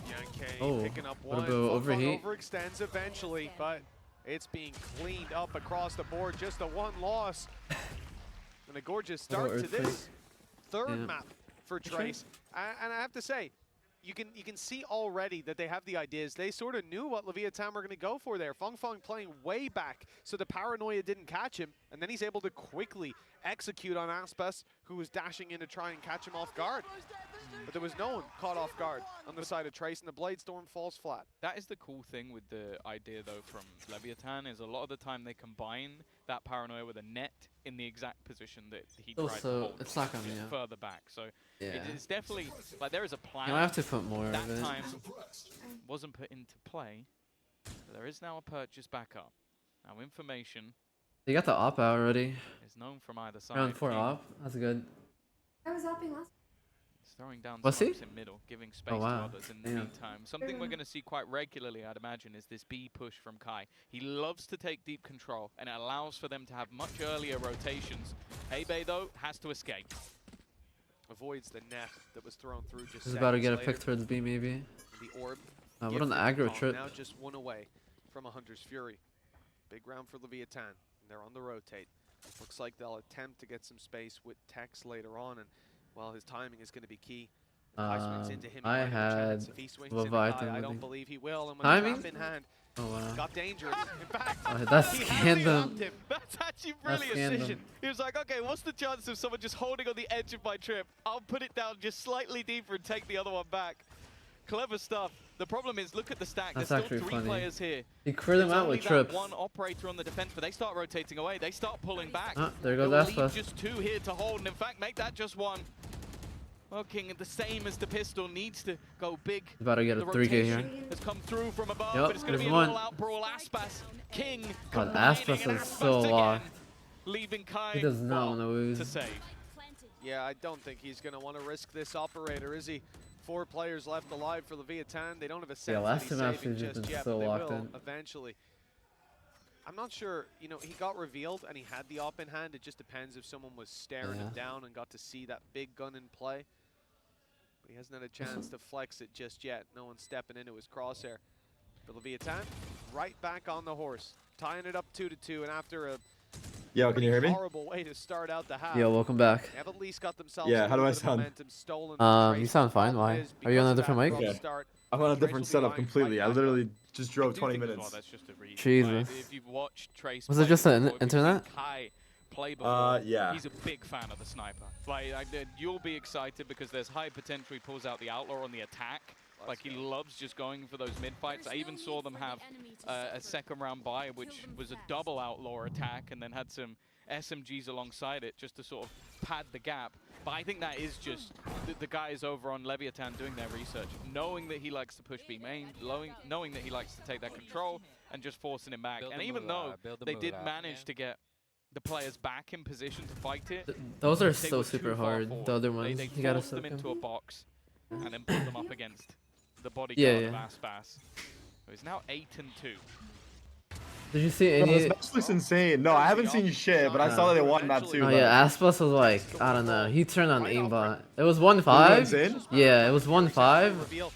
Yankee Oh, picking up what one. about Fun overheat? overextends eventually, but it's being cleaned up across the board. Just a one loss. And a gorgeous start to earthquake. this third Yeah. map for Trace. And I have to say, you can see already that they have the ideas. They sort of knew what Leviathan were going to go for there. Feng playing way back, so the paranoia didn't catch him, and then he's able to quickly execute on Aspas, who was dashing in to try and catch him off guard. but there was no one caught off guard on the side of Trace, and the Blade Storm falls flat. That is the cool thing with the idea, though, from Leviathan, is a lot of the time they combine that paranoia with a net in the exact position that he tried to Also, hold. it's not gonna be further back. So Yeah. it's definitely, like, there is a plan. You might have to put more That of it. time wasn't put into play. But there is now a purchase backup. Now, information You got the op out already. is known from either side. Round 4 King op. That's good. I was hopping last. is throwing down Was he? smokes in middle, giving space to wow. others in the Damn. meantime. Something we're going to see quite regularly, I'd imagine, is this B push from Kai. He loves to take deep control, and it allows for them to have much earlier rotations. Hebe, though, has to escape. Avoids the net that was thrown through just He's about to get a later. pick towards B maybe. The orb. What an gifted aggro Kong, trip. Now just one away from a Hunter's Fury. Big round for Leviathan. And they're on the rotate. Looks like they'll attempt to get some space with Tex later on, and well, his timing is going to be key. If Kai swings into him, he I might have a chance. had If he swings into Leviathan, Kai, I I don't think. believe he will. And when Timing? trap in hand, Oh wow. got dangerous. In fact, That's he scandal. him. That's actually That's brilliant. scandal. Decision. He was like, okay, what's the chance of someone just holding on the edge of my trip? I'll put it down just slightly deeper and take the other one back. Clever stuff. The problem is, look at the stack. That's There's still actually 3 funny. players here. He cleared him There's out only with that trips. one operator on the defense, but they start rotating away. They start pulling back. Ah, there goes They'll leave Aspas. just 2 here to hold, and in fact, make that just 1. Well, King, the same as the pistol, needs to go big. He's about to get a The 3K here. rotation has come through from above, Yep, but it's going to be there's an one. all-out brawl. Aspas, King, God, combining, Aspas and is so again, locked. leaving Kai He does not well, want to lose. to save. Yeah, I don't think he's going to want to risk this operator, is he? 4 players left alive for Leviathan. They don't have a sense last that he's two maps saving he's just just been yet, so but they locked will in. eventually. I'm not sure, you know, he got revealed and he had the op in hand. It just depends if someone was staring him down and got to see that big gun in play. But he hasn't had a chance to flex it just yet. No one's stepping into his crosshair. But Leviathan, right back on the horse, tying it up 2-2, and after a Yo, can you hear me? horrible way to start out the half. Yo, welcome back. They have at least got themselves Yeah, a how do little I bit of sound? momentum stolen from You Trace. sound fine. Problem Why? is, Are you on because a of different that mic? rough Yeah. start, I'm on a Trace different will be setup going completely. I right back literally just drove I 20 think as well, minutes. that's just a reason. Jesus. Like, if you've watched Trace Was it play just an before, if you've seen internet? Kai play before, Yeah. he's a big fan of the sniper. Like, you'll be excited because there's high potential. He pulls out the outlaw on the attack. Like, he loves just going for those mid-fights. I even saw them have a second round buy, which was a double outlaw attack, and then had some SMGs alongside it just to sort of pad the gap. But I think that is just the guys over on Leviathan doing their research, knowing that he likes to push B main, knowing that he likes to take that control, and just forcing him back. And even though they did manage to get the players back in position to fight it, Those are they so were super too far hard. forward. The other ones. They You gotta forced them soak into him. a box and then put them up against the bodyguard Yeah, of yeah. Aspas. So it's now 8-2. Did you see Bro, any? this match looks insane. No, I haven't seen shit, but I saw that they won map 2. Oh but- yeah, Aspas was like, I don't know. He turned on Right off aimbot. rip. It was Did you 1-5. insane? Yeah, it was 1-5. Reveal.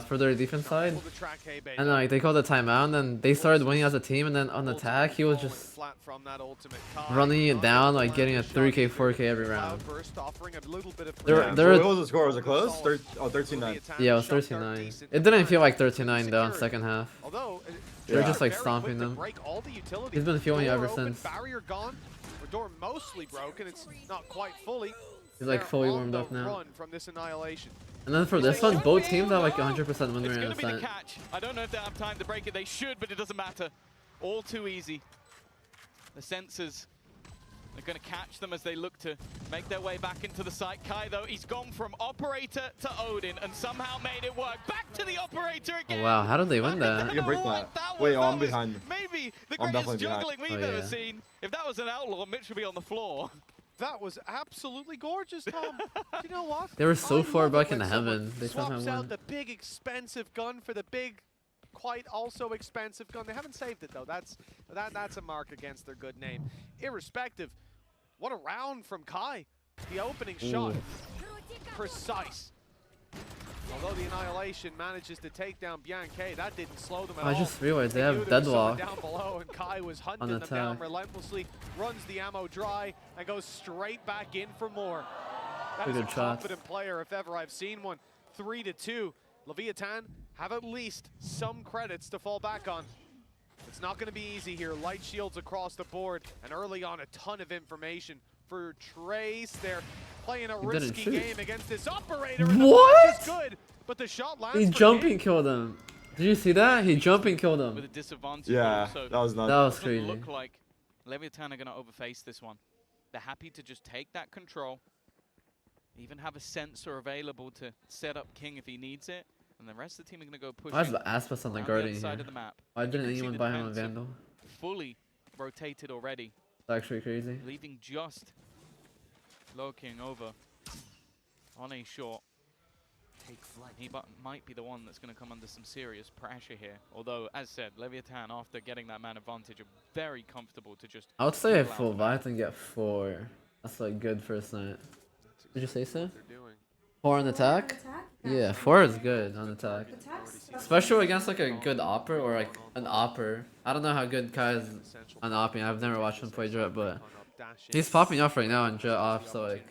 For their defense side. Pull the track, Hebe. And like they called a timeout, and then they started winning as a team. And then on attack, he was Falling just flat from that ultimate. Kai running it not down, able to like land getting the a shot 3K, either. 4K every round. Cloudburst offering a little bit of There- freedom. there- What was the score? Was it close? 13-9. Yeah, it was 13-9. It didn't feel like 13-9 though in second half. Although They were Yeah. just like very stomping quick to them. break all the utilities. He's been feeling it Door ever open, since. Barrier gone. Or door mostly broken. It's not quite fully. He's like They're fully on warmed the up now. Run from this annihilation. And then for this one, both teams have like 100% win It's rate going in to be the Ascent. catch. I don't know if they have time to break it. They should, but it doesn't matter. All too easy. The sensors are going to catch them as they look to make their way back into the site. Kai, though, he's gone from operator to Odin and somehow made it work. Back to the operator again. Oh wow, how did they win I that? don't You can break know what that. was. Wait, That I'm was behind. Maybe the I'm greatest definitely behind. juggling we've Oh, ever yeah. seen. If that was an outlaw, Mitch would be on the floor. That was absolutely gorgeous, Tom. You know what? They were so I far love it back in when someone heaven. They somehow swaps out won. the big expensive gun for the big, quite also expensive gun. They haven't saved it though. That's a mark against their good name. Irrespective, what a round from Kai. The opening shot, precise. Although the Annihilation manages to take down Bianca, that didn't slow them at all. I just realized they knew have there was someone deadlock. down below, and Kai was hunting them attack. down relentlessly, runs the ammo dry, and goes straight back in for more. That is a Good shot. confident player if ever I've seen one. 3-2. Leviathan have at least some credits to fall back on. It's not going to be easy here. Light shields across the board, and early on a ton of information for Trace. They're playing a didn't risky shoot. game against this operator. And What? the flash is good, but the shot lands He for jumping King. killed him. Did you see that? He jumping killed With a him. disadvantage. Yeah, Also, that was That nuts. was doesn't crazy. look like Leviathan are going to overface this one. They're happy to just take that control, even have a sensor available to set up King if he needs it, and the rest of the team are going to go push. Why is the Aspas on the guarding side here? of the map. Why You didn't can see anyone the buy him a defense have Vandal? fully rotated already, It's actually crazy. leaving just Low King over on a short. He might be the one that's going to come under some serious pressure here. Although, as said, Leviathan, after getting that man advantage, are very comfortable to just... I would say if pull out. Leviathan get 4. That's like good first night. Did you say so? They're doing. 4 on attack? Yeah, 4 is good on attack. Especially against like a good opper or like an opper. I don't know how good Kai is on opping. I've never watched him play Jet, but he's popping off right now on Jet off. So like,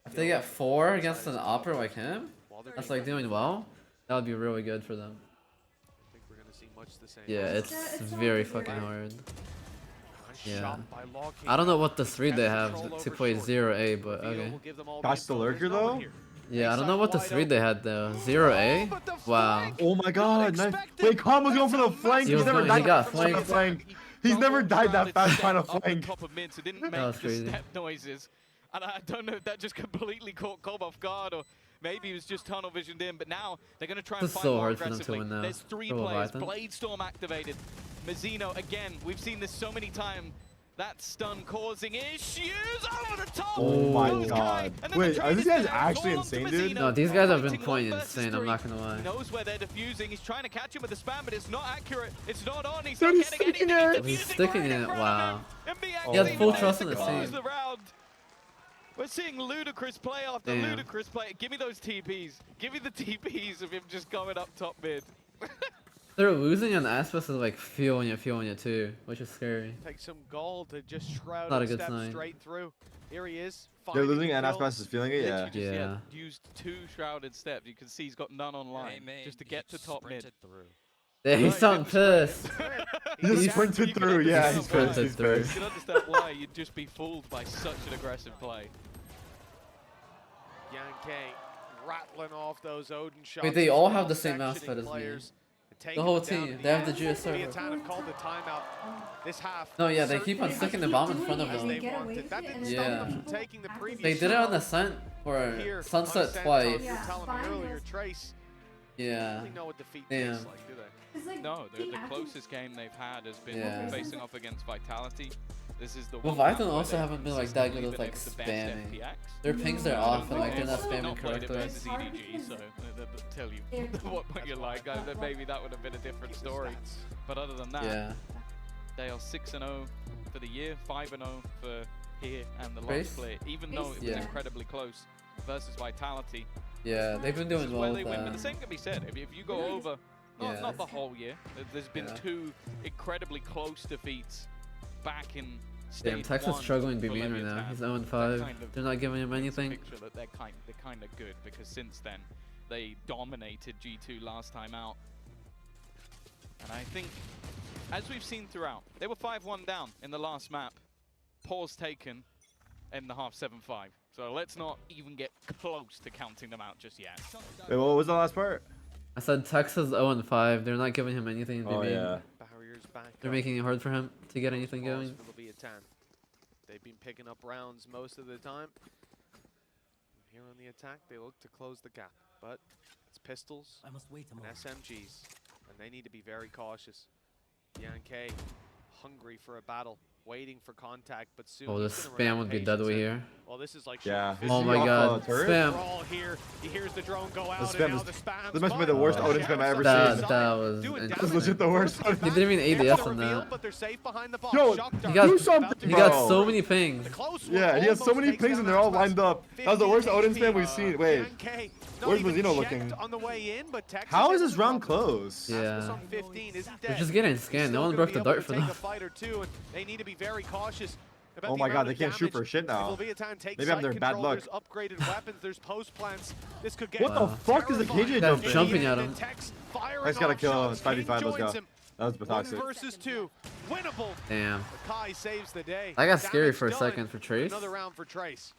if they get 4 against an opper like him, that's like doing well. That would be really good for them. I think we're gonna see much the same. Yeah, it's very fucking hard. Nice Yeah. shot by Law King. I don't know what the 3 they have to play 0A, but okay. Catch the lurker though? Yeah, I don't know what the 3 they had though. 0A? Wow. Oh my god, nice. Wait, Khan was going for the flank. He He's never he died got trying to flanked. flank. He's never died that fast trying to flank. Top of mid, so didn't make was the crazy. step noises. And I don't know if that just completely caught Cobb off guard or maybe he was just tunnel visioned in, but now they're going to try and This is fight so more hard for them to aggressively. win now. There's 3 For players. Leviathan. Bladestorm activated. Mazzino, again, we've seen this so many times. That stun causing issues over the top. Oh my Those god. and then Wait, the are these trade guys is actually all onto insane, dude? Mazzino. No, these guys have been Fighting playing 1 versus insane, I'm 3. not gonna lie. He knows where they're defusing. He's trying to catch him with the spam, but it's not accurate. It's not on. He's Dude, not he's getting sticking anything. it. He's He's defusing sticking right in it, front wow. of him. And the He has active full there trust to in the close team. the round. We're seeing ludicrous play after Damn. ludicrous play. Give me those TPs. Give me the TPs of him just going up top mid. They're losing on Aspas is like feeling it too, which is scary. Take some gold to just shroud Not a and good step sign. straight through. Here he is. They're finding losing the and kill. Aspas is feeling it, yeah. Literally just, Yeah. used 2 shrouded steps. You can see he's got none online just to get to top mid. Yeah, he's sounding pissed. He just He's sprinted You can through, yeah, understand he sprinted why. through. You can understand why you'd just be fooled by such an aggressive play. Yankee rattling off those Odin shots. Wait, they as all well, have the same mouse sectioning pad as me. players and The taking whole them down team, to they have the end. GS server. Leviathan have called the timeout this half. No, yeah, they keep on Certainly sticking the as bomb in front of as them. they wanted. That didn't stop Yeah. them from taking the previous They did it on the shot. Sun or Here, Sunset on Senton, twice. You were telling me earlier, Trace. Yeah. Really know what defeat Damn. tastes like, do they? No, the closest game they've had has been Yeah. facing off against Vitality. This is the Well, one map Vitality where also they've haven't been like that good consistently with like been able to best spamming. FPX. Their pings are off and like they're not They've spamming not played it correctly. versus EDG, so they'll tell you what you're like. Maybe that would have been a different story. But other than that, Yeah. they are 6-0 for the year, 5-0 for here and the last Base? split. Even though it was Yeah. incredibly close versus Vitality. Yeah, they've been This doing is well where with they win, but the that. same can be said. If you go over, Yeah. not the whole year, there's been Yeah. 2 incredibly close defeats back in Damn, stage Texas 1 struggling to be for mean right now. Leviathan. He's 0-5. That kind of They're not giving him paints a anything. Picture that they're kind of good because since then they dominated G2 last time out. And I think, as we've seen throughout, they were 5-1 down in the last map. Pause taken in the half 7-5. So let's not even get close to counting them out just yet. Wait, what was the last part? I said Texas 0-5. They're not giving him anything to be Oh, mean. yeah. Barriers back They're up. making it hard for him to get anything Pause going. for Leviathan. They've been picking up rounds most of the time. Here on the attack, they look to close the gap, but it's pistols I must wait a and moment. SMGs, and they need to be very cautious. Yankee, hungry for a battle, waiting for contact, but soon Oh, he's this gonna run out spam of would be patience deadly here. here. Well, this is like Yeah. shooting Oh fish my in god. water. turret? Spam. We're all here. He hears the drone go out, spam and now is- the spam. this must be the worst Odin spam I've ever That, seen. that was Doing insane. This is legit the worst. First He didn't even There's ADS the on reveal, that. but they're safe behind the box. Yo, Shock He dart got, do is about something, to he go. got bro. so many pings. The close one Yeah, he has so almost many takes pings down and they're all Aspas. lined up. That was the worst 15 Odin spam HP. we've seen. Wait, Yankee, not where's even Mazzino checked looking? on the way in, but Texas how is has this the round problem. close? Yeah. Aspas on 15 isn't They're dead. just getting He's scanned. still No one gonna broke be the able dart to for take them. a fight or two, and they need to be very cautious about Oh the my amount god, of they can't shoot damage. for shit If now. Leviathan takes Maybe I'm side their bad control, luck. There's upgraded weapons, there's post plants. This could get What the fuck is the KJ That's jumping? jumping at him. Nice, gotta kill him. It's 5v5, let's go. That was One toxic. versus 2, winnable. Damn. Kai saves the day. That got scary Damage for a done. second for Trace. Another round for Trace.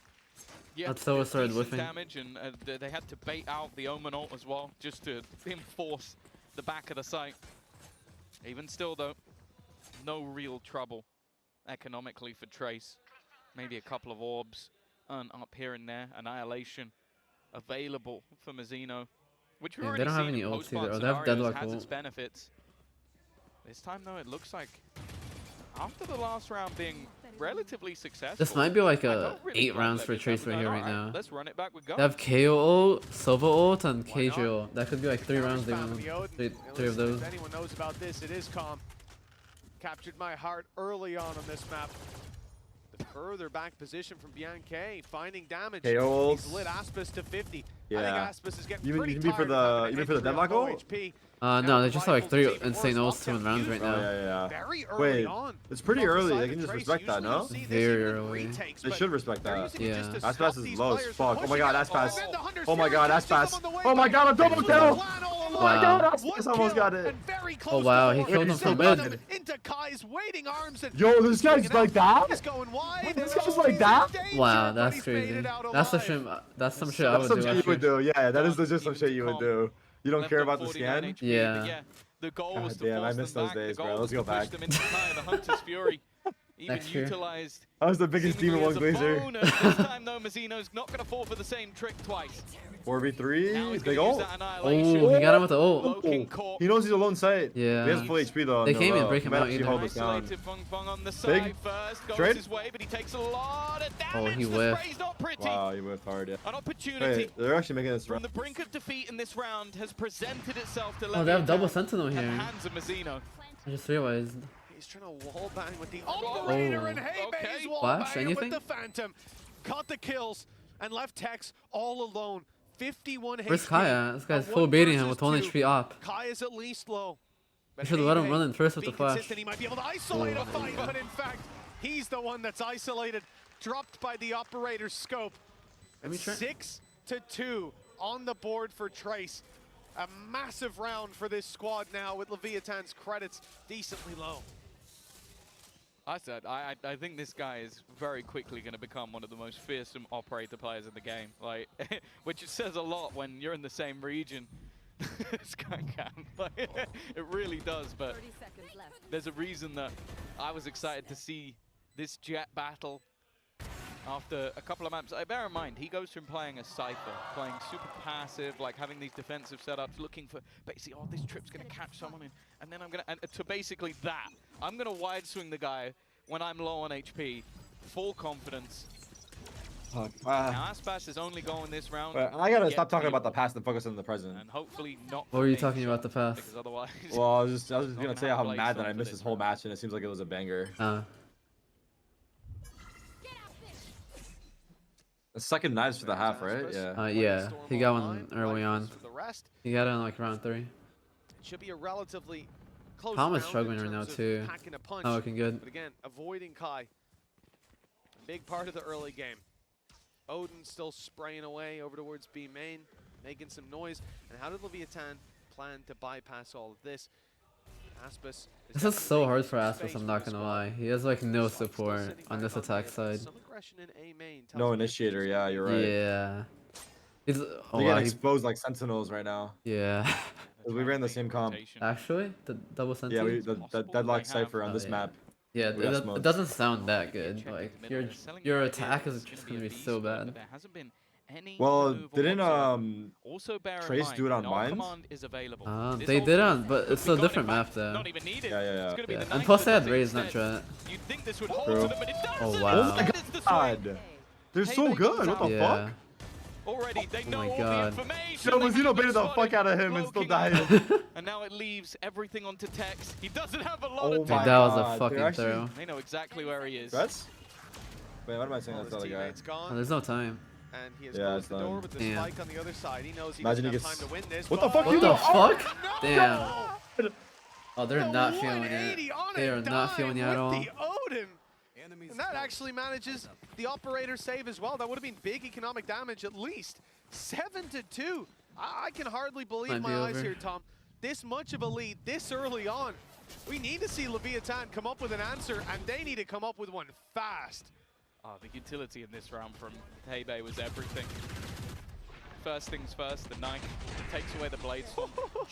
Yeah, That's so started decent whiffing. damage, and they had to bait out the Omen ult as well, just to enforce the back of the site. Even still, though, no real trouble economically for Trace. Maybe a couple of orbs up here and there. Annihilation available for Mazzino, which we've Yeah, they already don't have seen any in ults post-spawn either. Oh, they have scenarios deadlock has ult. its benefits. This time, though, it looks like after the last round being relatively successful. This might be like I a don't really 8 blame rounds for Leviathan. Trace right here right Alright, now. Let's run it back with They guns. have KO ult, Sova ult, and Why not? KJ ult. That could be like 3 rounds. They Found win the Odin. three And of listen, those. If anyone knows about this, it is Calm. Captured my heart early on this map. The further back position from Bianca, finding damage. KO He's lit Aspis to 50. Yeah. I think Aspis is getting You mean- pretty you mean for tired the- of having you mean a for the hit deadlock low ult? HP. No, Now they the just have like 3 rifles even insane worse. ults to win Optic rounds right used now. Yeah. Very early Wait, on. it's pretty From the early. side They of can just Trace. respect that, Usually no? you'll see this Very even in early. retakes, They but should respect they're that. using it just Yeah. to Aspas stop is these low as players fuck. from Oh my god, pushing out. Aspas. And then the Hunter's Oh my Fury god, catches Aspas. them on the way Oh my back. god, a double This was kill! the plan all along. Oh my god, Wow. One Aspas almost kill got it. and very close Oh wow, to he four. killed him Still from got mid. them into Kai's waiting arms. And Yo, this guy's swinging like out. that? He's going wide. This and guy's oh, like he's that? in danger, Wow, but that's he's made crazy. it out That's some alive. shit. That's some shit I That's would some do. shit you would Actually. do. Yeah, that is just some Even shit to you would calm. do. You don't Left care on about the 49 scan? HP, Yeah. but yeah, the goal was to God damn, I force miss them those back. days, The bro. goal Let's was go to push back. them into Kai. The Hunter's Fury even Next year. utilized. I was the biggest seemingly Demon1 as a Glazer. bonus. This time, though, Mazzino's not going to fall for the same trick twice. 4v3, Now he's big going to use ult. that annihilation. Oh, he got him with the ult. Loking caught. He knows he's a lone sight. Yeah. He has full HP though. They no, can't even break him might out actually either. hold us down. Isolated Fung Fung on the side first. Goes Trade? his way, but he takes a lot of damage. Oh, he The whiffed. spray's not pretty. Wow, he whiffed hard, yeah. An opportunity Wait, they're actually making this from round. the brink of defeat in this round has presented itself to Oh, they have double Leviathan sentinel at the here. hands of Mazzino. I just realized. He's trying to wall bang with the operator, and hey, Okay. he's wall Flash, banging anything? with the Phantom. Caught the kills and left Tex all alone. 51 HP. Where's Kai at? This guy's A full one baiting him versus with 1 two. HP op. Kai is at least low. But You should let him Hey, run in first with the being flash. consistent, he might be able to isolate a fight, but in fact, he's the one that's isolated, dropped by the operator's scope. Let me try. 6-2 on the board for Trace. A massive round for this squad now with Leviathan's credits decently low. I think this guy is very quickly going to become one of the most fearsome operator players in the game. Like, which says a lot when you're in the same region. This guy can. Like, it really does. But 30 seconds left. there's a reason that I was excited to see this Jet battle after a couple of maps. Bear in mind, he goes from playing a Cypher, playing super passive, like having these defensive setups, looking for basically, oh, this trip's going to catch someone, and then I'm going to basically that. I'm going to wide swing the guy when I'm low on HP, full confidence. Now, Aspas is only going this round. I gotta get stop talking about the people, past and focus on the present. and hopefully not. What were you talking about the past? Because otherwise, Well, I was just Not gonna gonna say have how Blades mad that on I for missed this this whole round. match, and it seems like it was a banger. The second knives for the half, right? Yeah. Yeah, he got one early on. For the rest, He got it in like round 3. it should be a relatively close Palm is round struggling in right now terms of too. packing a punch. Not looking good. But again, avoiding Kai. A big part of the early game. Odin still spraying away over towards B main, making some noise. And how did Leviathan plan to bypass all of this? Aspis. This is so hard for Aspis, I'm not gonna lie. He has like no Still support sitting on back this the attack mid. side. Some aggression in A main tells No me initiator. he's Yeah, you're right. Yeah. He's They oh get wow, exposed like sentinels right now. yeah. We ran the same comp. Actually, the double sentinel. Yeah, the possible deadlock they have. cipher on Oh, this yeah. map. Yeah, We got it smoked. doesn't sound that good. Check in Like the middle. your They're selling your the attack idea is that it's just gonna gonna be be a so beast mode, bad. but there hasn't been any Well, move didn't whatsoever. Also bear in Trace mind, do it on no mines? command is available. This They whole did thing on, but could it's be a gone different in map fact, though. Not even needed. Yeah, yeah, It's gonna be Yeah. the And Knights plus they had that raised instead. that chat. You'd think this would hold True. to them, but it doesn't. Oh, wow. Instead, it's the swing. God, they're so Haymaker good. comes What the out. Yeah. fuck? Already, they know my all God. the information. Yo, They Mazzino have baited the spotted fuck out of him and still cloaking died. up. And now it leaves everything onto Tex. He doesn't have a lot Oh of my time. That was a God, fucking they're actually- throw. They know exactly where he is. Threats? Wait, what am I saying? All That's his the other guy. teammates gone, Oh, there's no time. and he has Yeah, closed it's the door done. with the Damn. spike on the other side. He knows he Imagine doesn't he have time gets- to win this. What the but- fuck What you the do? fuck? No! Damn. Oh, they're The not feeling 180 it. on They a are not dime feeling it at all. with the Odin. And that actually manages the operator save as well. That would have been big economic damage at least. 7-2. I can hardly believe Might be my eyes over. here, Tom. This much of a lead this early on. We need to see Leviathan come up with an answer, and they need to come up with one fast. Oh, the utility in this round from Heibei was everything. First things first, the knife takes away the blade storm.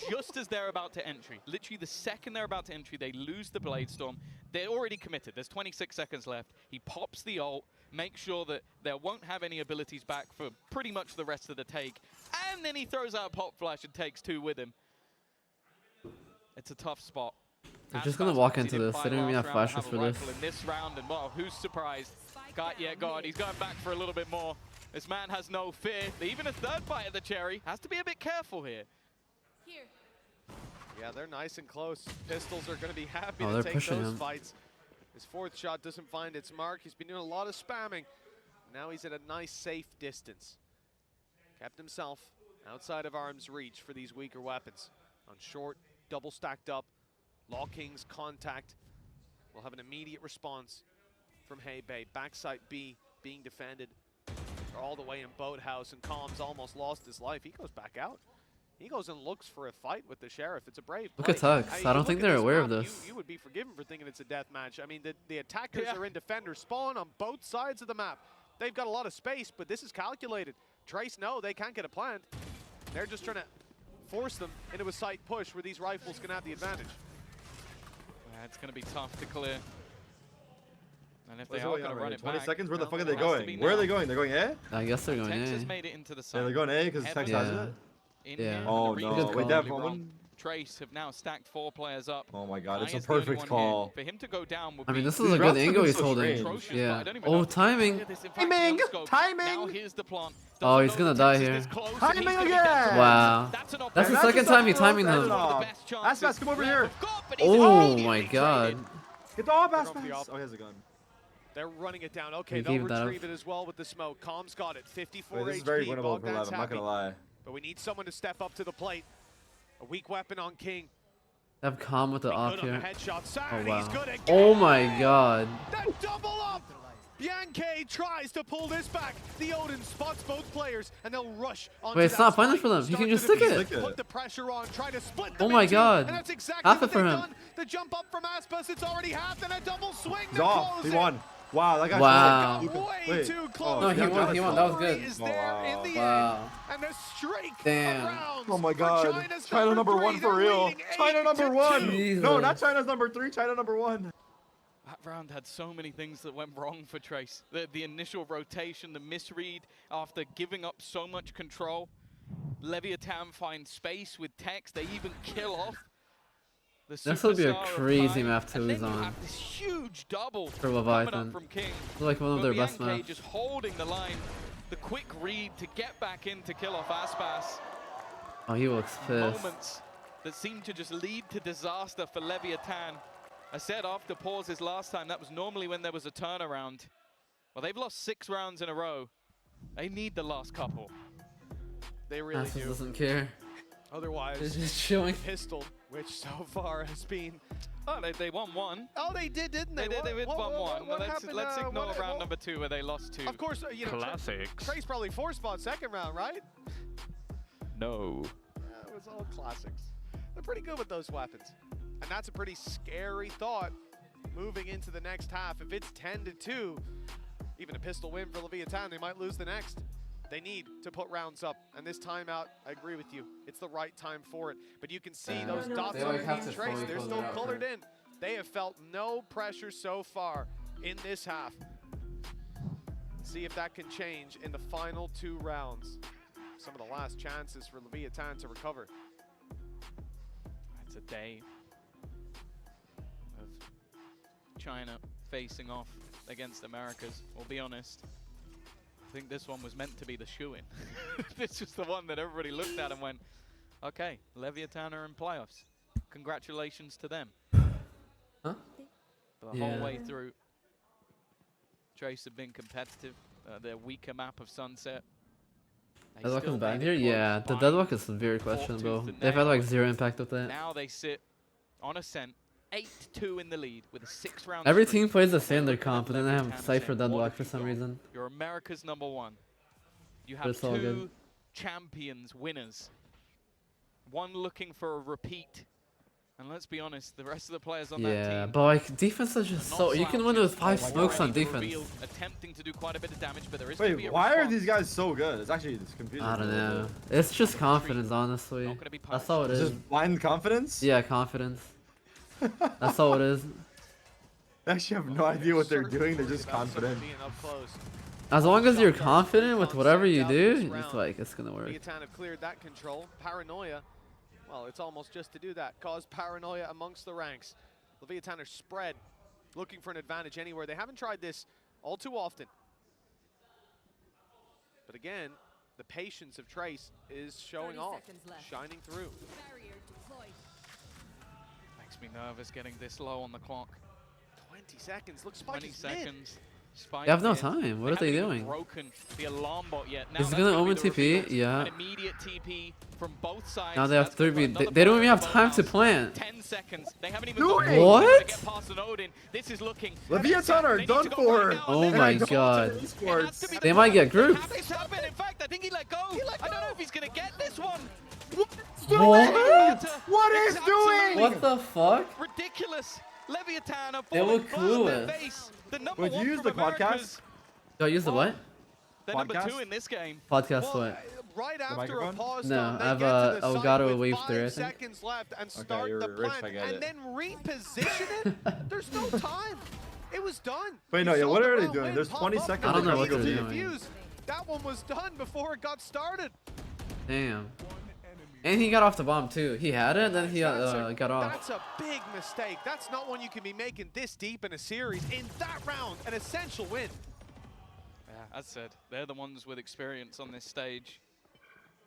Just as they're about to entry, literally the second they're about to entry, they lose the blade storm. They're already committed. There's 26 seconds left. He pops the ult, makes sure that they won't have any abilities back for pretty much the rest of the take, and then he throws out a pop flash and takes 2 with him. It's a tough spot. They're just gonna walk into this. They don't even have flashes for this. In this round, and well, who's surprised? God, he's going back for a little bit more. This man has no fear. Even a third bite at the cherry. Has to be a bit careful here. Here. Yeah, they're nice and close. Pistols are going to be happy Oh, to they're take pushing those him. fights. His 4th shot doesn't find its mark. He's been doing a lot of spamming. Now he's at a nice, safe distance. Kept himself outside of arm's reach for these weaker weapons. On short, double stacked up. Law King's contact will have an immediate response from Heibei. Backside B being defended. They're all the way in Boathouse, and Calm's almost lost his life. He goes back out. He goes and looks for a fight with the Sheriff. It's a brave play. Look at Tux. I don't think they're aware of this. You would be forgiven for thinking it's a death match. I mean, the attackers are in defender spawn on both sides of the map. They've got a lot of space, but this is calculated. Trace, no, they can't get a plant. They're just trying to force them into a site push where these rifles can have the advantage. Yeah, it's going to be tough to clear. And if they What's are going going on to run right it here? 20 back, seconds? Where the well, fuck are it they has to be going? Where are they now. going? They're going A? I guess they're going Texas A. made it into the Yeah, side. they're going A because Evan Texas Yeah. has it. in Yeah. here, and Oh the no, read's Good wait, that really wrong. one. Trace have now stacked 4 players up. Oh my god, it's Kai a is the only perfect one call. here. For him to go down would I mean, be this is These a good routes have angle been he's so holding. strange. atrocious, but I Yeah. don't even Oh, know. timing. Look at this, in fact, Timing! the unscope. Timing! Now here's the plant. Oh, Doesn't he's know gonna that die Texas here. is close, and Timing he's gonna be again! dead to Wow. it. That's an That's the opportunity. second time he timing That's them. one of the Off. best chances Aspas, come over Lev here. have got, but he's Oh immediately my god. traded. Get the off, They're going for the Aspas. op. Oh, he has a gun. They're running it down. Okay, He they'll gave that retrieve up. it as well with the smoke. Calm's got it. 54 Wait, this is HP. very winnable for Bogdan's Lev, I'm not happy. gonna lie. But we need someone to step up to the plate. A weak weapon on King. They have calm with the Be op good on the here. headshot. Oh Sard, wow. he's good again. Oh my god. The double up. Bianche tries to pull this back. The Odin spots both players, and they'll rush onto Wait, it's that not final spike. for them. He Start can to just stick defuse it. Put the pressure on. Try to split Oh them my in two, god. And that's exactly Half what it for they've him. done. The jump up from Aspas, it's already half, and a double swing He's to off. close He it. won. Wow, that guy Wow. Got way Wait. too Oh, close. No, he won, he won. That was Glory good. Is there in the Wow. end, and the streak Damn. of rounds Oh my for god. China's China number 3. 1 for They're real. leading China number 8-2. 1. Jesus. No, not China's number 3. China number 1. That round had so many things that went wrong for Trace. The initial rotation, the misread after giving up so much control. Leviathan finds space with Tex. They even kill off the This will be a superstar of crazy Kai. map to And lose then you on. have this huge double For coming Leviathan. up from King. It's like one of But their best Bianche maps. just holding the line. The quick read to get back in to kill off Aspas. Oh, he looks pissed. Moments that seem to just lead to disaster for Leviathan. I said after pauses last time, that was normally when there was a turnaround. Well, they've lost 6 rounds in a row. They need the last couple. They really Aspas do. doesn't care. They're Otherwise, just chilling. Pistol, which so far has been. Oh, they won 1. Oh, they did, didn't they? They did won 1. What Let's happened, ignore what- round number 2 where they lost 2. Of course, you know, Classics. Trace probably 4 spot second round, right? No. Yeah, it was all classics. They're pretty good with those weapons. And that's a pretty scary thought moving into the next half. If it's 10-2, even a pistol win for Leviathan, they might lose the next. They need to put rounds up. And this timeout, I agree with you. It's the right time for it. But you can see those dots They on like have Team to Trace. fully They're close still it out colored first. in. They have felt no pressure so far in this half. See if that can change in the final 2 rounds. Some of the last chances for Leviathan to recover. It's a day of China facing off against Americas. We'll be honest. I think this one was meant to be the shoe-in. This was the one that everybody looked at and went, okay, Leviathan are in playoffs. Congratulations to them. Huh? The Yeah. whole way through, Trace have been competitive. Their weaker map of Sunset. They Deadlock still is back made here? it close Yeah, the by deadlock is very fought tooth questionable. and They've had nail. like 0 impact with that. Now they sit on Ascent, 8-2 in the lead with a 6-round Every streak. team plays the standard comp, but then they have Leviathan Cypher saying, deadlock "What for have some you got? reason. You're America's #1. You But have it's all 2 good. champions winners. One looking for a repeat. And let's be honest, the rest of the players on that Yeah, team. but like defense is just Not so you can win with 5 slouches. smokes on Already defense. revealed, attempting to do quite a bit of damage, but there is gonna be Wait, a why are response. these guys so good? It's confusing. I don't know. It's just confidence, honestly. Not gonna be That's all it punished. is. Just blind confidence? Yeah, confidence. That's all it is. They actually have no idea what they're doing. They're just confident. As long as you're confident with whatever you do, it's like it's gonna work. Leviathan have cleared that control. Paranoia, well, it's almost just to do that. Cause paranoia amongst the ranks. Leviathan are spread, looking for an advantage anywhere. They haven't tried this all too often. But again, the patience of Trace is showing 30 off, seconds left. shining through. Barrier deployed. Makes me nervous getting this low on the clock. 20 seconds. Look, Spike 20 is mid. seconds. Spike They have no mid. time. What are they haven't even doing? Broken the alarm bot yet. Now Is it that's gonna be open the TP? reveal. Yeah. An immediate TP from both sides. Now they have That's gonna 3B. put another They don't player even in have the time to boathouse. plant. 10 seconds. They haven't even Do got it! time What? to get past an Odin. This is looking. Leviathan are They need done to go for. right now. Oh Let my it go. God. It has to be They the might one. get grouped. This happened. In fact, I think he let go. I don't know if he's gonna get this one. What? What is It's doing? What the fuck? ridiculous. Leviathan are They falling look flat on their clueless. face. The number Wait, do one you use from the podcast? Americas. Do I use the what? They're number Podcast? 2 in this game. Podcast Well, what? right after a microphone? pause No, down, they I've, get to the Elgato site with Wave 5 3, I think. seconds left and start you're the rich, plant I get and it. then reposition it. There's no time. It was done. Wait, no, You yeah, saw what the are they round doing? win There's pop 20 up seconds I don't know and what they're immediately doing. defuse. That one was done before it got started. Damn. And he got off the bomb too. He had it, then he got off. That's a big mistake. That's not one you can be making this deep in a series. In that round, an essential win. Yeah, as said, they're the ones with experience on this stage.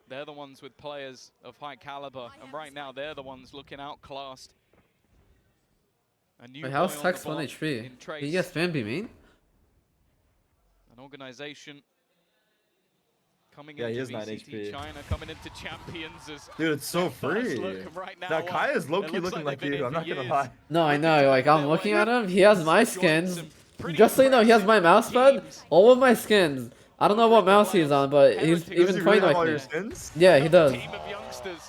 They're the ones with players of high caliber, and right now they're the ones looking outclassed. A new Wait, how's boy on Tex the 1 block HP? in Trace. He gets spam beam main? An organization coming Yeah, he into is 9 VCT HP. China, coming into champions as Dude, it's so first free. look right now. That Kai is it low-key looks looking like they've been you. in I'm for not gonna years. lie. No, I know. Like I'm looking at him. He has my skins. Pretty Just so you know, he has my mouse pad. teams. All of my skins. I don't know what mouse he's on, but he's Does he even Does he playing really have like all me. your skins? Yeah, he does. Team of youngsters.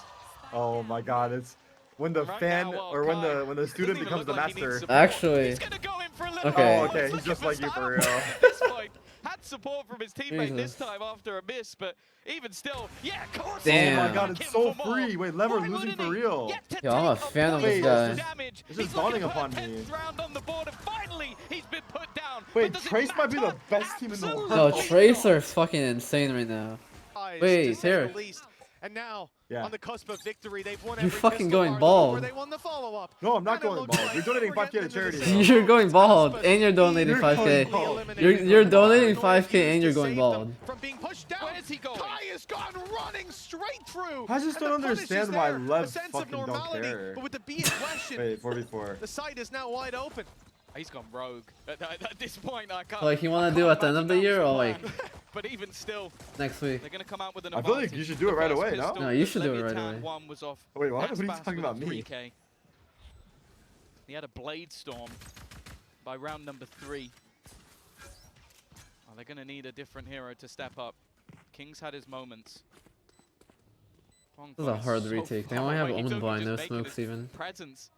Oh my god, it's when the Right fan now, or when Kai the student doesn't even becomes the look like he needs master. support. Actually. He's gonna go in for a little Okay. Oh, more. okay, He's he's just looking like you for style real. at this point. Had support from his teammate this Jesus. time after a miss, but even still, yeah, of course. Damn. Oh my god, it's so free. Wait, Lever Why losing wouldn't for he? real. Yet to Yo, I'm a take fan of this point guy. damage. This is He's looking dawning for a upon me. 10th round on the board, and finally he's been put down. Wait, But does it Trace might be the matter? best team in the world. No, Absolutely Tracer not. is fucking insane right now. Eyes, Wait, to say the here. least. And now, Yeah. on the cusp of victory, they've won You're every fucking pistol going bar bald. where they won the follow-up. No, I'm not And it going looks bald. like You're donating we're 5K to getting into charity. this You're going bald, Aspect. and you're donating You're 5K. going bald. You're donating Paranoia 5K and used you're to going save bald. them From being pushed down. Where is he going? Kai has gone running straight through. I just And don't the punish is understand why there. Lev A sense fucking of don't normality, care. But with the B in question, Wait, 4v4. the site is now wide open. He's gone rogue. At this point, I can't. Like you want I to do can't at the end of the imagine year that or was the like plan. But even still, next week? they're gonna come out with an I feel like advantage. you should do it The right first away, no? pistol No, you that should do it right Leviathan away. won was off Wait, what? Max What are you Bass talking with a about me? 3K. He had a blade storm by round number 3. Oh, they're gonna need a different hero to step up. King's had his moments. This is a hard retake. They only have He's Omen blind, just no making smokes his even. Presence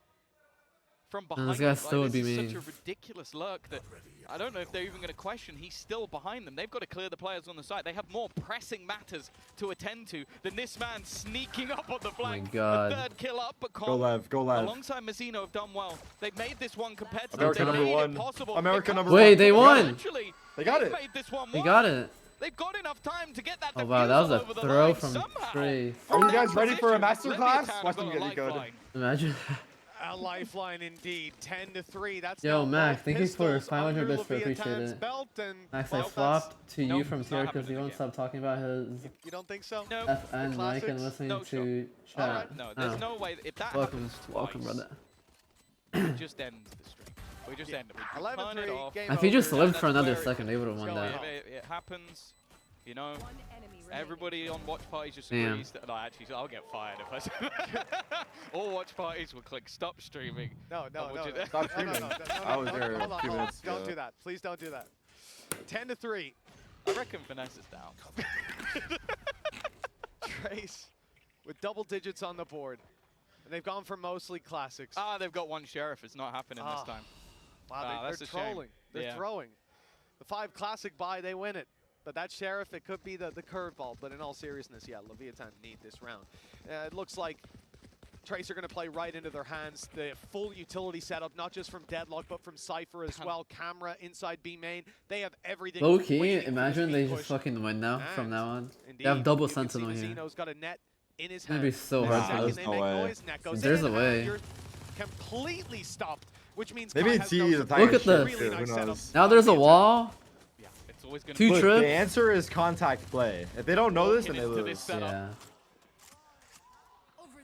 from And behind. this guy him. still would this be is mean. such a ridiculous lurk that I don't know if they're even going to question. He's still behind them. They've got to clear the players on the side. They have more pressing matters to attend to than this man sneaking up on the flank. God. A third kill up, but Go Lev, go Lev. alongside Mazzino have done well. They've made this one competitive. America They number made it one. possible. America It number comes Wait, down they to won. eventually, They got they've it. made this one He work. got it. They've got enough time to get that Oh wow, that was defusal a over the throw line from somehow. Trace. Are you From guys that ready for a position, masterclass? Leviathan Watch have them got get a decoded. lifeline. Imagine. A lifeline indeed, 10-3. That's Yo, now Mac, both thank you for pistols 500 under bits, I appreciate Leviathan's it. belt, and, Max, well, I that's- swapped to Nope, you from it's tier not because he happening won't again. stop talking about his You don't think so? No, FN mic classics? and listening No, to sure. chat. Alright. No, there's Oh. no way. If that Welcome, happens twice, welcome, brother. we just end the stream. We just end it. We turn it 11-3, off. game If he just over. lived That's for another where it- second, they would have won Let's go. that. If it happens, you know, One enemy remaining. everybody on watch parties just Damn. agrees that. No, actually, I'll get fired if I say all watch parties will click stop streaming. No, I no, want no. you no. to- Stop No, streaming. no, no, no, I was no, there hold on, a few hold on. minutes Don't ago. do that. Please don't do that. 10-3. I reckon Vanessa's down. Trace with double digits on the board. And they've gone for mostly classics. Ah, they've got one sheriff. It's not happening this time. Wow, that's they're a shame. trolling. They're Yeah. throwing. The 5 classic buy, they win it. But that sheriff, it could be the curveball. But in all seriousness, yeah, Leviathan need this round. It looks like Trace are going to play right into their hands. The full utility setup, not just from Deadlock, but from Cypher as well. Camera inside B main. They have everything. Low key, waiting for imagine this they beat just push. fucking win now from now on. Indeed, They have double you can see Sentinel here. Mazino's got a net in his It's gonna hand. be so The hard second for There's they them. no make way. noise, net goes There's in, a way. and you're completely stopped, which means Maybe Kai it's has no the support. Tiger Look at shit, this. too, Really who nice setup. knows? Now there's a wall. Yeah, it's always going to Two be Look, trip. the answer is contact play. If they don't know this, then they into this lose. setup. Yeah.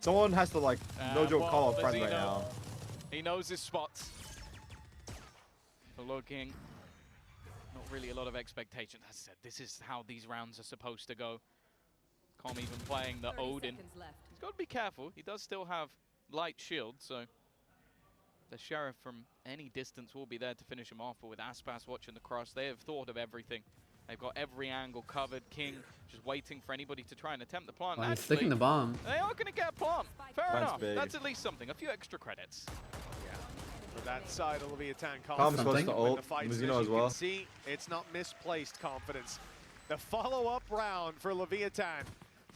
Someone has to, like, no joke, well, call a friend right Mazino, now. He knows his spots. For looking, not really a lot of expectation. As I said, this is how these rounds are supposed to go. Calm even playing the 30 Odin. seconds left. He's got to be careful. He does still have light shield, so the sheriff from any distance will be there to finish him off. But with Aspas watching the cross, they have thought of everything. They've got every angle covered. King just waiting for anybody to try and attempt the plant. Oh, he's Actually, sticking the bomb. they are going to get a plant. Fair Plant's enough. big. That's at least something. A few extra credits. For that side of Leviathan Calm's confidence. Something. supposed to When ult. the fight's Mazino finished, as you well. can see it's not misplaced confidence. The follow-up round for Leviathan.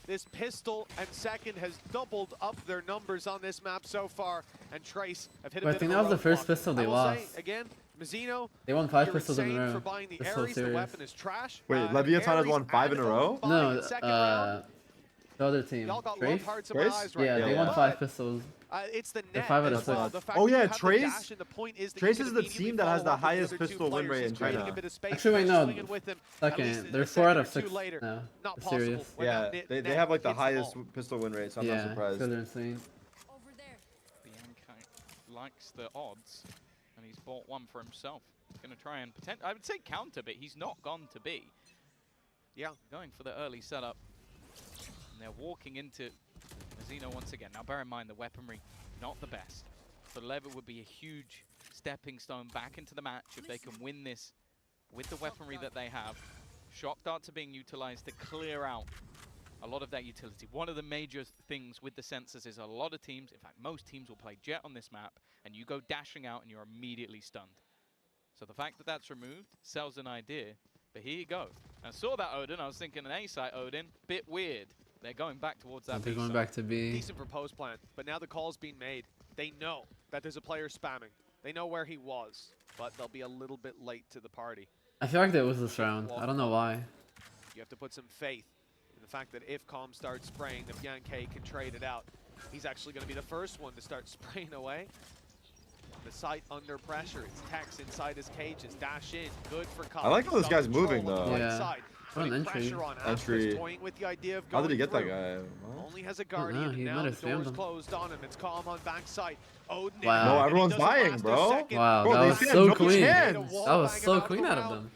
This pistol and second has doubled up their numbers on this map so far, and Trace have hit a But I bit think of that a was the first roadblock. pistol they I will lost. say, again, Mazino, They won 5 you're pistols in a insane row. for buying the It's so Ares. The serious. weapon is trash. Wait, Leviathan has won 5 in a row? No, second round. the other team. Y'all got Trace? love hearts in my Trace? eyes right Yeah, now. they won yeah. 5 pistols. It's the They're net 5 out of as well. 6. The fact Oh, that you yeah, have the Trace- dash, and the point is that you Trace can is the immediately team that has follow the up with highest other two pistol win players. rate He's in creating China. a bit of space Actually, wait, there, no. swinging with him. At Second. least They're a 4 out second of or two 6 later. now. Not It's possible serious. when Yeah, that net they have, like, the hits them highest all. pistol win rate, so I'm Yeah, not surprised. they're insane. Over there. Bianca likes the odds, and he's bought one for himself. He's going to try and pretend. I would say counter, but he's not gone to B. Yeah. Going for the early setup. And they're walking into Mazino once again. Now, bear in mind, the weaponry, not the best. For LEV, it would be a huge stepping stone back into the match if they can win this with the weaponry that they have. Shock darts are being utilized to clear out a lot of that utility. One of the major things with the sensors is a lot of teams, in fact, most teams will play Jet on this map, and you go dashing out and you're immediately stunned. So the fact that that's removed sells an idea. But here you go. I saw that Odin. I was thinking an A site Odin. Bit weird. They're going back towards that They're B going site. back to B. Decent proposed plan, but now the call's being made. They know that there's a player spamming. They know where he was, but they'll be a little bit late to the party. I feel like they was this round. I don't know why. You have to put some faith in the fact that if Calm starts spraying, that Bianca can trade it out. He's actually going to be the first one to start spraying away. The site under pressure. It's Tex inside his cages. Dash in. Good for Calm. I like how He's this got guy's control moving, on the though. right Yeah. side. What an Putting entry. pressure on Entry. Aspas, toying with the idea of How going did he get that through. guy? What? Only has a don't know, guardian, he and now might the have spammed door's him. closed on him. It's Calm on backside. Odin Wow. in, No, and he everyone's doesn't dying, last a bro. second. Wow, Bro, that they was stand so no clean. chance. That was so clean out of them.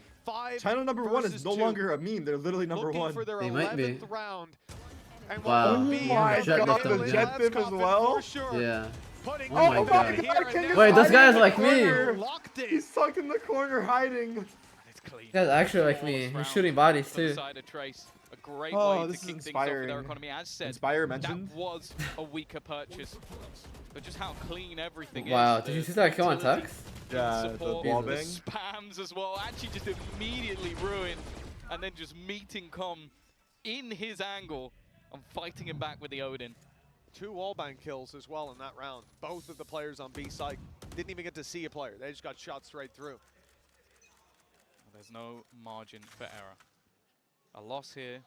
China number 1 is no longer a meme. They're literally number Looking 1. for their They might be. 11th round. And Wow. what will be Oh my another God, game the with jet pip as Let's well? for sure. Yeah. Putting Oh my them God. here and can there. you Wait, this hide guy's in the like me. corner? Locked in. He's stuck in the corner hiding. It's clean. This guy's actually like me. He's shooting bodies For the too. side of Trace. A great Oh, way to this is kick things off with their inspiring. economy. As said, Inspire mentioned? that was a weaker purchase. But just how clean everything Wow, is. did you see that kill on utility, Tex? Yeah, the support, wall the bang. spams as well. Actually just immediately ruined. And then just meeting Com in his angle and fighting him back with the Odin. 2 wallbang kills as well in that round. Both of the players on B side didn't even get to see a player. They just got shot straight through. There's no margin for error. A loss here.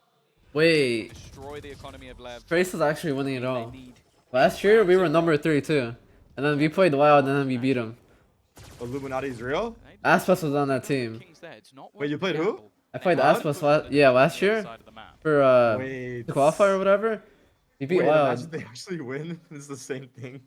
Wait. Destroy the economy of LEV. Trace is actually winning it They all. need Last year we were number 3 too. And then we played wild and then we beat him. Illuminati's real? Aspas was on that team. King's there. It's not Wait, you worth played the who? gamble. I played They Aspas pushed last them yeah, to last the other year side of the map. for Wait. the qualifier or whatever. We beat Wait, Wild. imagine they actually win. It's the same thing.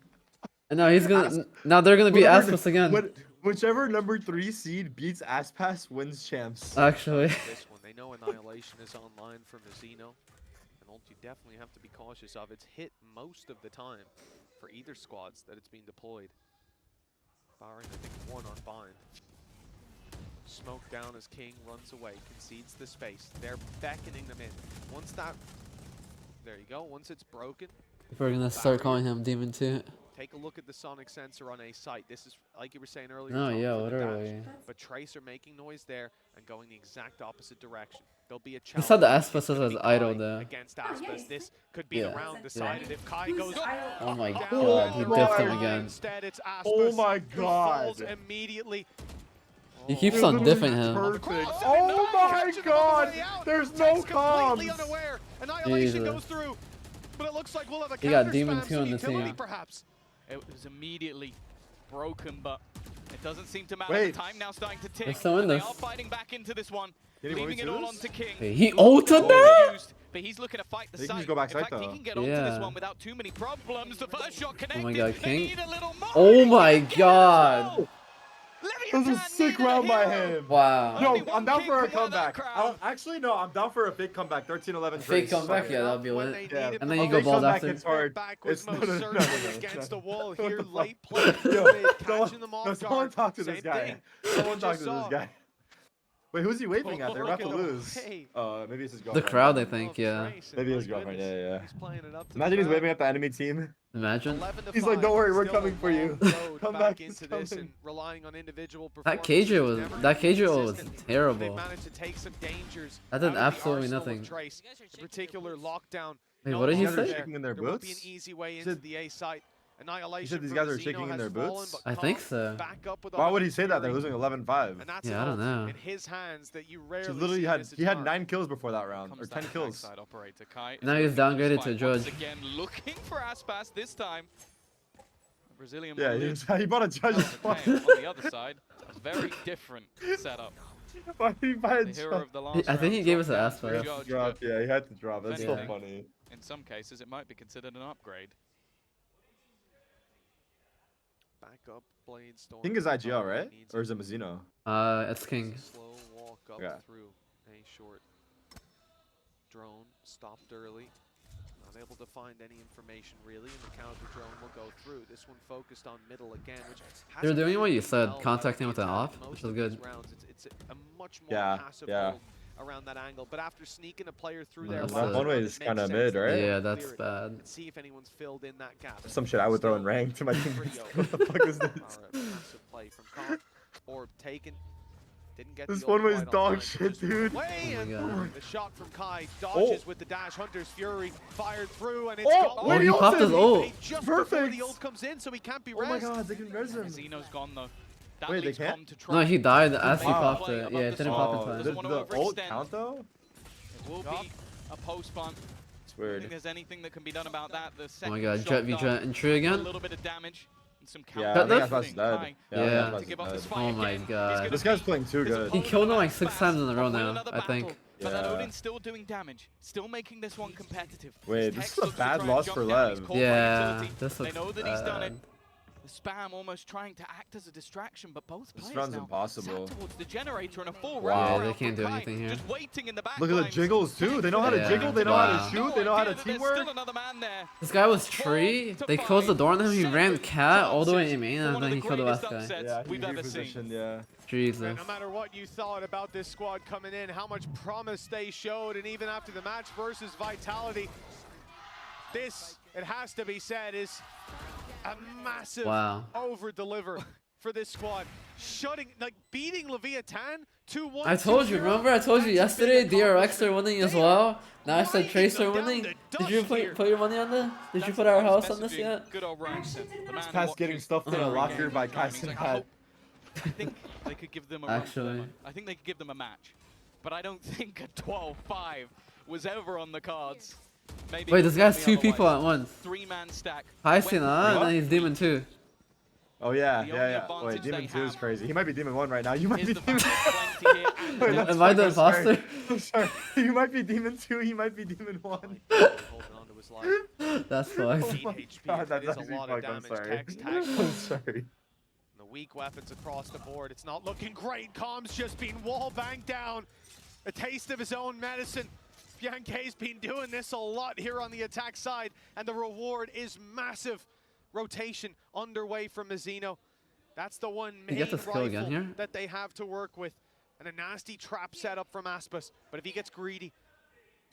And now he's gonna now they're gonna beat Whoever- Aspas again. Whichever number 3 seed beats Aspas wins champs. Actually. This one, they know Annihilation is online for Mazino. And ult you definitely have to be cautious of. It's hit most of the time for either squads that it's being deployed. Barring, I think, 1 on bind. Smoke down as King runs away, concedes the space. They're beckoning them in. Once that, there you go, once it's broken, If we're gonna start calling him Demon 2. Take a look at the sonic sensor on A site. This is, like you were saying earlier, No, Tom, yeah, for the dash. literally. But Trace are making noise there and going the exact opposite direction. There'll be a He challenge. said the It's Aspas gonna is be idle Kai though. against Aspas. This could be Yeah. the round decided if Kai goes. Oh my down. god, he diffed him again. Instead, it's Aspas. Oh my who falls god. immediately. He keeps on diffing him. Perfect. Oh my god. There's no completely comms. unaware. Annihilation Jesus. goes through. But it looks like we'll have a He got counter Demon spam, 2 some on the utility team. perhaps. It was immediately broken, but it doesn't seem to matter. Wait. The time now starting to tick. They're still in They this. are fighting back into this one, Did he leaving it win all twos? onto King. Hey, he who ulted was that? used, But he's looking to fight the He can site. just go back In side, fact, he though. can get onto Yeah. this one without too many problems. The first shot connected. God, They King. need a little more. Oh my They get it as god. well. That was a Leviathan sick needed a round by hero. him. Wow. Yo, Only I'm one down king for a can wear that comeback. crown. Actually, no, I'm down for a big comeback. 13-11 Fake Trace. comeback, Fuck yeah, it. that'll be When lit. they Yeah. need it And then you most, go Big balls comeback after. hits hard. back was It's most no, certainly against the wall here. What the Late fuck? play, Yo, catching them off no, someone guard. talk to this Same guy. thing. Someone talk to Just this saw. guy. Wait, who's he waving at? They're about to Look at the lose. way. Maybe it's his The girlfriend. crowd, I think, yeah. Maybe his girlfriend, yeah. He's playing it up to Imagine the he's crowd. waving at the enemy team. Imagine. 11 to He's like, 5, "Don't worry, we're still a coming for you. long road Come back back, into it's this coming." and relying on individual That performances. KJ was Never that been KJ was consistent. They've terrible. managed to take some dangers. That did out of the absolutely arsenal of nothing. Trace. In particular, lockdown. Wait, no what did he longer say? there. Shaking in their There won't be an boots? easy way He into said- the A site. Annihilation these from guys are Zeno shaking in has their fallen, boots? but I think Kong so. back up with Why would he 100 say that? They're fury. losing 11-5. And that's Yeah, I don't enough know. in his hands that you rarely He literally see had this he had far. 9 kills before that round, or Comes 10 that kills. backside operator, Kai. Now he's downgraded to Once judge. again, looking for Aspas this time. Brazilian Yeah, he bought a judge as well. on the other side. A very different setup. Why did he buy a The hero judge? of the last I think he round gave us an dropped down Aspas. to judge, Drop, but yeah, he had to drop. That's so anything. funny. in some cases, it might be considered an upgrade. Back up, Bladestorm. I think it's IGL, right? Needs Or is it Mazzino? It's King. Slow walk up Yeah. through a short drone, stopped early. Not able to find any information really, and the counter drone will go through. This one focused on middle again, which They're hasn't doing what really you been said, well contacting out with of an the off, attack. which Most is of these good. rounds, it's a much more Yeah, passive yeah. hold around that angle. But after sneaking a player through Yeah, there, that's well, it. One way it is makes kinda sense mid, to right? Yeah, clear that's it bad. and see if anyone's filled in that gap. Some shit I would throw in rank to my teammates. What the fuck is this? Alright, massive play from Kong. Orb taken. Didn't get This the one ult was quite on dog time, shit, just moved dude. away, Oh my and God. the shot from Kai dodges Oh. with the dash. Hunter's Fury fired through, and it's Oh, got Oh, wait, he ulted. popped his ult. just before Perfect. the ult comes in, so he can't be Oh my rezzed. god, they can res him. Zeno's gone though. That Wait, they leaves can't? Com to try. No, he died as he Wow. popped Play it. above Yeah, it the didn't smoke. pop in Oh, time. Doesn't the wanna ult overextend. count though? It will God. be a post pump. It's I don't think weird. there's anything that can be done about that. The Oh second my god, shot Jet v done. Jet entry A again? little bit of damage and some Yeah, counter. I think That- Aspas is dead. Yeah. To give up this Aspas is fight Oh my again. God. He's gonna This guy's be playing too his good. He opponent killed him on like 6 Aspas times in a row will win now, another I think. battle, But that Yeah. Odin's still doing damage, still making this one competitive. Wait, His this Hex is a looks to bad try and loss jump for down, he's Lev. caught by Yeah, utility. this They looks know that he's done it. bad. The spam almost trying to act as a distraction, but both This players round's now impossible. sat towards the generator and a full Wow. round Yeah, they round can't from do Kai, anything here. Just waiting in the back Look at the lines. jiggles too. They know how to Yeah. jiggle. They know how to Wow. shoot. They know how to idea that there's teamwork. still another man there. This guy was tree. They closed the door on him. He ran cat all the way in main, and then he killed the last guy. Yeah, we've ever seen. repositioned. Yeah. Jesus. And no matter what you thought about this squad coming in, how much promise they showed, and even after the match versus Vitality, this, it has to be said, is a massive Wow. over-deliver for this squad. Beating Leviathan 2-1. I told you, remember? I told you yesterday DRX are winning as well. Now I said Trace are winning. Did you put your money on this? Did you put our house on this yet? Good old Ranson, the man Past getting watching stuffed in a every locker game by he's playing. Kyson He's like, Pat. I think they could give them a run for their Actually. money. I think they could give them a match. But I don't think a 12-5 was ever on the cards. Maybe Wait, it this was guy's the 2 other people way. at once. 3-man stack. Hi, Went Sina, and then he's Demon 2. Oh yeah, The yeah, only yeah. advantage Wait, they Demon 2 is have crazy. He might be Demon 1 right now. You might Is be the Demon. fact that 20 hit and Wait, then that's Am I the fucking scary. imposter? I'm sorry. You might be Demon 2. He might be Demon 1. Holding on to his life. That's fucked. 8 my HP, God, it that's is a actually lot of fucked. I'm damage. sorry. Text, tag, I'm sorry. the weak weapons across the board. It's not looking great. Com's just been wall banged down. A taste of his own medicine. Bianche's been doing this a lot here on the attack side, and the reward is massive. Rotation underway from Mazzino. That's the one He main gets a skill again rifle here? that they have to work with. And a nasty trap setup from Aspas. But if he gets greedy,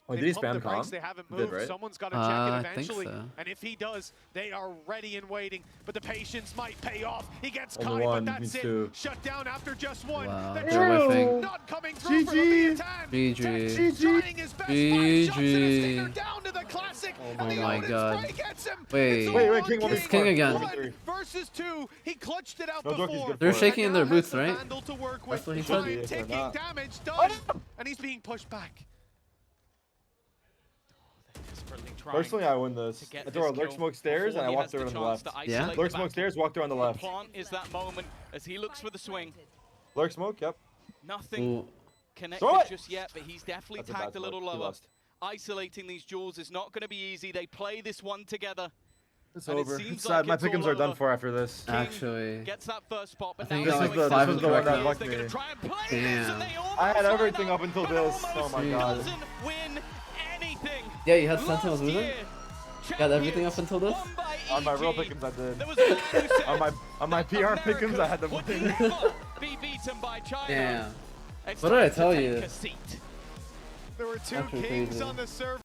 Oh, They did he pumped the spam brakes, calm? they haven't He did, moved. right? Someone's got to check it I think eventually. so. And if he does, they are ready and waiting. But the patience might pay off. He gets Only Kai, one, but that's me it. too. Shut down after just one. Wow, The they're challenge whiffing. not coming through for GG. Leviathan. GG. Trying his best, 5 shots and a stinger GG. down to the classic. Oh and the my Odin God. spray gets him. Wait. It's a Wait, one King, one It's King again. 1 versus 2. He clutched it out No, Joki's before. good They're for it. shaking in their And now has boots, the right? Vandal to work That's with. what he said. Time If they're ticking, not. damage done. And he's being pushed back. Desperately trying Personally, I win this. to get I throw a this lurk kill smoke stairs before and I he walk has the through on the chance left. to Yeah? isolate Lurk the smoke battle. stairs, walk through on the left. Plant is that moment as he looks for the swing. Lurk smoke, yep. Nothing Ooh. connected Throw it! just yet, but he's definitely That's a bad tagged a little smoke. He lower. lost. Isolating these jewels is not going to be easy. They play this one together. It's And it over. seems It's like sad. My it's all pickums are done over. for after this. King Actually, gets that first spot, but I think now it's they like know 5 exactly and what correct it now. is. They're going to try and play this, and they almost I had line everything up, up until but this. Oh almost my god. doesn't win anything. yeah, you had Sentinels Last losing? year, Got everything champions up until this? won by On my real EG. pickums, I did. There was a man who said On my that PR pickums, I had them America winning. would never be beaten by China. Damn. It's What did I time to tell take you? a seat. There were 2 That's kings crazy. on the server.